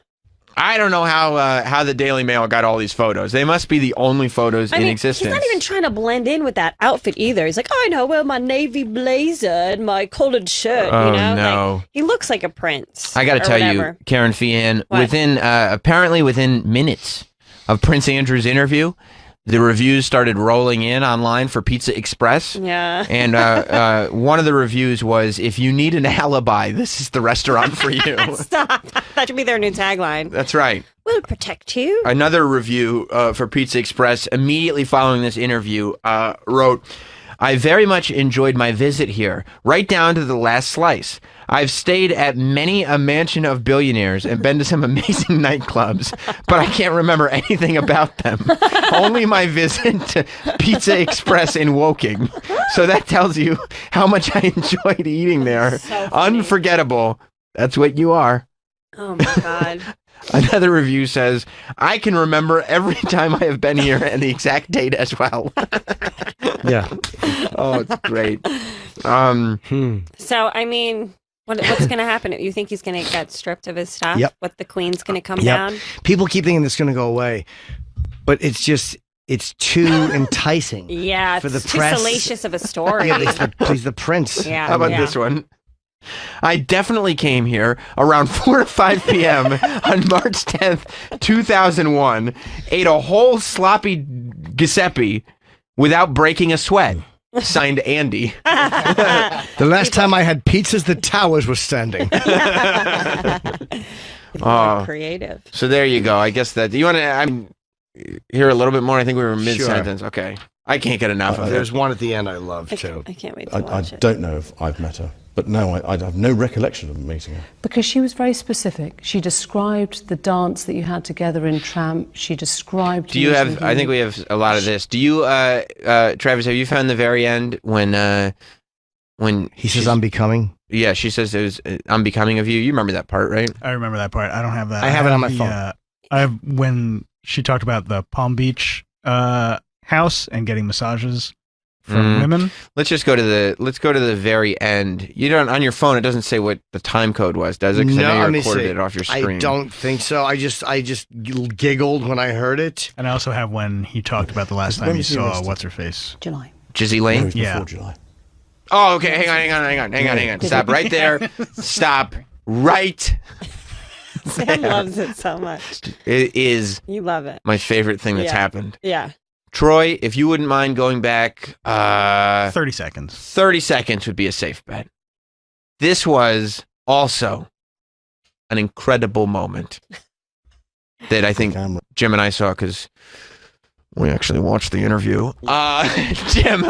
I don't know how the Daily Mail got all these photos. They must be the only photos in existence. He's not even trying to blend in with that outfit either. He's like, oh, I know, well, my navy blazer and my collared shirt, Oh, you know? no. Like, he looks like a prince. I got to or tell whatever. you, Karen Fian, What? apparently within minutes of Prince Andrew's interview, the reviews started rolling in online for Pizza Express. Yeah. And one of the reviews was, if you need an alibi, this is the restaurant for you. Stop. That should be their new tagline. That's right. We'll protect you. Another review for Pizza Express immediately following this interview wrote, I very much enjoyed my visit here, right down to the last slice. I've stayed at many a mansion of billionaires and been to some amazing nightclubs, but I can't remember anything about them. Only my visit to Pizza Express in Woking. So that tells you how much I enjoyed eating there. So funny. Unforgettable. That's what you are. Oh, my God. Another review says, I can remember every time I have been here and the exact date as well. Yeah. Oh, it's great. So, I mean, what's going to happen? You think he's going to get stripped of his stuff? Yep. What, the queen's going to come down? People keep thinking this is going to go away, but it's too enticing. Yeah, For it's the too press. salacious of a story. Yeah, he's the prince. Yeah. How about this one? I definitely came here around 4 to 5 p.m. on March 10th, 2001, ate a whole sloppy Giuseppe without breaking a sweat. Signed, Andy. The last time I had pizzas, the towers were standing. Creative. So there you go. I guess that you want to hear a little bit more. I think we were mid-sentence. Okay. I can't get enough of it. There's one at the end I love, too. I can't wait to I watch it. don't know if I've met her, but no, I have no recollection of meeting her. Because she was very specific. She described the dance that you had together in Tramp. She described. Do you have? I think we have a lot of this. Do you, Travis? Have you found the very end when he says I'm becoming? Yeah, she says it was I'm becoming of you. You remember that part, right? I remember that part. I don't have that. I have it on my phone. I have when she talked about the Palm Beach house and getting massages from women. Let's just go to the very end. You don't on your phone. It doesn't say what the time code was, does it? 'Cause I know you recorded it off your screen. I don't think so. I just giggled when I heard it. And I also have when he talked about the last time he saw what's her face. July. Jizzy Lane. No, it was Yeah. before July. Oh, okay. Hang on. Stop right there. Stop right. Sam loves it so much. It is. You love it. My favorite thing that's Yeah. happened. Yeah. Troy, if you wouldn't mind going back 30 seconds. 30 seconds would be a safe bet. This was also an incredible moment that I think Jim and I saw because we actually watched the interview. Jim,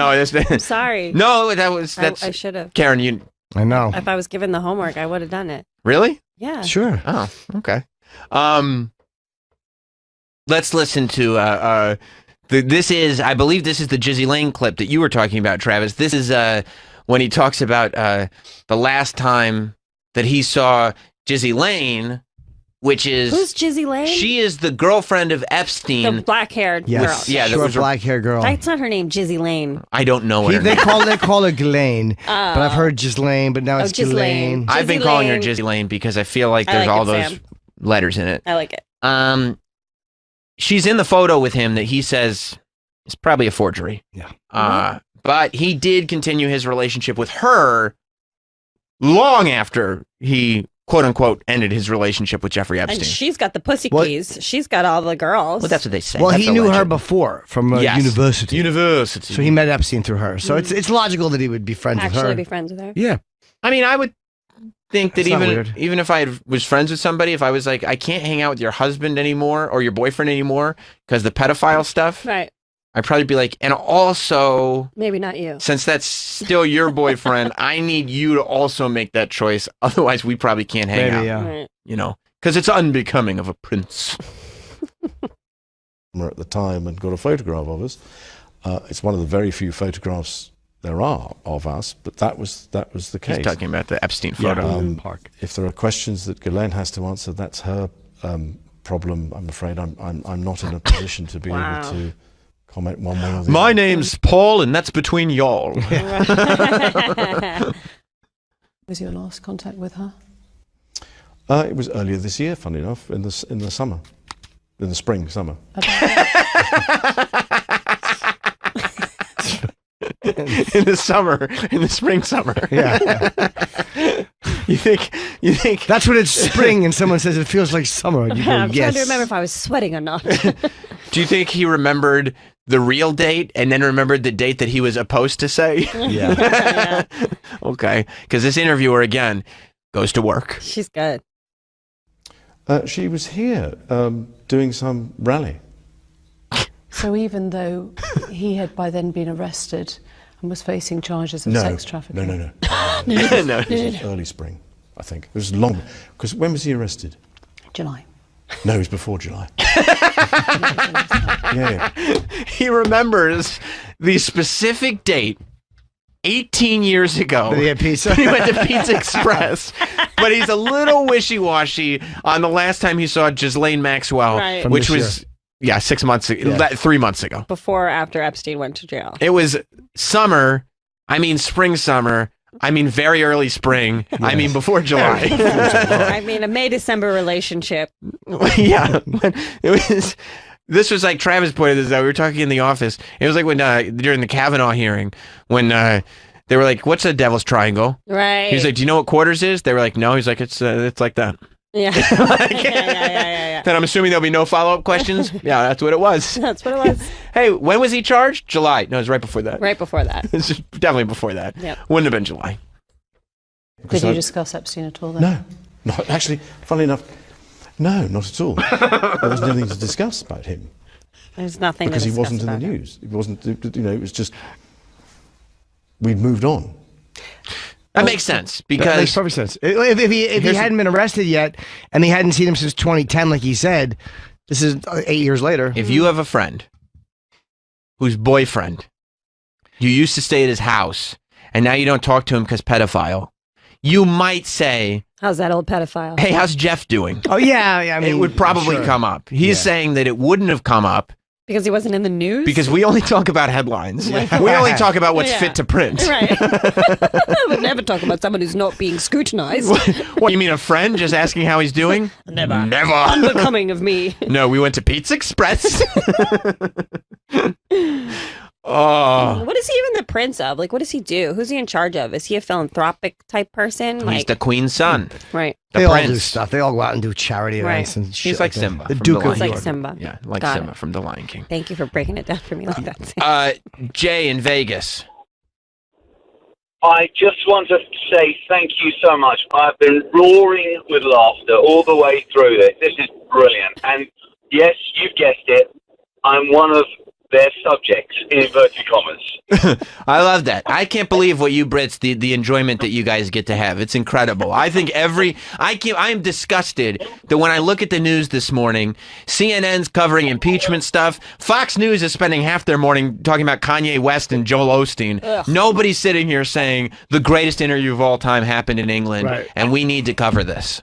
I'm sorry. No, that's. I should have. Karen, you. I know. If I was given the homework, I would have done it. Really? Yeah. Sure. Oh, okay. Let's listen to this is, I believe this is the Jizzy Lane clip that you were talking about, Travis. This is when he talks about the last time that he saw Jizzy Lane which is Who's Jizzy Lane? She is the girlfriend of Epstein. The black-haired girl. Yes, that short was her- black-haired girl. That's not her name, Jizzy Lane. I don't know what her They name. call her Ghislaine, but I've heard Ghislaine, but now it's Ghislaine. Ghislaine. I've been Jizzy calling her Lane. Jizzy Lane because I feel like I there's like all it, those Sam. letters in it. I like it. She's in the photo with him that he says is probably a forgery. Yeah. But he did continue his relationship with her long after he, quote unquote, ended his relationship with Jeffrey Epstein. And she's got the pussy keys. She's got all the girls. Well, that's what they say. Well, That's he a knew her legend. before from Yes. university. University. So he met Epstein through her. So it's logical that he would be friends with her. Actually be friends with her. Yeah. I mean, I would think that That's not weird. even if I was friends with somebody, if I was like, I can't hang out with your husband anymore or your boyfriend anymore because the pedophile stuff, Right. I'd probably be like, and also, Maybe not you. since that's still your boyfriend, I need you to also make that choice. Otherwise, we probably can't hang out. Yeah. Right. You know, because it's unbecoming of a prince. At the time and got a photograph of us. It's one of the very few photographs there are of us, but that was the case. He's talking about the Epstein Yeah. photo. Park. If there are questions that Ghislaine has to answer, that's her problem. I'm afraid I'm not in a position to be able to comment one way or the My other. name's Paul, and that's between y'all. Was your last contact with her? It was earlier this year, funny enough, in the summer, in the summer. In the spring summer. Yeah. You think That's when it's spring and someone says it feels like summer. And you go, I'm yes. trying to remember if I was sweating or not. Do you think he remembered the real date and then remembered the date that he was supposed to say? Yeah. Okay. Because this interviewer, again, goes to work. She's good. She was here doing some rally. So even though he had by then been arrested and was facing charges of No, sex trafficking. no. No. It was early spring, I think. It was long. Because when was he arrested? July. No, it was before July. Yeah. He remembers the specific date 18 years ago. Did he have pizza? He went to Pizza Express. But he's a little wishy-washy on the last time he saw Ghislaine Maxwell, Right. From which this was, 6 months ago, 3 months ago. Before or after Epstein went to jail. It was summer. I mean, spring, summer. I mean, very early spring. I mean, before July. I mean, a May-December relationship. Yeah. This was like Travis pointed this out. We were talking in the office. It was like when during the Kavanaugh hearing when they were like, "What's a devil's triangle?" Right. He was like, "Do you know what quarters is?" They were like, "No." He's like, "It's like that." Yeah. yeah. Then I'm assuming there'll be no follow-up questions. Yeah, that's what it was. That's what it was. Hey, when was he charged? July. No, it was right before that. Right before that. It's definitely before that. Yep. Wouldn't have been July. Did you discuss Epstein at all then? No, actually, funnily enough, no, not at all. There was nothing to discuss about him. There's nothing Because to he wasn't in the discuss about news. It wasn't, it was just, we'd moved on. That makes sense That because makes perfect sense. If he hadn't been arrested yet and they hadn't seen him since 2010, like he said, this is 8 years later. if you have a friend whose boyfriend, you used to stay at his house, and now you don't talk to him because pedophile, you might say, How's that old pedophile? "Hey, how's Jeff doing?" Oh, yeah. I mean, it would probably sure. come up. He's saying that it wouldn't have come up Because he wasn't in the news? because we only talk about headlines. Yeah. We only talk about what's Yeah. fit to print. Right. I would never talk about someone who's not being scrutinized. What, you mean a friend just asking how he's doing? Never. Never. Unbecoming of me. No, we went to Pizza Express. Oh. What is he even the prince of? Like, what does he do? Who's he in charge of? Is he a philanthropic type person? He's the queen's son. Right. The They all do prince. stuff. They all go out and do charity Right. events and shit. He's like that. Simba. The from Duke the of Lion Like York. Simba. Yeah, like Got Simba it. from The Lion King. Thank you for breaking it down for me like that. Jay in Vegas. I just want to say thank you so much. I've been roaring with laughter all the way through this. This is brilliant. And yes, you've guessed it. I'm one of their subjects, in inverted commas. I love that. I can't believe what you Brits, the enjoyment that you guys get to have. It's incredible. I think I am disgusted that when I look at the news this morning, CNN's covering impeachment stuff. Fox News is spending half their morning talking about Kanye West and Joel Osteen. Ugh. Nobody's sitting here saying the greatest interview of all time happened in England, Right. and we need to cover this.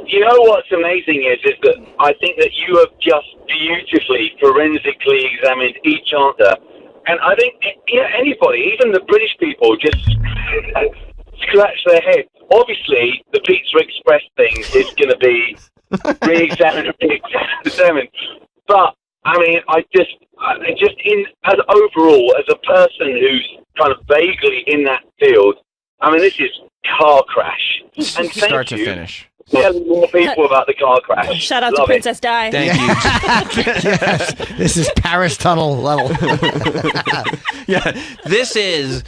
you know what's amazing is that I think that you have just beautifully, forensically examined each answer. And I think anybody, even the British people, just scratch their head. Obviously, the Pizza Express thing is going to be re-examined and re-examined. But, I mean, as overall, as a person who's kind of vaguely in that field, I mean, this is car crash. And thank Start to you. finish. Tell more people about the car crash. Shout out to Love it. Princess Di. Thank you. Yes, this is Paris tunnel level. Yeah, this is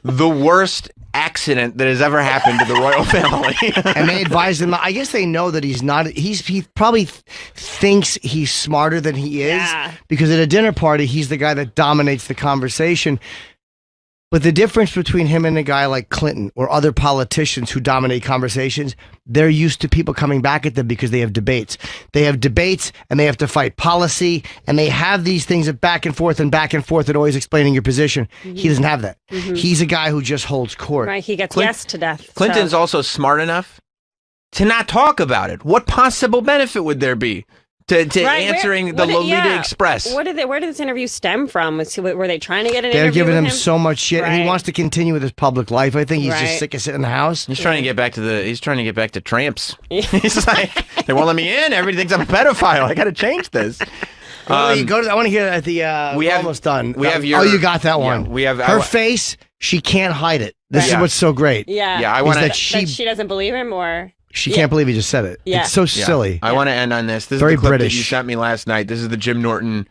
the worst accident that has ever happened to the royal family. And they advise him. I guess they know that he's not. He probably thinks he's smarter than he is, because at a dinner party, he's the guy that dominates the conversation. But the difference between him and a guy like Clinton or other politicians who dominate conversations, they're used to people coming back at them because they have debates. They have debates and they have to fight policy, and they have these things of back and forth and always explaining your position. He doesn't have that. He's a guy who just holds court. Right, he gets yes to death. Clinton's so. also smart enough to not talk about it. What possible benefit would there be to answering the Lolita Express? Where did this interview stem from? Were they trying to get an interview? They're giving with him so much shit, and he wants to continue with his public life. I think he's just sick of sitting in the house. He's trying to get back to tramps. He's like, they won't let me in. Everybody thinks I'm a pedophile. I got to change this. I want to hear at the. We're almost done. We have you got that one. Yeah, we have her face. She can't hide it. This is what's so great. Yeah. Yeah. I want that she doesn't believe him, or she can't believe he just said it. Yeah. It's so silly. I want to end on this. This Very is the clip British. that you sent me last night. This is the Jim Norton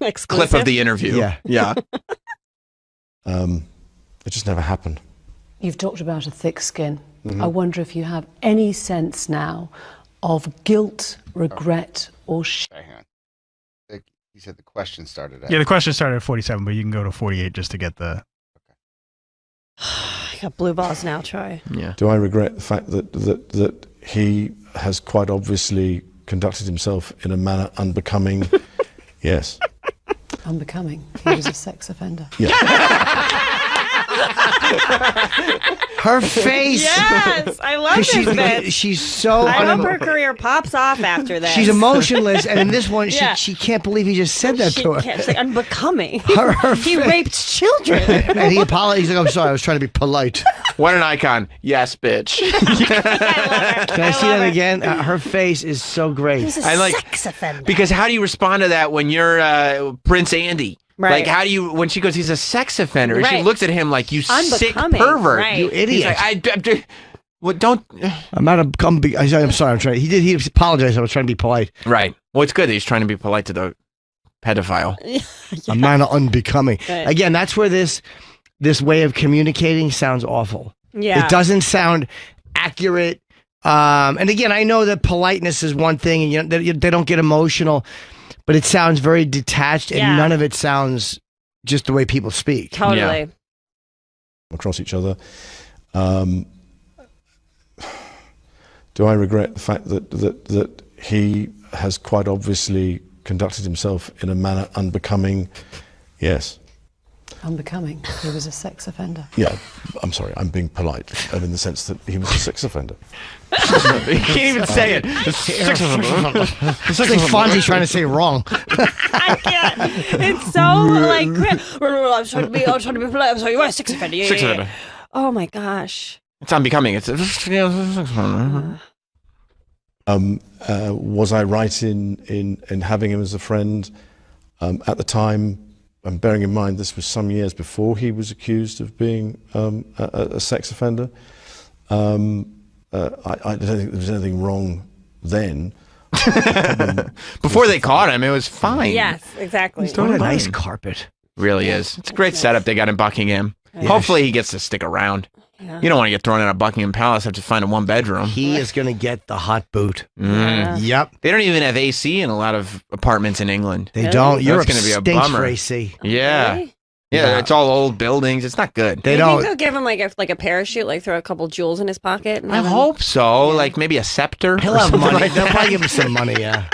Exclusive? clip of the interview. Yeah. It just never happened. You've talked about a thick skin. I wonder if you have any sense now of guilt, regret, or Hang on. You said the question started at. Yeah, the question started at 47, but you can go to 48 just to get the. I got blue balls now, Troy. Yeah. Do I regret the fact that he has quite obviously conducted himself in a manner unbecoming? Yes. Unbecoming. He was a sex offender. Yeah. Her face. Yes, I love this bit. She's so. I hope her career pops off after this. She's emotionless, and in this one, she can't believe he just said that to her. She's like, unbecoming. Her He face. raped children. And he apologized. He's like, I'm sorry, I was trying to be polite. What an icon. Yes, bitch. Can I see that again? Her face is so great. He's a sex offender. Because how do you respond to that when you're Prince Andy? Right. Like, how do you, when she goes, he's a sex offender, and she Right. looks at him like, you sick Unbecoming, pervert. right. You idiot. He's like, well, don't. I'm not a come. I'm sorry. I'm trying. He apologized. I was trying to be polite. Right. Well, it's good that he's trying to be polite to the pedophile. I'm not unbecoming. Right. Again, that's where this way of communicating sounds awful. Yeah. It doesn't sound accurate. And again, I know that politeness is one thing, and they don't get emotional, but it sounds very detached, and none of it sounds just the way people speak. Totally. Yeah. Across each other. Do I regret the fact that he has quite obviously conducted himself in a manner unbecoming? Yes. Unbecoming. He was a sex offender. Yeah, I'm sorry, I'm being polite, in the sense that he was a sex offender. You can't even say it. It's like Fonzie trying to say wrong. I can't. It's so like. I'm trying to be polite. I'm sorry. You are a sex offender. Yeah, Sex yeah, yeah. offender. Oh my gosh. It's unbecoming. It's Was I right in having him as a friend at the time? And bearing in mind this was some years before he was accused of being a sex offender. I don't think there was anything wrong then. Before they caught him, it was fine. Yes, exactly. What a nice carpet. Really is. It's a great setup they got in Buckingham. Yeah. Hopefully he gets to stick around. Yeah. You don't want to get thrown out of Buckingham Palace after finding one bedroom. He is going to get the hot boot. Mm. Yep. They don't even have AC in a lot of apartments in England. They don't. That's Europe going to be a stinks bummer. for AC. Yeah. Really? Yeah, it's all old buildings. It's not good. They You don't. think they'll give him like a parachute, like throw a couple jewels in his pocket? And I have him- hope so. Like maybe a scepter. He'll or have something money. like They'll that. probably give him some money, yeah.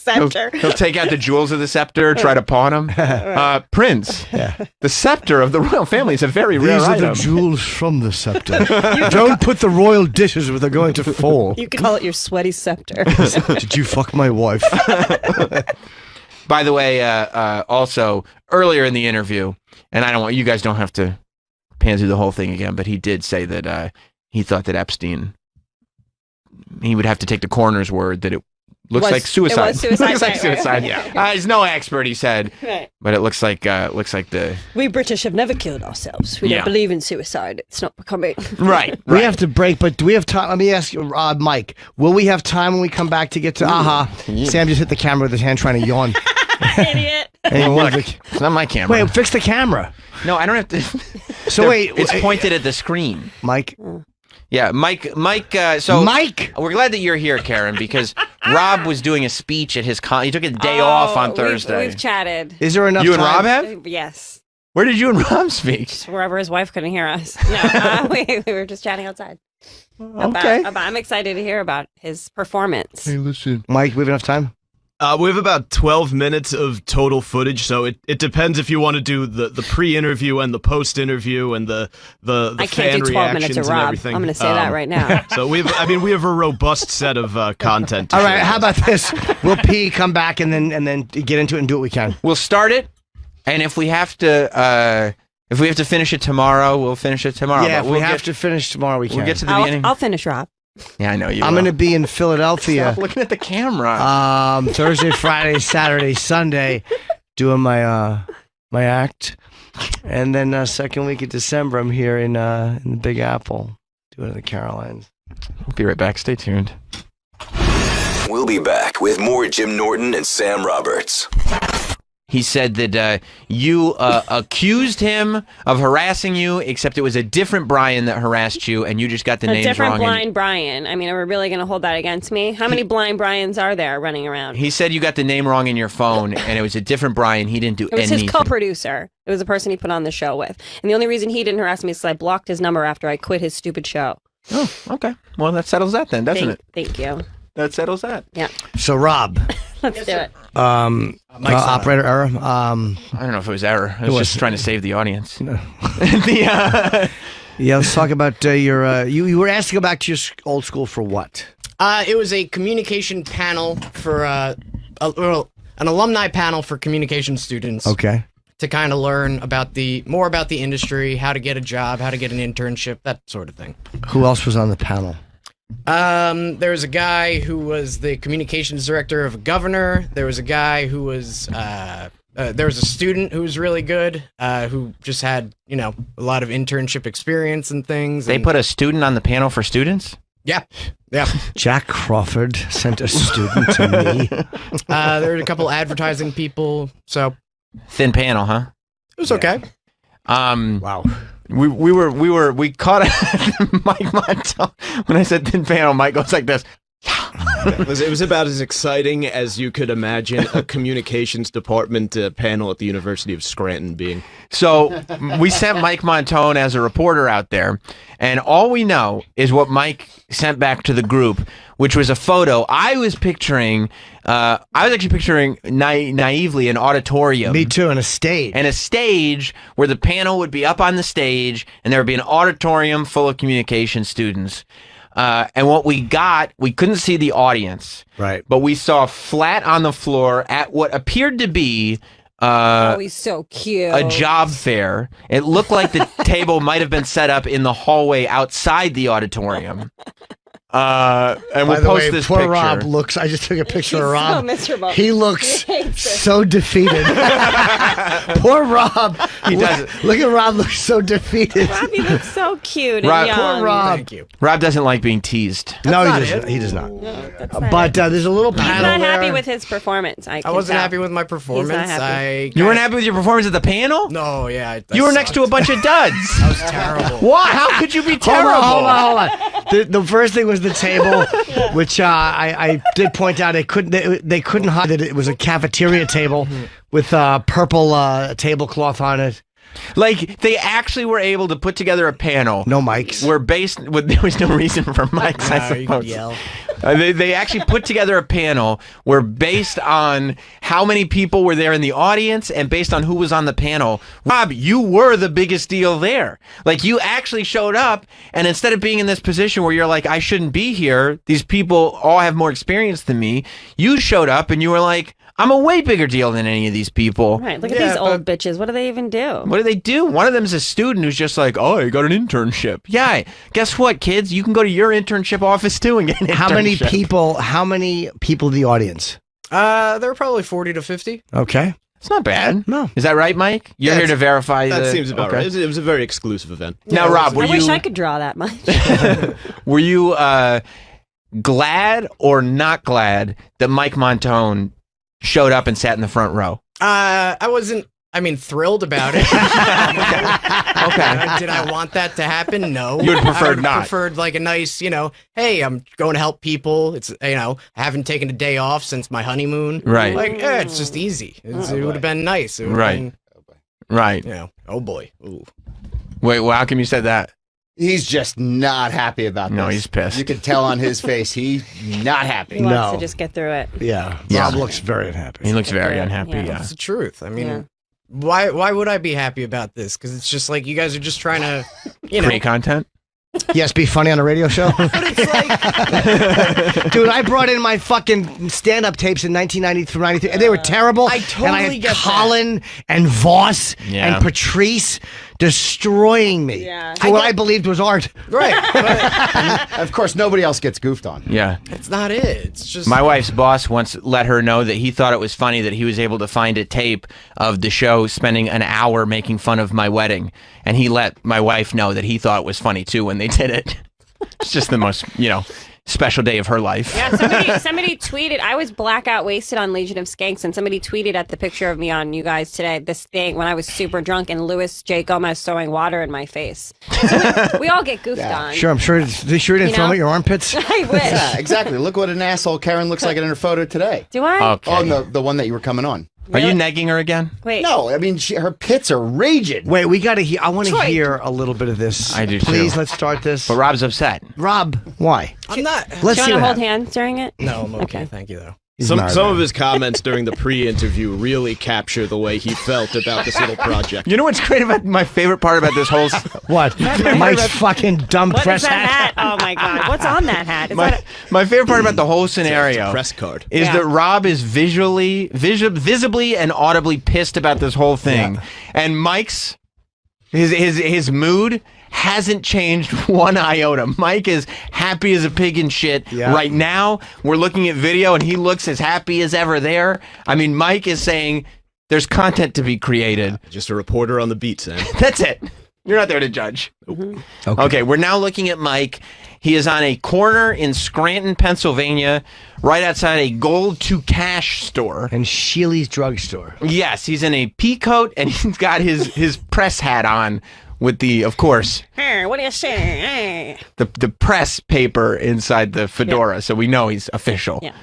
scepter. He'll take out the jewels of the scepter, try to pawn them. Prince, the scepter of the royal family is a very rare These are item. the jewels from the scepter. Don't put the royal dishes where they're going to fall. You can call it your sweaty scepter. Did you fuck my wife? By the way, also earlier in the interview, and you guys don't have to pan through the whole thing again, but he did say that he thought that Epstein, he would have to take the coroner's word that it looks like suicide. It was suicide. Looks like right, suicide. right. He's no expert, he said, Right. but it looks like the We British have never killed ourselves. We Yeah. don't believe in suicide. It's not becoming. right. We have to break, but do we have time? Let me ask you, Mike, will we have time when we come back to get to Sam just hit the camera with his hand trying to yawn. Idiot. And Look, it's not my camera. Wait, fix the camera. No, I don't have to. So wait, it's pointed at the screen. Mike. Yeah, Mike. So Mike, we're glad that you're here, Karen, because Rob was doing a speech at his he took a day off on Thursday. We've chatted. Is there enough? You and time? Rob have? Yes. Where did you and Rob speak? Just wherever his wife couldn't hear us. No, we were just chatting outside. Okay. I'm excited to hear about his performance. Hey, listen, Mike, we have enough time. We have about 12 minutes of total footage, so it depends if you want to do the pre-interview and the post-interview and the I fan can't do 12 minutes reactions of and Rob. everything. I'm going to say that right now. So we have a robust set of content. To All right, share. how about this? We'll come back, and then get into it and do what we can. We'll start it, and if we have to finish it tomorrow, we'll finish it tomorrow. Yeah, But if we'll we have get- to finish tomorrow, we can. We'll get to the beginning. I'll finish Rob. Yeah, I know you. I'm going to be in Philadelphia. Stop looking at the camera. Thursday, Friday, Saturday, Sunday, doing my act, and then second week of December, I'm here in the Big Apple, doing the Carolines. We'll be right back. Stay tuned. We'll be back with more Jim Norton and Sam Roberts. He said that you accused him of harassing you, except it was a different Brian that harassed you, and you just got the A names different wrong. blind Brian. I mean, are we really going to hold that against me? How many blind Brians are there running around? He said you got the name wrong in your phone, and it was a different Brian. He didn't do It was anything. his co-producer. It was the person he put on the show with. And the only reason he didn't harass me is I blocked his number after I quit his stupid show. Oh, okay. Well, that settles that then, doesn't it? Thank you. That settles that. Yeah. So, Rob. Let's do it. Operator error. I don't know if it was error. I was just trying to save the audience. Yeah, let's talk about your. You were asked to go back to your old school for what? It was a communication panel for an alumni panel for communication students. Okay. To kind of learn about more about the industry, how to get a job, how to get an internship, that sort of thing. Who else was on the panel? There was a guy who was the communications director of a governor. There was a guy who was there was a student who was really good, who just had a lot of internship experience and things. They put a student on the panel for students? Yeah. Jack Crawford sent a student to me. There were a couple advertising people, so Thin panel, huh? it was okay. Wow. We caught Mike Montone. When I said thin panel, Mike goes like this. It was about as exciting as you could imagine a communications department panel at the University of Scranton being. So we sent Mike Montone as a reporter out there, and all we know is what Mike sent back to the group, which was a photo. I was actually picturing naively an auditorium. Me too, and a stage. And a stage where the panel would be up on the stage, and there would be an auditorium full of communication students. And what we got, we couldn't see the audience. Right. But we saw flat on the floor at what appeared to be he's so cute. a job fair. It looked like the table might have been set up in the hallway outside the auditorium. And we'll post this poor picture. Rob looks. I just took a picture of Rob. so miserable. He looks He hates it. so defeated. Poor Rob. He doesn't. Look at Rob. Looks so defeated. Robbie looks so cute Rob- and young. Poor Rob. Thank you. Rob doesn't like being teased. No, not he doesn't. it. He does not. No, that's not But it. there's a little He's panel not happy there. with his performance. I wasn't happy with my performance. happy. You weren't happy with your performance at the panel? No, yeah. You were next to a bunch of duds. That was terrible. Why? How could you be Hold terrible? on. The first thing was the table, which I did point out they couldn't hide that it was a cafeteria table with purple tablecloth on it. Like, they actually were able to put together a panel. No mics. There was no reason for mics, I No, you could suppose. yell. They actually put together a panel where, based on how many people were there in the audience and based on who was on the panel, Rob, you were the biggest deal there. Like, you actually showed up, and instead of being in this position where you're like, I shouldn't be here, these people all have more experience than me, you showed up and you were like, I'm a way bigger deal than any of these people. Right. Look at these old bitches. What do they even do? What do they do? One of them's a student who's just like, oh, I got an internship. Yeah. Guess what, kids? You can go to your internship office too and get an internship. How many people in the audience? There were probably 40 to 50. Okay. It's not bad. No. Is that right, Mike? You're here to verify that the... seems about okay. right. It was a very exclusive event. Now, Rob, were I you... wish I could draw that much. Were you glad or not glad that Mike Montone showed up and sat in the front row? I wasn't, thrilled about it. Okay. Did I want that to happen? No. You would prefer I would not. preferred like a nice, hey, I'm going to help people. It's, I haven't taken a day off since my honeymoon. Right. Like, it's just easy. It would have been nice. It would've Right. been, Right. oh boy. Ooh. Wait, well, how come you said that? He's just not happy about this. No, he's pissed. You can tell on his face he's not happy. He wants to just get through it. Yeah. Yeah. Rob looks very unhappy. He looks very unhappy, Yeah. yeah. That's the truth. Yeah. Why would I be happy about this? Because it's just like you guys are just trying to, Create content? Yes, be funny on a radio show. Dude, I brought in my fucking stand-up tapes in 1993, 93, and they were terrible. I totally and I had get Colin and Voss Yeah. and Patrice destroying me for what I believed was art. Right. Of course, nobody else gets goofed on. Yeah. That's not it. It's just My wife's boss once let her know that he thought it was funny that he was able to find a tape of the show spending an hour making fun of my wedding. And he let my wife know that he thought it was funny too when they did it. It's just the most, special day of her life. Yeah, somebody tweeted, I was blackout wasted on Legion of Skanks, and somebody tweeted at the picture of me on you guys today, this thing when I was super drunk and Louis J. Gomez throwing water in my face. So we all get goofed on. Sure, I'm sure. They sure didn't throw them at your armpits. I wish. Yeah, exactly. Look what an asshole Karen looks like in her photo today. Do I? Okay. Oh, the one that you were coming on. Are you negging her again? Wait. No, her pits are raging. Wait, we got to hear. I want to hear a little bit of this. I do Please, too. let's start this. But Rob's upset. Rob, why? I'm not. Let's Do see you what want to hold happens. hands during it? No, I'm okay. Thank you, though. Some of his comments during the pre-interview really capture the way he felt about this little project. You know what's great about my favorite part about this whole... What? Mike's fucking dumb What press is that hat. hat? Oh my God! What's on that hat? Is that My favorite part about the whole scenario It's a press card. is Yeah. that Rob is visibly and audibly pissed about this whole thing, and Mike's his mood hasn't changed one iota. Mike is happy as a pig in shit right now. We're looking at video, and he looks as happy as ever there. I mean, Mike is saying there's content to be created. Just a reporter on the beat, Sam. That's it. You're not there to judge. Okay, we're now looking at Mike. He is on a corner in Scranton, Pennsylvania, right outside a Gold to Cash store. And Sheely's drugstore. Yes, he's in a pea coat, and he's got his press hat on with the, of course, Hey, what do you say? the press paper inside the fedora, so we know he's official. Yeah.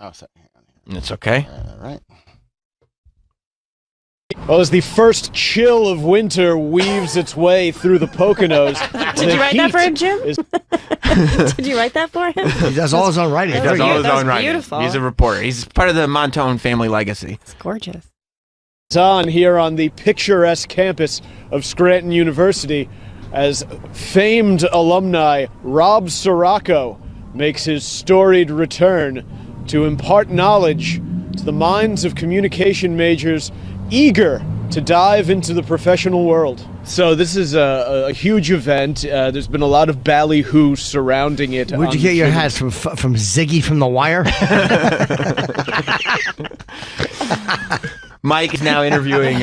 Oh, sorry. It's okay. All right. Well, as the first chill of winter weaves its way through the Poconos, Did you write that for him, Jim? Did you write that for him? He does all his own writing. He does all his own writing. Beautiful. He's a reporter. He's part of the Montone family legacy. It's gorgeous. It's on here on the picturesque campus of Scranton University as famed alumni Rob Sirocco makes his storied return to impart knowledge to the minds of communication majors eager to dive into the professional world. So this is a huge event. There's been a lot of ballyhoo surrounding it. Where'd you get your hats from? From Ziggy from The Wire? Mike is now interviewing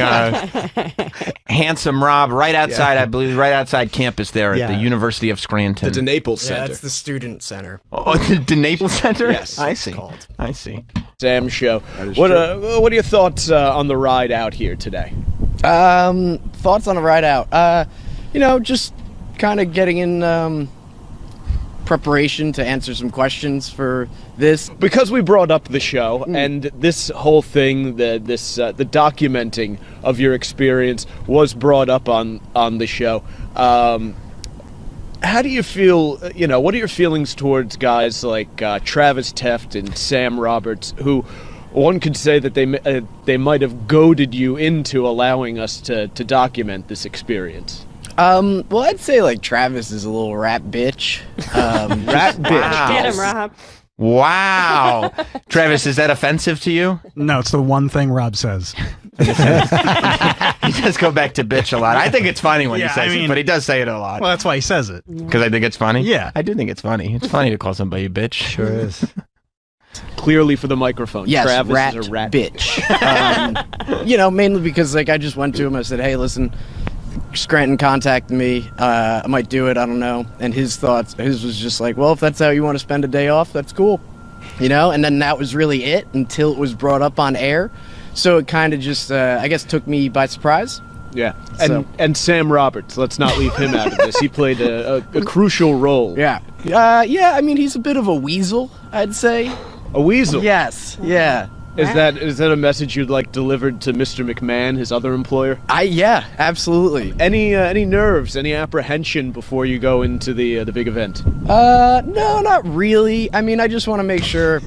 handsome Rob right outside, I believe, right outside campus there at the University of Scranton. The Naples Yeah, Center. it's the student center. Oh, the Naples Center? Yes. I see. I see. Sam show. What are your thoughts on the ride out here today? Thoughts on the ride out? Just kind of getting in preparation to answer some questions for this. Because we brought up the show and this whole thing, the documenting of your experience was brought up on the show. How do you feel, what are your feelings towards guys like Travis Teft and Sam Roberts, who one could say that they might have goaded you into allowing us to document this experience? Well, I'd say like Travis is a little rat bitch. Rat bitch. Wow. Get him, Rob. Wow. Travis, is that offensive to you? No, it's the one thing Rob says. He does go back to bitch a lot. I think it's funny when he says it, but he does say it a lot. Well, that's why he says it. Because I think it's funny? Yeah. I do think it's funny. It's funny to call somebody a bitch. Sure is. Clearly for the microphone. Yes, Travis rat is a rat bitch. Mainly because like I just went to him. I said, "Hey, listen, Scranton contacted me. I might do it. I don't know." And his was just like, "Well, if that's how you want to spend a day off, that's cool." And then that was really it until it was brought up on air. So it kind of just, I guess, took me by surprise. Yeah, and Sam Roberts. Let's not leave him out of this. He played a crucial role. Yeah. I mean, he's a bit of a weasel, I'd say. A weasel? Yes. Yeah. Is that a message you'd like delivered to Mr. McMahon, his other employer? Yeah, absolutely. Any nerves, any apprehension before you go into the big event? No, not really. I mean, I just want to make sure,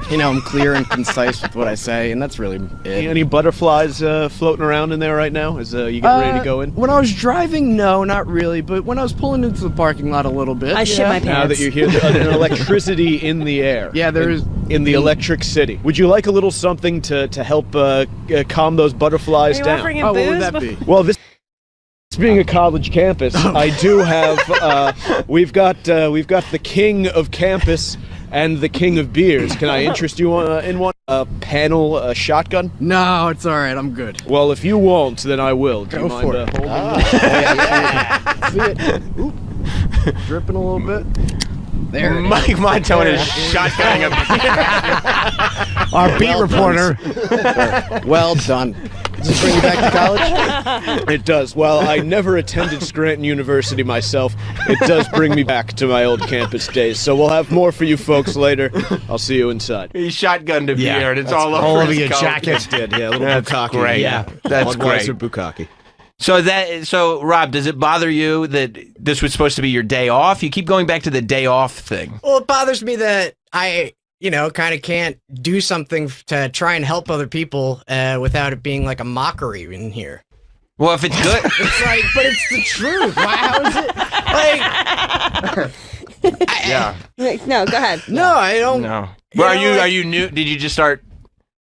I'm clear and concise with what I say, and that's really it. Any butterflies floating around in there right now as you get ready to go in? When I was driving, no, not really. But when I was pulling into the parking lot a little bit, I shit my pants. Now that you hear an electricity in the air. Yeah, there is. In the electric city. Would you like a little something to help calm those butterflies down? Offering him what booze would that be? Well, this being a college campus, I do have. We've got the king of campus and the king of beers. Can I interest you in one? A panel shotgun? No, it's all right. I'm good. Well, if you won't, then I will. Do you Go mind for it. holding See it? Oop. Dripping a little bit. There. Mike Montone is shotgunning a Our beat reporter. Well done. Does this bring you back to college? It does. While I never attended Scranton University myself, it does bring me back to my old campus days. So we'll have more for you folks later. I'll see you inside. He shotgunned a beer, and it's all all over over his your coat. jacket. Did, yeah, a little That's bukkake. great. Yeah, That's great. Bukkake. So Rob, does it bother you that this was supposed to be your day off? You keep going back to the day off thing. Well, it bothers me that I, kind of can't do something to try and help other people without it being like a mockery in here. Well, if it's good, It's like, but it's the truth. How is it? Like, yeah. No, go ahead. no, I don't. No. Well, are you new? Did you just start?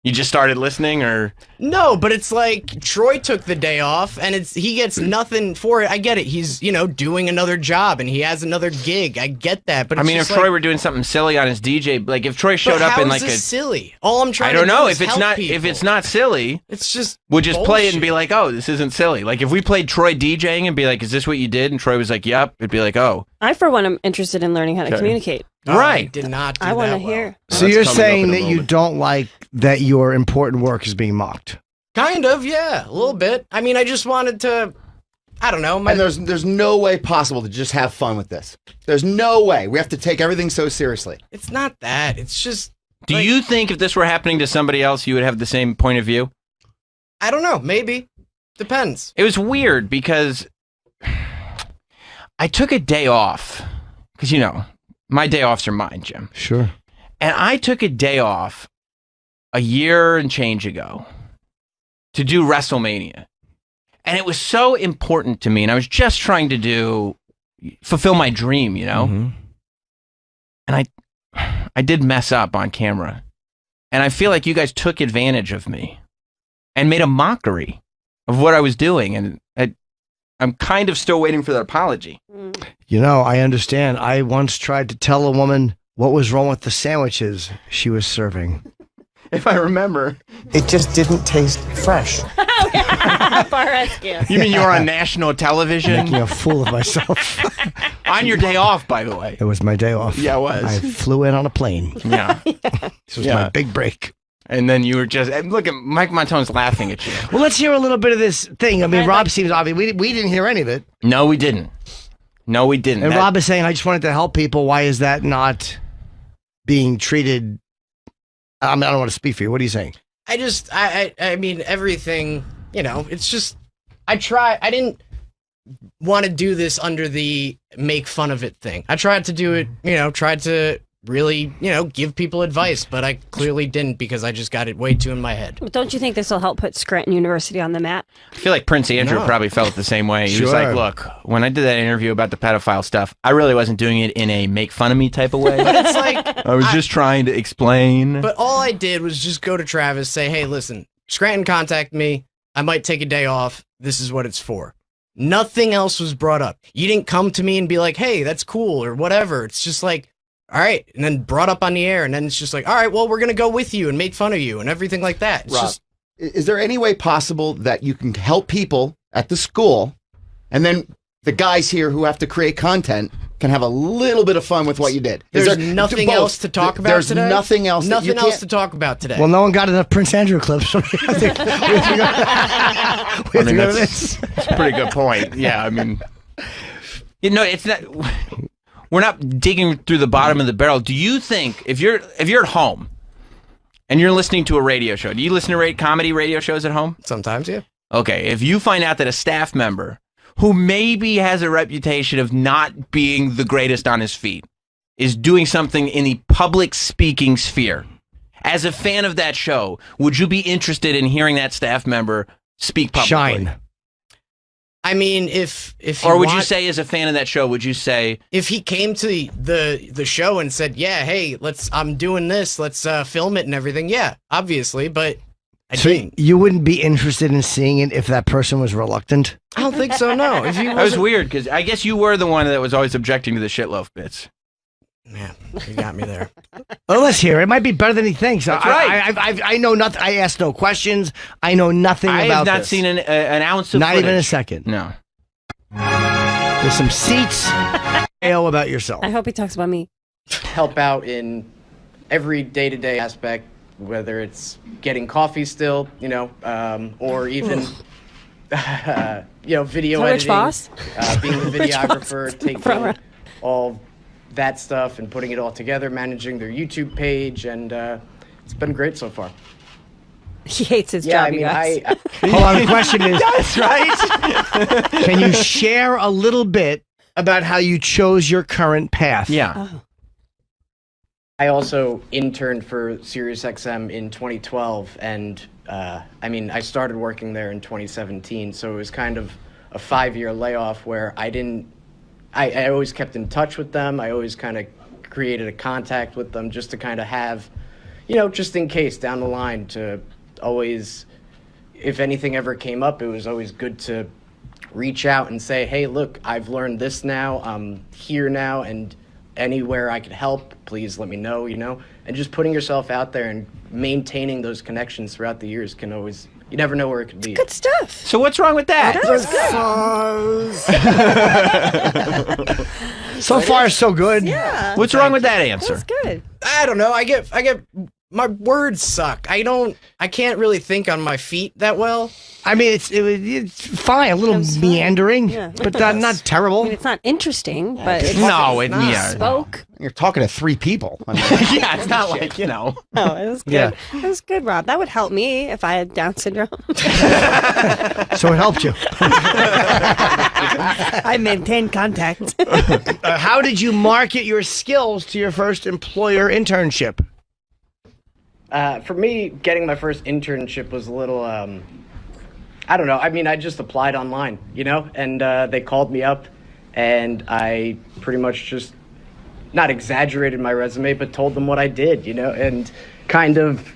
You just started listening, or? No, but it's like Troy took the day off, and he gets nothing for it. I get it. He's doing another job, and he has another gig. I get that, but I it's mean, if just Troy like, were doing something silly on his DJ, like if Troy showed but up how in is like this a silly. All I'm trying I don't to do know is if it's help not people. if it's not silly. It's just We'll just play it and be bullshit. like, oh, this isn't silly. Like if we played Troy DJing and be like, is this what you did? And Troy was like, yep. It'd be like, oh, I, for one, am interested in learning how to Okay. communicate. I right. did not. Do I want to that well. hear. So you're saying that you don't like that your important work is being mocked? Kind of, yeah, a little bit. I mean, I just wanted to. I don't know. And there's no way possible to just have fun with this. There's no way. We have to take everything so seriously. It's not that. It's just. Do you think if this were happening to somebody else, you would have the same point of view? I don't know. Maybe. Depends. It was weird because I took a day off because, my day offs are mine, Jim. Sure. And I took a day off a year and change ago to do WrestleMania. And it was so important to me. And I was just trying to fulfill my dream, Mm-hmm. And I did mess up on camera. And I feel like you guys took advantage of me and made a mockery of what I was doing. And I'm kind of still waiting for that apology. I understand. I once tried to tell a woman what was wrong with the sandwiches she was serving. If I remember. It just didn't taste fresh. Bar rescue. You mean you were on national television? Making a fool of myself. On your day off, by the way. It was my day off. Yeah, it was. I flew in on a plane. Yeah. This was my big break. And then you were just, and look at Mike Montone's laughing at you. Well, let's hear a little bit of this thing. I mean, Rob seems obvious. We didn't hear any of it. No, we didn't. And Rob is saying, I just wanted to help people. Why is that not being treated? I don't want to speak for you. What are you saying? I mean, everything, it's just, I didn't want to do this under the make fun of it thing. I tried to do it, tried to really, give people advice, but I clearly didn't because I just got it way too in my head. Don't you think this will help put Scranton University on the map? I feel like Prince Andrew probably felt the same way. He was like, look, when I did that interview about the pedophile stuff, I really wasn't doing it in a make fun of me type of way. But it's like... I was just trying to explain. But all I did was just go to Travis, say, hey, listen, Scranton contact me. I might take a day off. This is what it's for. Nothing else was brought up. You didn't come to me and be like, hey, that's cool or whatever. It's just like, all right, and then brought up on the air, and then it's just like, all right, well, we're going to go with you and make fun of you and everything like that. It's Rob, just... is there any way possible that you can help people at the school, and then the guys here who have to create content can have a little bit of fun with what you did? There's nothing else to talk about today? There's nothing else. Nothing else to talk about today. Well, no one got enough Prince Andrew clips. That's a pretty good point. Yeah, I mean, it's not... We're not digging through the bottom of the barrel. Do you think if you're at home and you're listening to a radio show, do you listen to comedy radio shows at home? Sometimes, yeah. Okay, if you find out that a staff member who maybe has a reputation of not being the greatest on his feet is doing something in the public speaking sphere, as a fan of that show, would you be interested in hearing that staff member speak publicly? Shine. I mean, if or would you say, as a fan of that show, would you say if he came to the show and said, "Yeah, hey, I'm doing this, let's film it and everything," yeah, obviously, but I didn't. You wouldn't be interested in seeing it if that person was reluctant? I don't think so. No, if you that was weird because I guess you were the one that was always objecting to the shitloaf bits. Yeah, you got me there. Well, let's hear it. It might be better than he thinks. That's right. I know nothing. I asked no questions. I know nothing about this. I have not seen an ounce of Not footage. even a second. No. There's some seats. About yourself. I hope he talks about me. Help out in every day-to-day aspect, whether it's getting coffee still, or even, video editing, being the videographer, taking all that stuff and putting it all together, managing their YouTube page, and it's been great so far. He hates his job, you guys. Hold on, the question is... That's right. Can you share a little bit about how you chose your current path? Yeah. Oh. I also interned for SiriusXM in 2012, and I started working there in 2017, so it was kind of a 5-year layoff where I always kept in touch with them. I always kind of created a contact with them just to kind of have, just in case down the line to always, if anything ever came up, it was always good to reach out and say, hey, look, I've learned this now. I'm here now, and anywhere I could help, please let me know, and just putting yourself out there and maintaining those connections throughout the years can always, you never know where it could lead. Good stuff. So what's wrong with that? So far, so good. Yeah. What's wrong with that answer? That's good. I don't know. I get my words suck. I can't really think on my feet that well. I mean, it's fine, a little meandering, but not terrible. I mean, it's not interesting, but it's spoke. You're talking to 3 people. Yeah, it's not like, Oh, it was good. Yeah. It was good, Rob. That would help me if I had Down syndrome. So it helped you. I maintain contact. How did you market your skills to your first employer internship? For me, getting my first internship was a little, I don't know. I mean, I just applied online, and they called me up, and I pretty much just not exaggerated my resume, but told them what I did, and kind of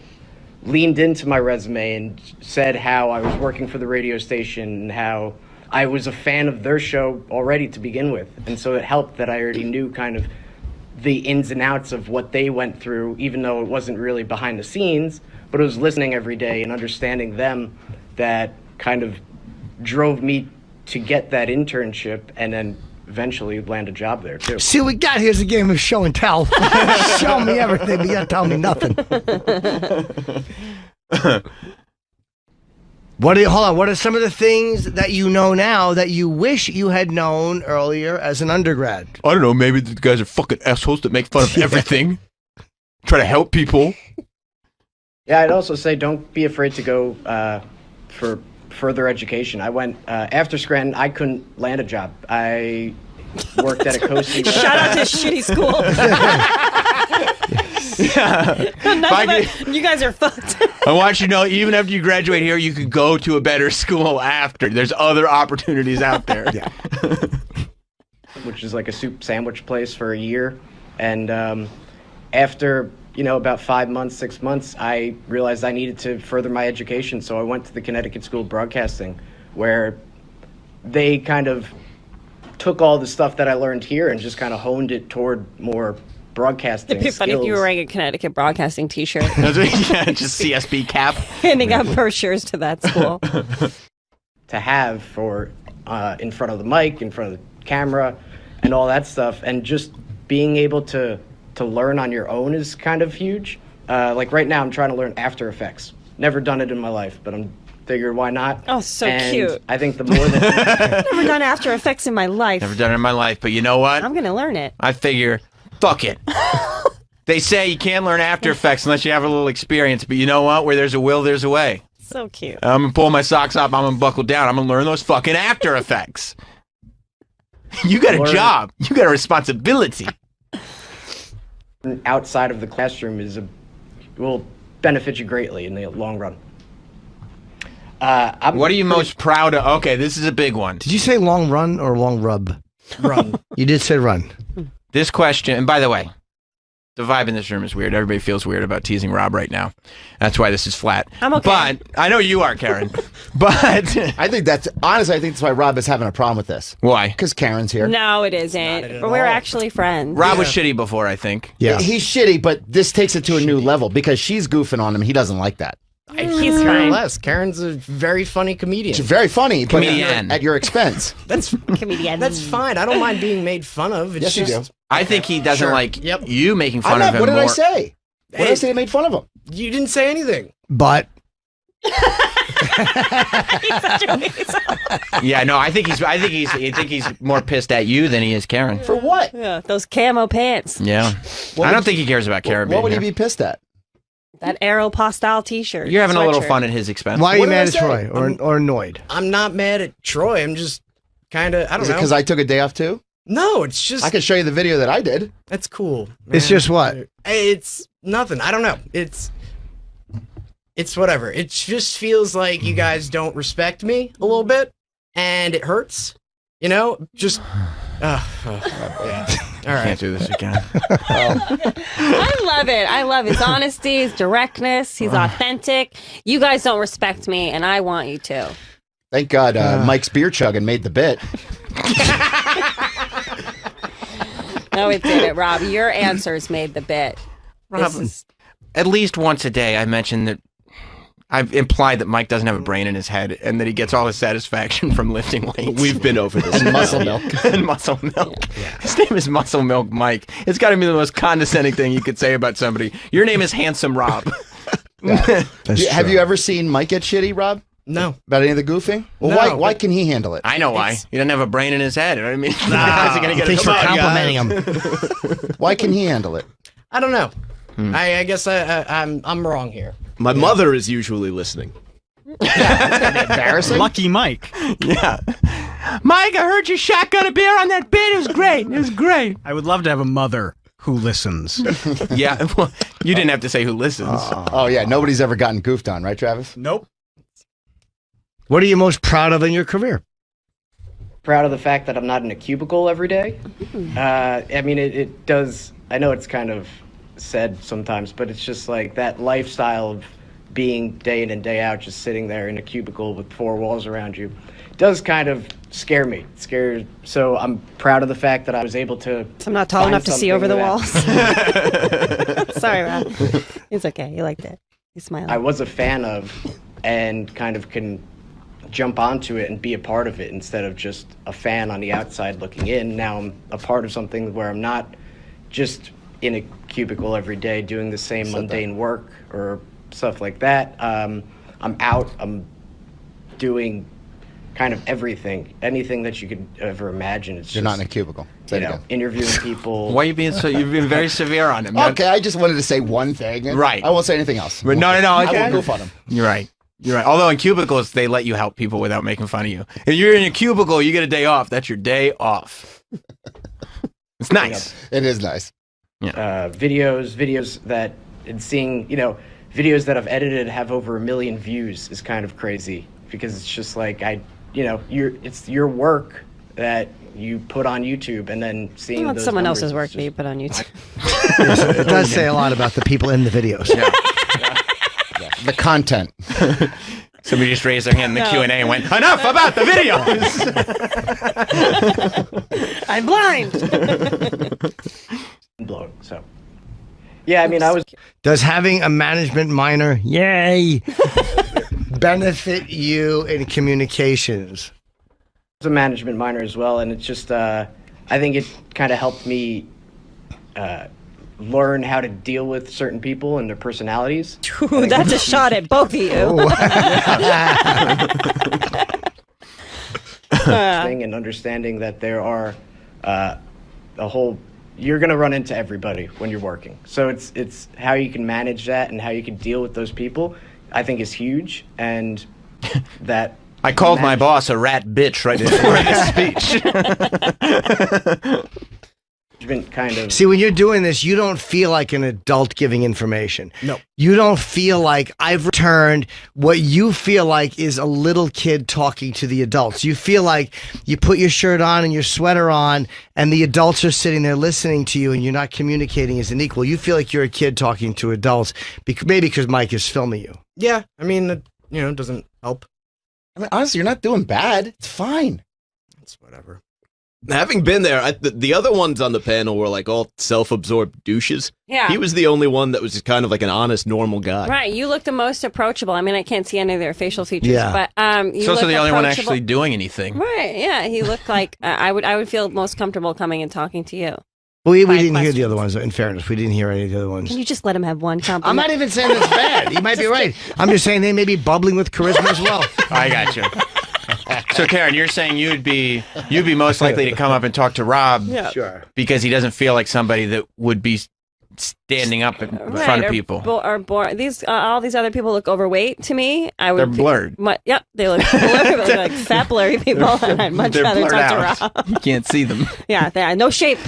leaned into my resume and said how I was working for the radio station and how I was a fan of their show already to begin with. And so it helped that I already knew kind of the ins and outs of what they went through, even though it wasn't really behind the scenes, but it was listening every day and understanding them that kind of drove me to get that internship and then eventually land a job there too. See, what we got here's a game of show and tell. Show me everything, but you gotta tell me nothing. Hold on. What are some of the things that you know now that you wish you had known earlier as an undergrad? I don't know. Maybe the guys are fucking assholes that make fun of everything. Try to help people. Yeah, I'd also say don't be afraid to go for further education. I went after Scranton. I couldn't land a job. I worked at a coasting. Shout out to shitty school. You guys are fucked. I want you to know, even after you graduate here, you could go to a better school after. There's other opportunities out there. Which is like a soup sandwich place for a year. And after, about 5 months, 6 months, I realized I needed to further my education. So I went to the Connecticut School of Broadcasting, where they kind of took all the stuff that I learned here and just kind of honed it toward more broadcasting It'd be funny if you skills. were wearing a Connecticut Broadcasting t-shirt. Just CSB cap. Handing out brochures to that school. To have for in front of the mic, in front of the camera, and all that stuff. And just being able to learn on your own is kind of huge. Like right now, I'm trying to learn After Effects. Never done it in my life, but I'm figured why not. Oh, so And cute. I think the more that Never done After Effects in my life. Never done it in my life, but you know what? I'm going to learn it. I figure, fuck it. They say you can't learn After Effects unless you have a little experience, but you know what? Where there's a will, there's a way. So cute. I'm going to pull my socks up, I'm going to buckle down, I'm going to learn those fucking After Effects. You got a job. You got a responsibility. outside of the classroom will benefit you greatly in the long run. What are you most proud of? Okay, this is a big one. Did you say long run or long rub? Run. You did say run. This question, and by the way, the vibe in this room is weird. Everybody feels weird about teasing Rob right now. That's why this is flat. I'm okay. But I know you are, Karen. But I think that's why Rob is having a problem with this. Why? Because Karen's here. No, it isn't. But we're actually friends. Rob was shitty before, I think. Yeah. He's shitty, but this takes it to a new level because she's goofing on him. He doesn't like that. He's fine. Less. Karen's a very funny comedian. She's very funny, but Comedian. at your expense. That's comedian. That's fine. I don't mind being made fun of. It's Yes, you just, do. I think he doesn't Sure. like Yep. you making fun I'm of not, him what did more. I say? What did I say? I made fun of him. You didn't say anything. But Yeah, no, I think he's more pissed at you than he is Karen. For what? Yeah, those camo pants. Yeah. I don't think he cares about Karen What being would he here. be pissed at? That Aeropostale t-shirt. You're having a little sweatshirt. fun at his expense. why are What you did I mad at say? Troy or annoyed? I'm not mad at Troy. I'm just kind of, I don't Is it know. because I took a day off too? No, it's just. I can show you the video that I did. That's cool. It's man. just what? It's nothing. I don't know. It's whatever. It just feels like you guys don't respect me a little bit, and it hurts. You know, just. Yeah. All right. Can't do this again. I love it. I love his honesty, his directness. He's authentic. You guys don't respect me, and I want you to. Thank God Mike's beer chugging made the bit. No, it didn't, Rob. Your answers made the bit. Rob, at least once a day, I mentioned that I've implied that Mike doesn't have a brain in his head and that he gets all his satisfaction from lifting weights. We've been over this. And muscle milk. And muscle milk. Yeah. His name is Muscle Milk Mike. It's got to be the most condescending thing you could say about somebody. Your name is Handsome Rob. Have you ever seen Mike get shitty, Rob? No. About any of the goofing? Well, No, why can he handle it? I know why. He doesn't have a brain in his head. You know what I mean? How's he gonna get Thanks it? for Come on, complimenting guys. him. Why can he handle it? I don't know. I guess I'm wrong here. My mother is usually listening. Embarrassing. Lucky Mike. Yeah. Mike, I heard you shotgun a beer on that bit. It was great. It was great. I would love to have a mother who listens. Yeah. Well, you didn't have to say who listens. Oh, yeah. Nobody's ever gotten goofed on, right, Travis? Nope. What are you most proud of in your career? Proud of the fact that I'm not in a cubicle every day. I mean, it does. I know it's kind of said sometimes, but it's just like that lifestyle of being day in and day out, just sitting there in a cubicle with four walls around you, does kind of scare me. So I'm proud of the fact that I was able to. I'm not tall find enough to see something over the that- walls. Sorry, Rob. It's okay. You liked it. You smiled. I was a fan of, and kind of can jump onto it and be a part of it instead of just a fan on the outside looking in. Now I'm a part of something where I'm not just in a cubicle every day doing the same mundane work or stuff like that. I'm out. I'm doing kind of everything, anything that you could ever imagine. It's You're just, not in a cubicle. Say you it know, again. interviewing people. Why are you being so? You've been very severe on him. Okay, I just wanted to say one thing. Right. I won't say anything else. But no. I Okay. won't goof on him. You're right. You're right. Although in cubicles, they let you help people without making fun of you. If you're in a cubicle, you get a day off. That's your day off. It's nice. It is nice. Videos that, and seeing, videos that I've edited have over 1 million views is kind of crazy, because it's just like, it's your work that you put on YouTube, and then seeing Well, those someone numbers else's is work just- that you put on YouTube. It does say a lot about the people in the videos. The content. Somebody just raised their hand in the Q&A and went, enough about the videos! I'm blind. Blown. So, yeah, I mean, I was. Does having a management minor, yay, benefit you in communications? A management minor as well, and it's just I think it kind of helped me learn how to deal with certain people and their personalities. Ooh, that's a shot at both of you. Thing, and understanding that there are you're going to run into everybody when you're working, so it's how you can manage that and how you can deal with those people, I think, is huge. And that I called my boss a rat bitch right before this speech. Kind of. See, when you're doing this, you don't feel like an adult giving information. No. You don't feel like I've returned. What you feel like is a little kid talking to the adults. You feel like you put your shirt on and your sweater on, and the adults are sitting there listening to you, and you're not communicating as an equal. You feel like you're a kid talking to adults, maybe because Mike is filming you. Yeah, I mean, it doesn't help. I mean, honestly, you're not doing bad. It's fine. It's whatever. Having been there, the other ones on the panel were like all self-absorbed douches. Yeah. He was the only one that was just kind of like an honest, normal guy. Right, you look the most approachable. I mean, I can't see any of their facial features, Yeah. but you He's also look the only one approachable. actually doing anything. Right, yeah, he looked like I would feel most comfortable coming and talking to you. Well, we Fine didn't hear questions. the other ones. In fairness, we didn't hear any of the other ones. Can you just let him have one compliment? I'm not even saying it's bad. You might be right. I'm just saying they may be bubbling with charisma as well. I got you. So, Karen, you're saying you'd be most likely to come up and talk to Rob, Sure, because he doesn't feel like somebody that would be standing up in front of people. These all these other people look overweight to me. I would. They're blurred. Yep, they look blurry, they're like fat blurry people. And I'd much They're rather blurred talk out. to Rob. You can't see them. Yeah, they are no shape.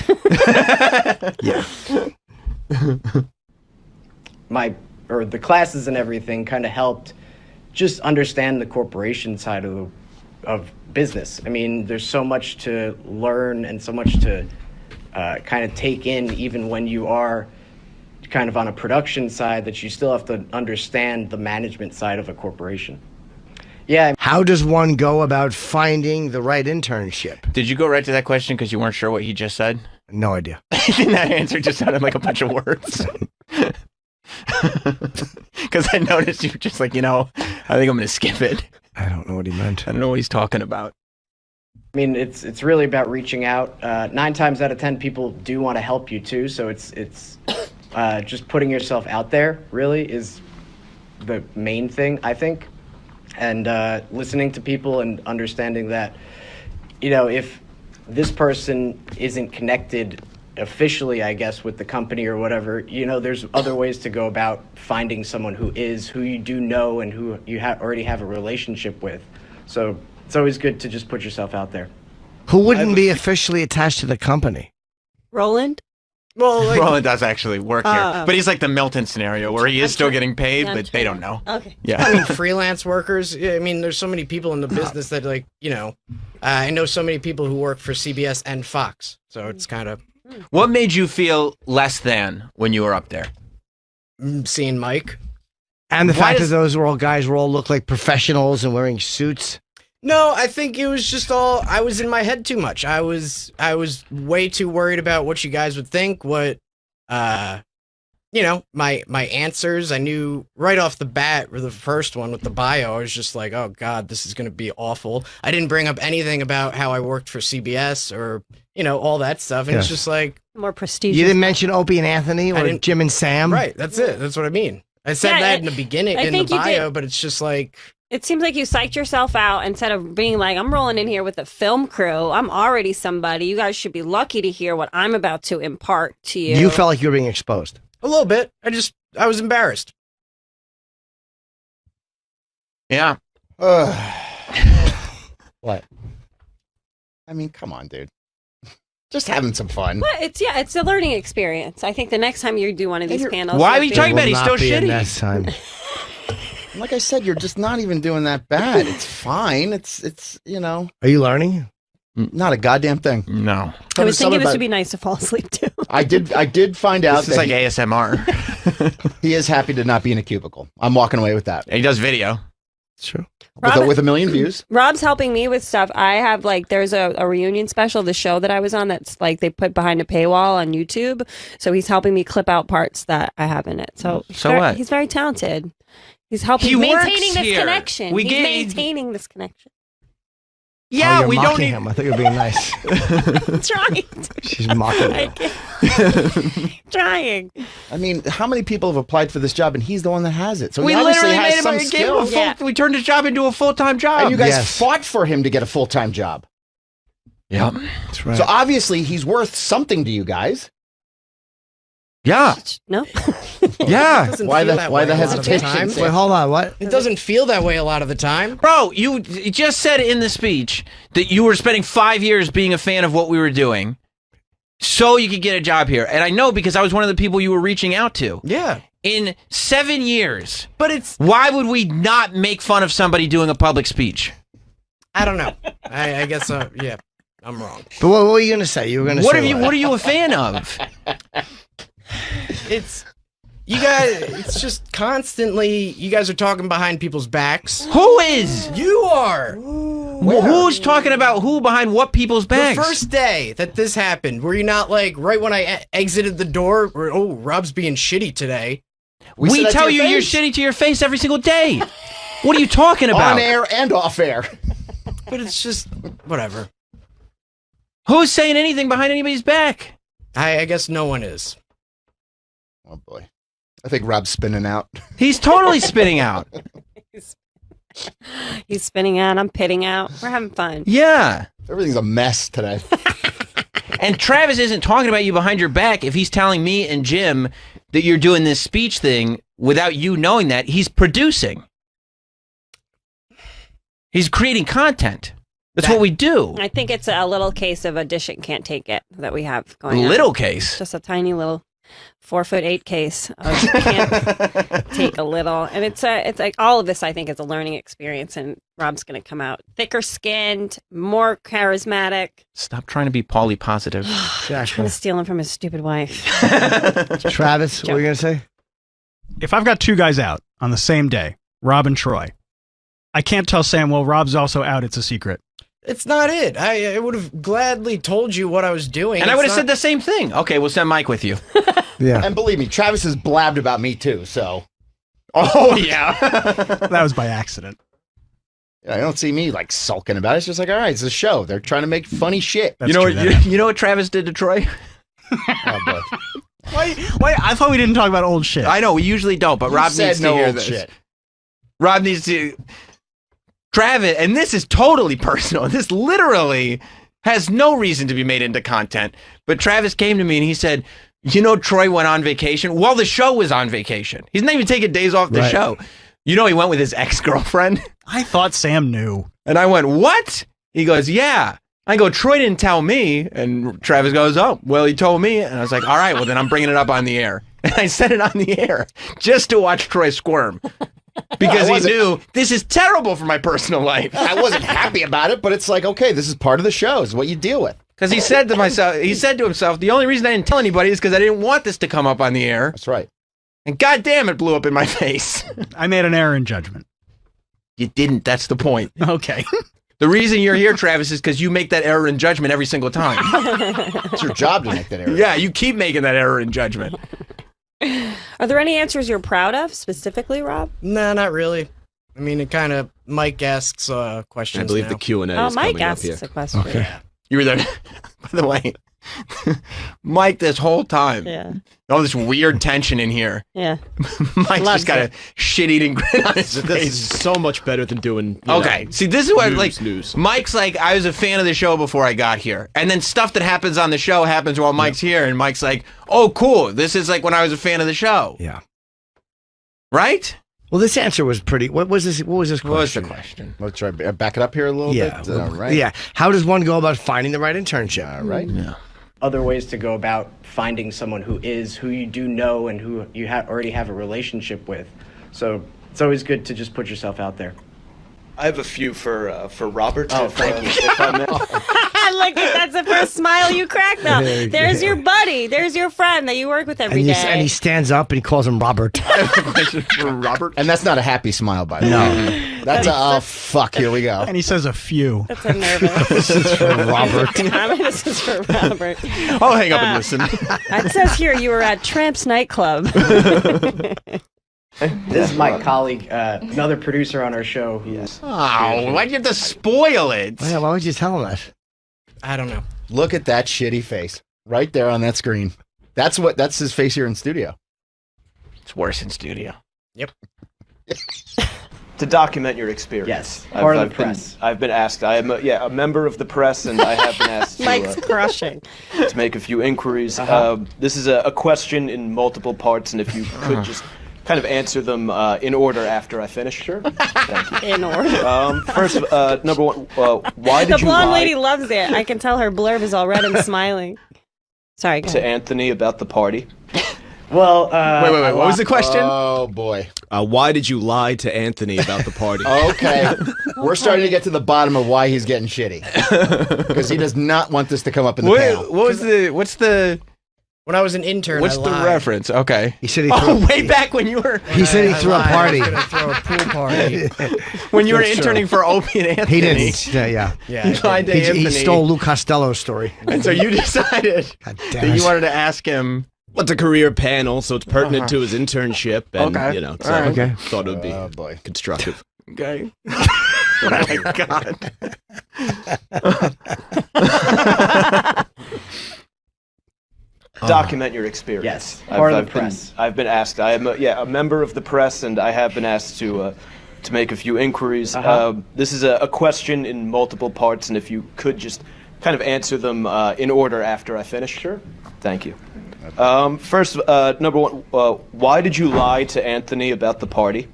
The classes and everything kind of helped just understand the corporation side of business. I mean, there's so much to learn and so much to kind of take in, even when you are kind of on a production side, that you still have to understand the management side of a corporation. Yeah. How does one go about finding the right internship? Did you go right to that question because you weren't sure what he just said? No idea. That answer just sounded like a bunch of words. Because I noticed you were just like, I think I'm going to skip it. I don't know what he meant. I don't know what he's talking about. I mean, it's really about reaching out. 9 times out of 10, people do want to help you too. So it's just putting yourself out there really is the main thing, I think. And listening to people and understanding that, if this person isn't connected officially, I guess, with the company or whatever, there's other ways to go about finding someone who you do know and who you already have a relationship with. So it's always good to just put yourself out there. Who wouldn't be officially attached to the company? Roland? Well, Roland does actually work here, but he's like the Milton scenario where he is still getting paid, but they don't know. Okay. Yeah. I mean, freelance workers. I mean, there's so many people in the business that, I know so many people who work for CBS and Fox. So it's kind of. What made you feel less than when you were up there? Seeing Mike. And the fact that those were all guys who all look like professionals and wearing suits. No, I think it was just I was in my head too much. I was way too worried about what you guys would think, what my answers. I knew right off the bat, or the first one with the bio, I was just like, oh God, this is going to be awful. I didn't bring up anything about how I worked for CBS or, all that stuff. And it's just like more prestigious. You didn't mention Opie and Anthony or Jim and Sam? Right, that's it. That's what I mean. I said that in the beginning, in the bio, but it's just like... It seems like you psyched yourself out instead of being like, I'm rolling in here with a film crew. I'm already somebody. You guys should be lucky to hear what I'm about to impart to you. You felt like you were being exposed. A little bit. I was embarrassed. Yeah. What? I mean, come on, dude. Just having some fun. Well, it's a learning experience. I think the next time you do one of these panels. Why are you'll you be- talking about? He's Will still not be a shitty. next time. Like I said, you're just not even doing that bad. It's fine. It's you know. Are you learning? Not a goddamn thing. No. I was thinking this would be nice to fall asleep to. I did find out This is that like ASMR. he is happy to not be in a cubicle. I'm walking away with that. He does video. It's true. With a million views. Rob's helping me with stuff. I have there's a reunion special, the show that I was on that's they put behind a paywall on YouTube. So he's helping me clip out parts that I have in it. So what? He's very talented. He's helping He works maintaining this here. connection. We He's gave- maintaining this connection. Yeah, you're we don't mocking need him. I thought you were being nice. Trying. She's mocking you. Trying. I mean, how many people have applied for this job and he's the one that has it? So We he obviously literally has made some him, gave him a skill. full, we turned his job into a full-time job. And you guys fought for him to get a full-time job. Yeah. That's right. So obviously he's worth something to you guys. Yeah. No. Yeah. Why the hesitation? Wait, hold on. What? It doesn't feel that way a lot of the time. Bro, you just said in the speech that you were spending 5 years being a fan of what we were doing so you could get a job here. And I know because I was one of the people you were reaching out to. Yeah. In 7 years. But it's... Why would we not make fun of somebody doing a public speech? I don't know. I guess, yeah, I'm wrong. But what were you going to say? You were going to say What are you a fan of? It's... You guys, it's just constantly, you guys are talking behind people's backs. Who is? You are. Who's talking about who behind what people's backs? The first day that this happened, were you not right when I exited the door, oh, Rob's being shitty today? We tell you you're shitty to your face every single day. What are you talking about? On air and off air. But it's just, whatever. Who's saying anything behind anybody's back? I guess no one is. Oh, boy. I think Rob's spinning out. He's totally spinning out. He's spinning out. I'm pitting out. We're having fun. Yeah. Everything's a mess today. And Travis isn't talking about you behind your back if he's telling me and Jim that you're doing this speech thing without you knowing that. He's producing. He's creating content. That's what we do. I think it's a little case of Audition Can't Take It that we have going on. Little case? Just a tiny little 4'8" case of Can't Take a Little. And it's like all of this, I think, is a learning experience. And Rob's going to come out thicker skinned, more charismatic. Stop trying to be Pauly positive. Trying to steal him from his stupid wife. Travis, what were you going to say? If I've got two guys out on the same day, Rob and Troy, I can't tell Sam, well, Rob's also out. It's a secret. It's not it. I would have gladly told you what I was doing. And I would have said the same thing. Okay, we'll send Mike with you. Yeah. And believe me, Travis has blabbed about me too, so. Oh, yeah. That was by accident. I don't see me sulking about it. It's just all right, it's a show. They're trying to make funny shit. You know what Travis did to Troy? Oh, boy. Why? I thought we didn't talk about old shit. I know, we usually don't, but Rob said needs to no hear old this. shit. Rob needs to... Travis, and this is totally personal. This literally has no reason to be made into content. But Travis came to me and he said, you know, Troy went on vacation while the show was on vacation. He's not even taking days off the show. You know, he went with his ex-girlfriend. I thought Sam knew. And I went, what? He goes, yeah. I go, Troy didn't tell me. And Travis goes, oh, well, he told me. And I was like, all right, well, then I'm bringing it up on the air. And I said it on the air just to watch Troy squirm. Because he knew this is terrible for my personal life. I wasn't happy about it, but it's like, okay, this is part of the show. This is what you deal with. Because he said to himself, the only reason I didn't tell anybody is because I didn't want this to come up on the air. That's right. And goddamn, it blew up in my face. I made an error in judgment. You didn't. That's the point. Okay. The reason you're here, Travis, is because you make that error in judgment every single time. It's your job to make that error. Yeah, you keep making that error in judgment. Are there any answers you're proud of specifically, Rob? Nah, not really. I mean, it kind of Mike asks questions. I believe now. the Q&A is Mike coming up asks here. a question. Okay. You were there. By the way, Mike, this whole time. Yeah. All this weird tension in here. Yeah. Mike's just got a shit-eating grin on his This face. is so much better than doing. Okay, see, this is what news. Mike's like, I was a fan of the show before I got here, and then stuff that happens on the show happens while Mike's here, and Mike's like, oh, cool, this is like when I was a fan of the show. Yeah. Right? Well, this answer was pretty. What was this? What was this question? What was the question? Let's try back it up here a little bit. Right. Yeah. How does one go about finding the right internship? All right. Yeah. Other ways to go about finding someone who you do know and who you already have a relationship with. So it's always good to just put yourself out there. I have a few for Robert. Oh, thank you. If I may. Look, that's the first smile you crack, though. There's your buddy. There's your friend that you work with every day. And he stands up and he calls him Robert. For Robert, and that's not a happy smile, by the way. No, that's oh fuck. Here we go. And he says a few. That's a nervous. This is for Robert. This is for Robert. I'll hang up and listen. It says here you were at Tramp's nightclub. This is my colleague, another producer on our show. Oh, why'd you have to spoil it? Why would you tell him that? I don't know. Look at that shitty face right there on that screen. That's his face here in studio. It's worse in studio. Yep. To document your experience. Yes, part of the press. I've been asked. I am a member of the press, and I have been asked Mike's crushing. to make a few inquiries. This is a question in multiple parts, and if you could just kind of answer them in order after I finish. Sure. Thank you. In order. First, number one, why did The you blonde lie lady loves it. I can tell her blurb is all red and smiling. Sorry, go to ahead. Anthony about the party? Well, wait. What was the question? Oh boy. Why did you lie to Anthony about the party? Okay, we're starting to get to the bottom of why he's getting shitty because he does not want this to come up in the panel. What's the? When I was an intern, What's the reference? Okay. He said he way back when you were. He said he threw a party. I was gonna throw a pool party. When you were That's true. interning for Opie and Anthony. He didn't. Yeah. You lied to Anthony. He stole Lou Costello's story. And so you decided that you wanted to ask him. Well, it's a career panel, so it's pertinent to his internship, and Okay. So All right. Okay. thought it would be constructive. Okay. Oh my God. Document your experience. Yes, part of the press. I've been asked. I am a member of the press, and I have been asked to make a few inquiries. This is a question in multiple parts, and if you could just kind of answer them in order after I finish. Sure. Thank you. First, number one, why did you lie to Anthony about the party?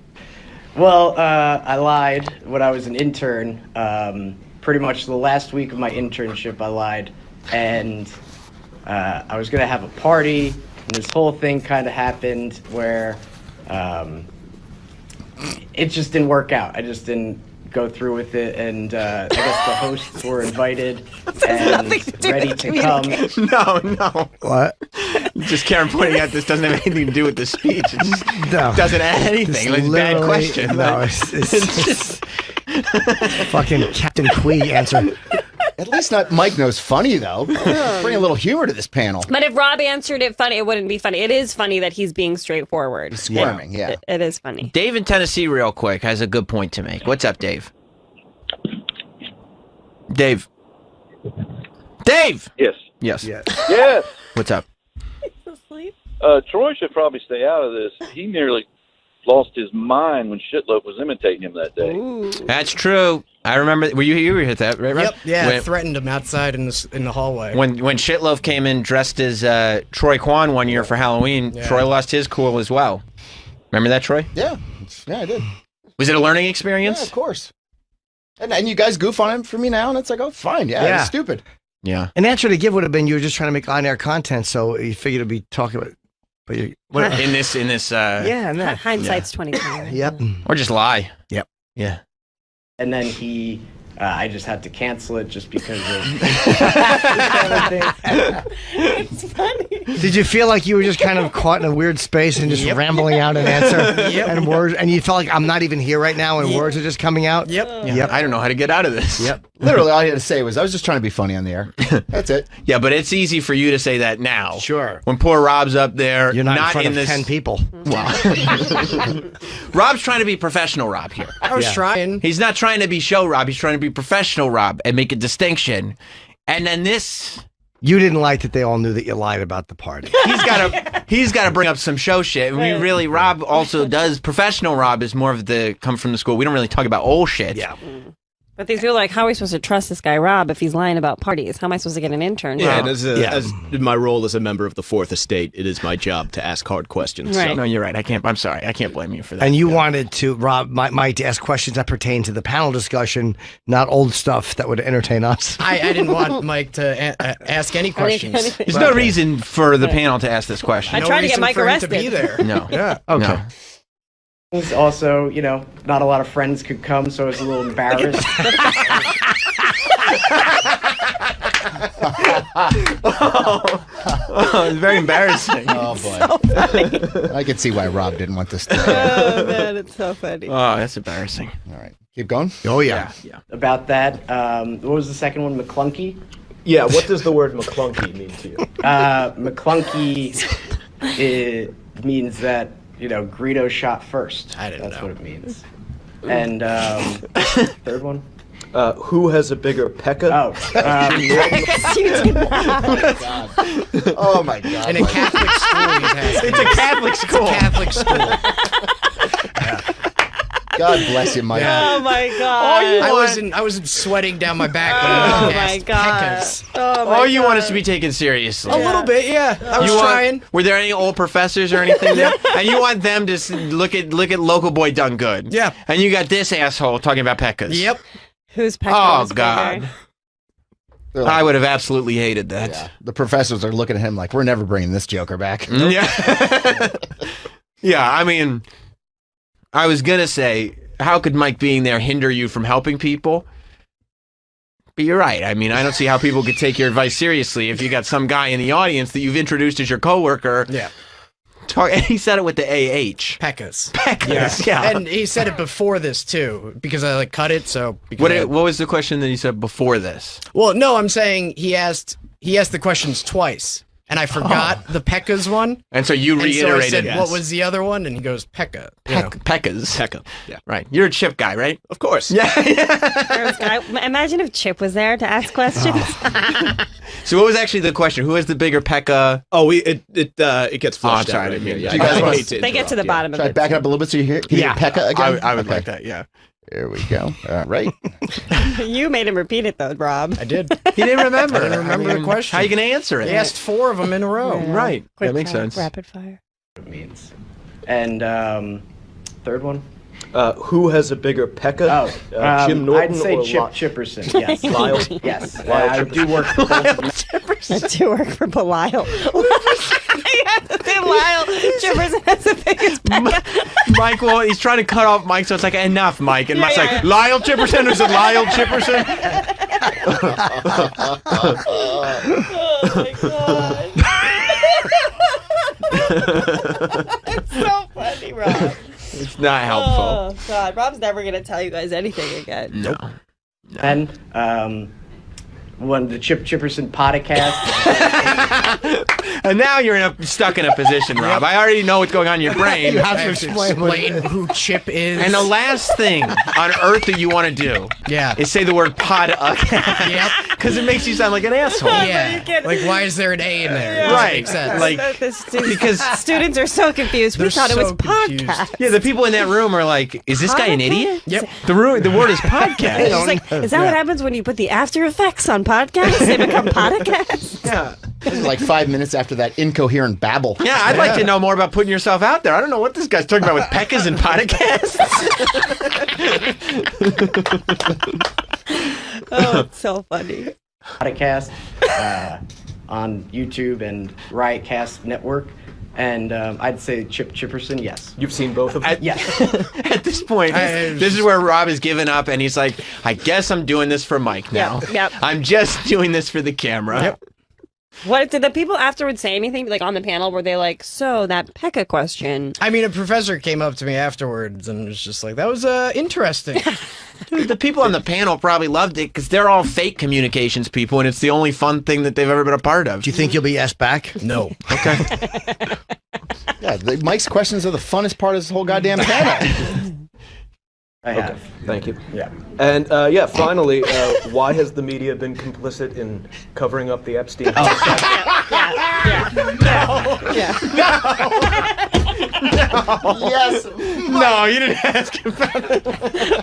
Well, I lied when I was an intern. Pretty much the last week of my internship, I lied, and I was gonna have a party, and this whole thing kind of happened where it just didn't work out. I just didn't go through with it, and I guess the hosts were invited and ready to come. No. What? Just Karen pointing out this doesn't have anything to do with the speech. It just No. doesn't add anything. It's a bad literally- question. No, it's just fucking Captain Quee answer. At least not Mike knows funny though. Bring a little humor to this panel. But if Rob answered it funny, it wouldn't be funny. It is funny that he's being straightforward. Squirming, yeah. It is funny. Dave in Tennessee, real quick, has a good point to make. What's up, Dave? Dave. Dave! Yes. Yes. Yes. What's up? Troy should probably stay out of this. He nearly lost his mind when Shitloaf was imitating him that day. That's true. I remember. Were you hit that, right? Rob? Yep. Yeah. When, Threatened him outside in the hallway. when Shitloaf came in dressed as Troy Kwan one year for Halloween, Yeah. Troy lost his cool as well. Remember that, Troy? Yeah, I did. Was it a learning experience? Yeah, of course. And you guys goof on him for me now, and it's like, oh, fine, yeah. It's stupid. Yeah. An answer to give would have been you were just trying to make on-air content, so you figured to be talking about. But you, in this. yeah, and that. Hindsight's 2020. Yep. Or just lie. Yep. Yeah. And then I just had to cancel it just because of. It's funny. Did you feel like you were just kind of caught in a weird space and just rambling out an answer and words, and you felt like I'm not even here right now, and words are just coming out? Yep. I don't know how to get out of this. Yep. Literally, all you had to say was, I was just trying to be funny on the air. That's it. Yeah, but it's easy for you to say that now. Sure. When poor Rob's up there, You're not in front of this 10 people. Rob's trying to be professional Rob here. I was trying. He's not trying to be show Rob. He's trying to be professional Rob and make a distinction. And then this, You didn't like that they all knew that you lied about the party. he's got to bring up some show shit. We really, Rob also does. Professional Rob is more of the come from the school. We don't really talk about old shit. Yeah. But these people are like, how are we supposed to trust this guy Rob if he's lying about parties? How am I supposed to get an intern? Yeah, and as my role as a member of the Fourth Estate, it is my job to ask hard questions. Right. So. No, you're right. I'm sorry. I can't blame you for that. And you wanted to, Rob, Mike, to ask questions that pertain to the panel discussion, not old stuff that would entertain us. I didn't want Mike to ask any questions. There's no reason for the panel to ask this question. I tried to get Mike for him arrested. to be there. No. Yeah. Okay. Also, not a lot of friends could come, so I was a little embarrassed. It's very embarrassing. Oh boy. So funny. I can see why Rob didn't want this to Oh, man, it's so funny. Oh, that's embarrassing. All right. Keep going. Oh, yeah. About that, what was the second one? McClunky? Yeah, what does the word McClunky mean to you? McClunky means that, Greedo shot first. I didn't That's know. what it means. And third one? Who has a bigger pecker? Oh, Oh my God. In a Catholic school, he's asking. It's a Catholic school. Catholic school. God bless you, Mike. Oh my god! I was sweating down my back when I Oh was my god! Pecas. Oh my Oh, you want us God. to be taken seriously. A little bit, yeah. I was You want- trying. Were there any old professors or anything there? And you want them to look at local boy done good. Yeah. And you got this asshole talking about peckas. Yep. Who's Pecca? Oh was God. bigger? They're like- I would have absolutely hated that. Yeah. The professors are looking at him like, we're never bringing this Joker back. Yeah. Yeah, I mean, I was going to say, how could Mike being there hinder you from helping people? But you're right. I mean, I don't see how people could take your advice seriously if you got some guy in the audience that you've introduced as your coworker. Yeah. And he said it with the AH. Pecas. Peckas, yeah. And he said it before this too, because I cut it. So because What was the question that he said before this? well, no, I'm saying he asked the questions twice, and I forgot the Pekka's one. And so you And so I reiterated said, what was the other one? And he goes, Pekka. Peckas. Pekka. Yeah. Right. You're a Chip guy, right? Of course. Yeah. Imagine if Chip was there to ask questions. So what was actually the question? Who has the bigger Pekka? Oh, it gets flushed sorry, out. I didn't mean Yeah, to. You guys I wanna- hate to They get to the interrupt, bottom Should I of it. back it up a little bit so you hear Pekka again? I would Okay. like that, yeah. There we go. All right. You made him repeat it though, Rob. I did. He didn't remember. I didn't remember the question. How are you going to answer it? He asked 4 of them in a row. Right. Quick That makes fire, sense. Rapid fire. It means. And third one? Who has a bigger pecker? Oh, Jim Norton I'd say or Chip Lyle? Chipperson. Yes. Lyle? Yes. Lyle I do work for both. I do work for Belial. You have to say Lyle Chipperson has the biggest Pekka. Mike, well, he's trying to cut off Mike, so it's like, enough, Mike. And Yeah, Mike's yeah, like, yeah. Lyle Chipperson? Is it Lyle Chipperson? Oh my god. It's so funny, Rob. It's not helpful. Oh god, Rob's never gonna tell you guys anything again. No. And the Chip Chipperson podcast. And now you're stuck in a position, Rob. I already know what's going on in your brain. You have I to have to explain. explain who Chip is. And the last thing on earth that you want to do Yeah. is say the word podcast. Yep. Because it makes you sound like an asshole. Yeah. can't- Like, why is there an A in there? It doesn't Right. make sense. Like, Because students are so confused. We They're thought it was so confused. podcast. yeah, the people in that room are like, is this guy an idiot? Yep. The word is podcast. It's like, is that what happens when you put the after effects on podcasts? They become podcasts? Yeah. This is like 5 minutes after that incoherent babble. Yeah, I'd like to know more about putting yourself out there. I don't know what this guy's talking about with peckas and podcasts. Oh, it's so funny. podcast on YouTube and Riotcast Network. And I'd say Chip Chipperson, yes. You've seen both of them? Yes. At this point, this is where Rob has given up, and he's like, I guess I'm doing this for Mike now. Yep. I'm just doing this for the camera. Yep. What did the people afterwards say anything like on the panel? Were they like, so that Pekka question? I mean, a professor came up to me afterwards and was just like, that was interesting. Dude, the people on the panel probably loved it because they're all fake communications people, and it's the only fun thing that they've ever been a part of. Do you think you'll be asked back? No. Okay. Yeah, Mike's questions are the funnest part of this whole goddamn panel. I have. Thank you. Yeah. And finally, why has the media been complicit in covering up the Epstein? Yeah. Yes. No, you didn't ask about it.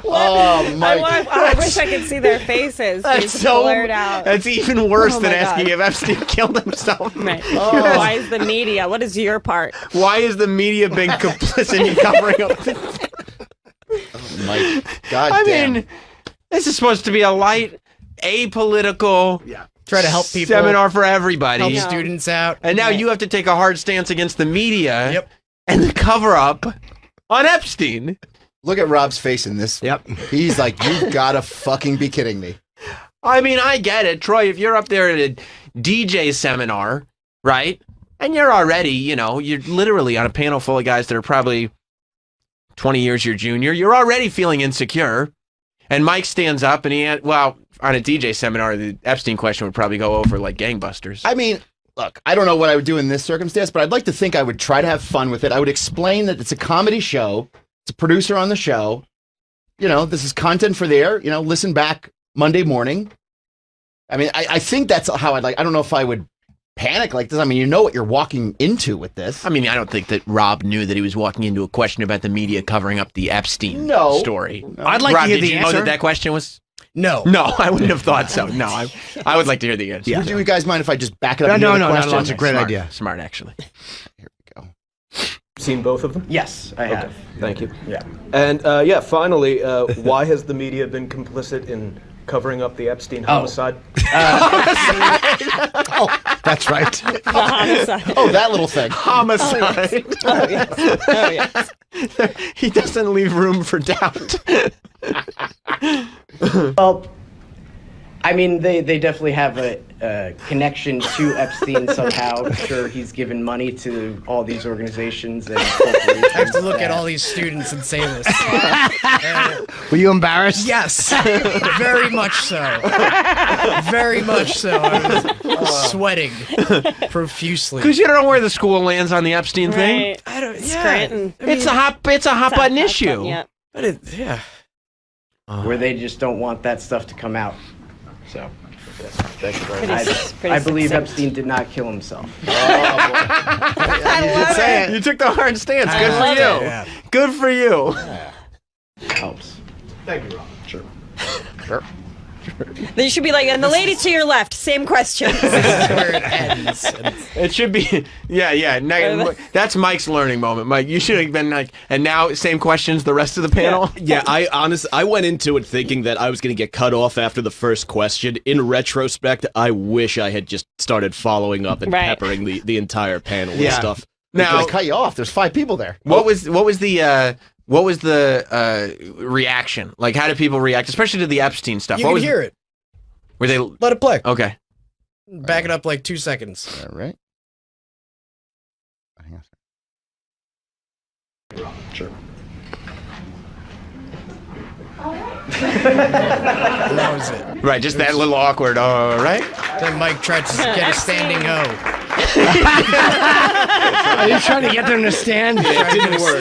Oh, Mike. I wish I could see their faces. That's They so. blurred out. That's even worse Oh than my asking God. if Epstein killed himself. Right. Oh. Why is the media? What is your part? Why is the media being complicit in covering up? Mike, God I damn. mean, this is supposed to be a light, apolitical. Try to help people. Seminar for everybody. Help students out. And now you have to take a hard stance against the media and the cover up on Epstein. Look at Rob's face in this. Yep. He's like, you've got to fucking be kidding me. I mean, I get it. Troy, if you're up there at a DJ seminar, right? And you're already, you're literally on a panel full of guys that are probably 20 years your junior. You're already feeling insecure. And Mike stands up and on a DJ seminar, the Epstein question would probably go over like gangbusters. I mean, look, I don't know what I would do in this circumstance, but I'd like to think I would try to have fun with it. I would explain that it's a comedy show. It's a producer on the show. This is content for there. Listen back Monday morning. I mean, I think that's how I'd like. I don't know if I would panic like this. I mean, you know what you're walking into with this. I mean, I don't think that Rob knew that he was walking into a question about the media covering up the Epstein story. No. I'd like Rob, to hear did the you answer. know that question was? No. No, I wouldn't have thought so. No, I would like to hear the answer. Would you guys mind if I just back it up? No, and no, hear the no, question? it's a great Smart. idea. Smart, actually. Seen both of them? Yes, I have. Thank you. Yeah. And finally, why has the media been complicit in covering up the Epstein homicide? That's right. The homicide. Oh, that little thing. Homicide. Oh, yes. Oh, yes. He doesn't leave room for doubt. Well, I mean, they definitely have a connection to Epstein somehow. I'm sure he's given money to all these organizations and corporations. I have to look at all these students and say this. Were you embarrassed? Yes, very much so. Very much so. I was sweating profusely. Because you don't know where the school lands on the Epstein thing. Right. I don't. Scranton. It's a hot button issue. Yeah. But where they just don't want that stuff to come out. So, Thank you very Pretty much. I believe succinct. Epstein did not kill himself. You took the hard stance. Good for you. Yeah. Good for you. Helps. Thank you, Rob. Sure. Then you should be like, and the lady to your left, same question. where it ends. It should be, yeah. That's Mike's learning moment. Mike, you should have been like, and now same questions the rest of the panel. Yeah, I went into it thinking that I was going to get cut off after the first question. In retrospect, I wish I had just started following up and Right. peppering the entire panel with stuff. Now, Now, I cut you off. There's 5 people there. what was the reaction? Like, how did people react, especially to the Epstein stuff? You What can was hear it. Were they Let it play. okay? Back it up like 2 seconds. All right. Hang on. Sure. That was it. Right, just that little awkward. All right. Then Mike tried to get a standing O. Are you trying to get them to stand? It didn't work.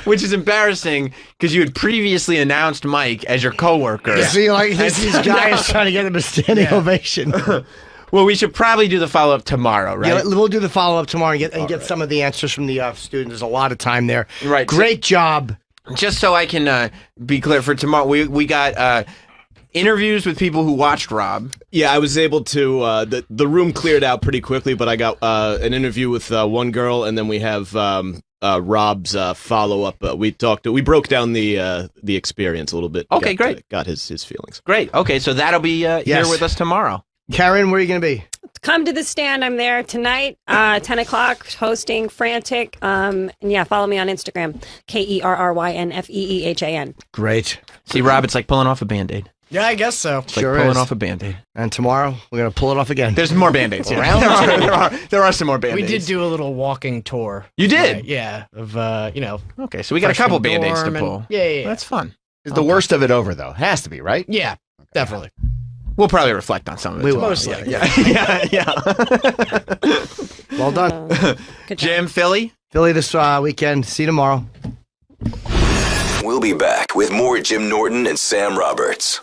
Which is embarrassing because you had previously announced Mike as your coworker. So you like these guys trying to get them a standing ovation. Well, we should probably do the follow up tomorrow, right? Yeah, we'll do the follow up tomorrow and get some of the answers from the students. There's a lot of time there. Right. Great job. Just so I can be clear for tomorrow, we got interviews with people who watched Rob. Yeah, I was able to. The room cleared out pretty quickly, but I got an interview with one girl, and then we have Rob's follow up. We broke down the experience a little bit. Okay, great. Got his feelings. Great. Okay, so that'll be here with us tomorrow. Karen, where are you going to be? Come to the stand. I'm there tonight, 10 o'clock, hosting Frantic. And yeah, follow me on Instagram, KERRYNFEEHAN. Great. See, Rob, it's like pulling off a Band-Aid. Yeah, I guess so. It's like pulling off a Band-Aid. And tomorrow, we're going to pull it off again. There's more Band-Aids. There are some more Band-Aids. We did do a little walking tour. You did? Yeah. Of, Okay, so we got a couple freshman Band-Aids to dorm pull. and- Yeah. That's fun. Is the worst of it over, though? Has to be, right? Yeah, definitely. We'll probably reflect on some of it. We will. Most likely. Yeah. Well done. Jim, Philly this weekend. See you tomorrow. We'll be back with more Jim Norton and Sam Roberts.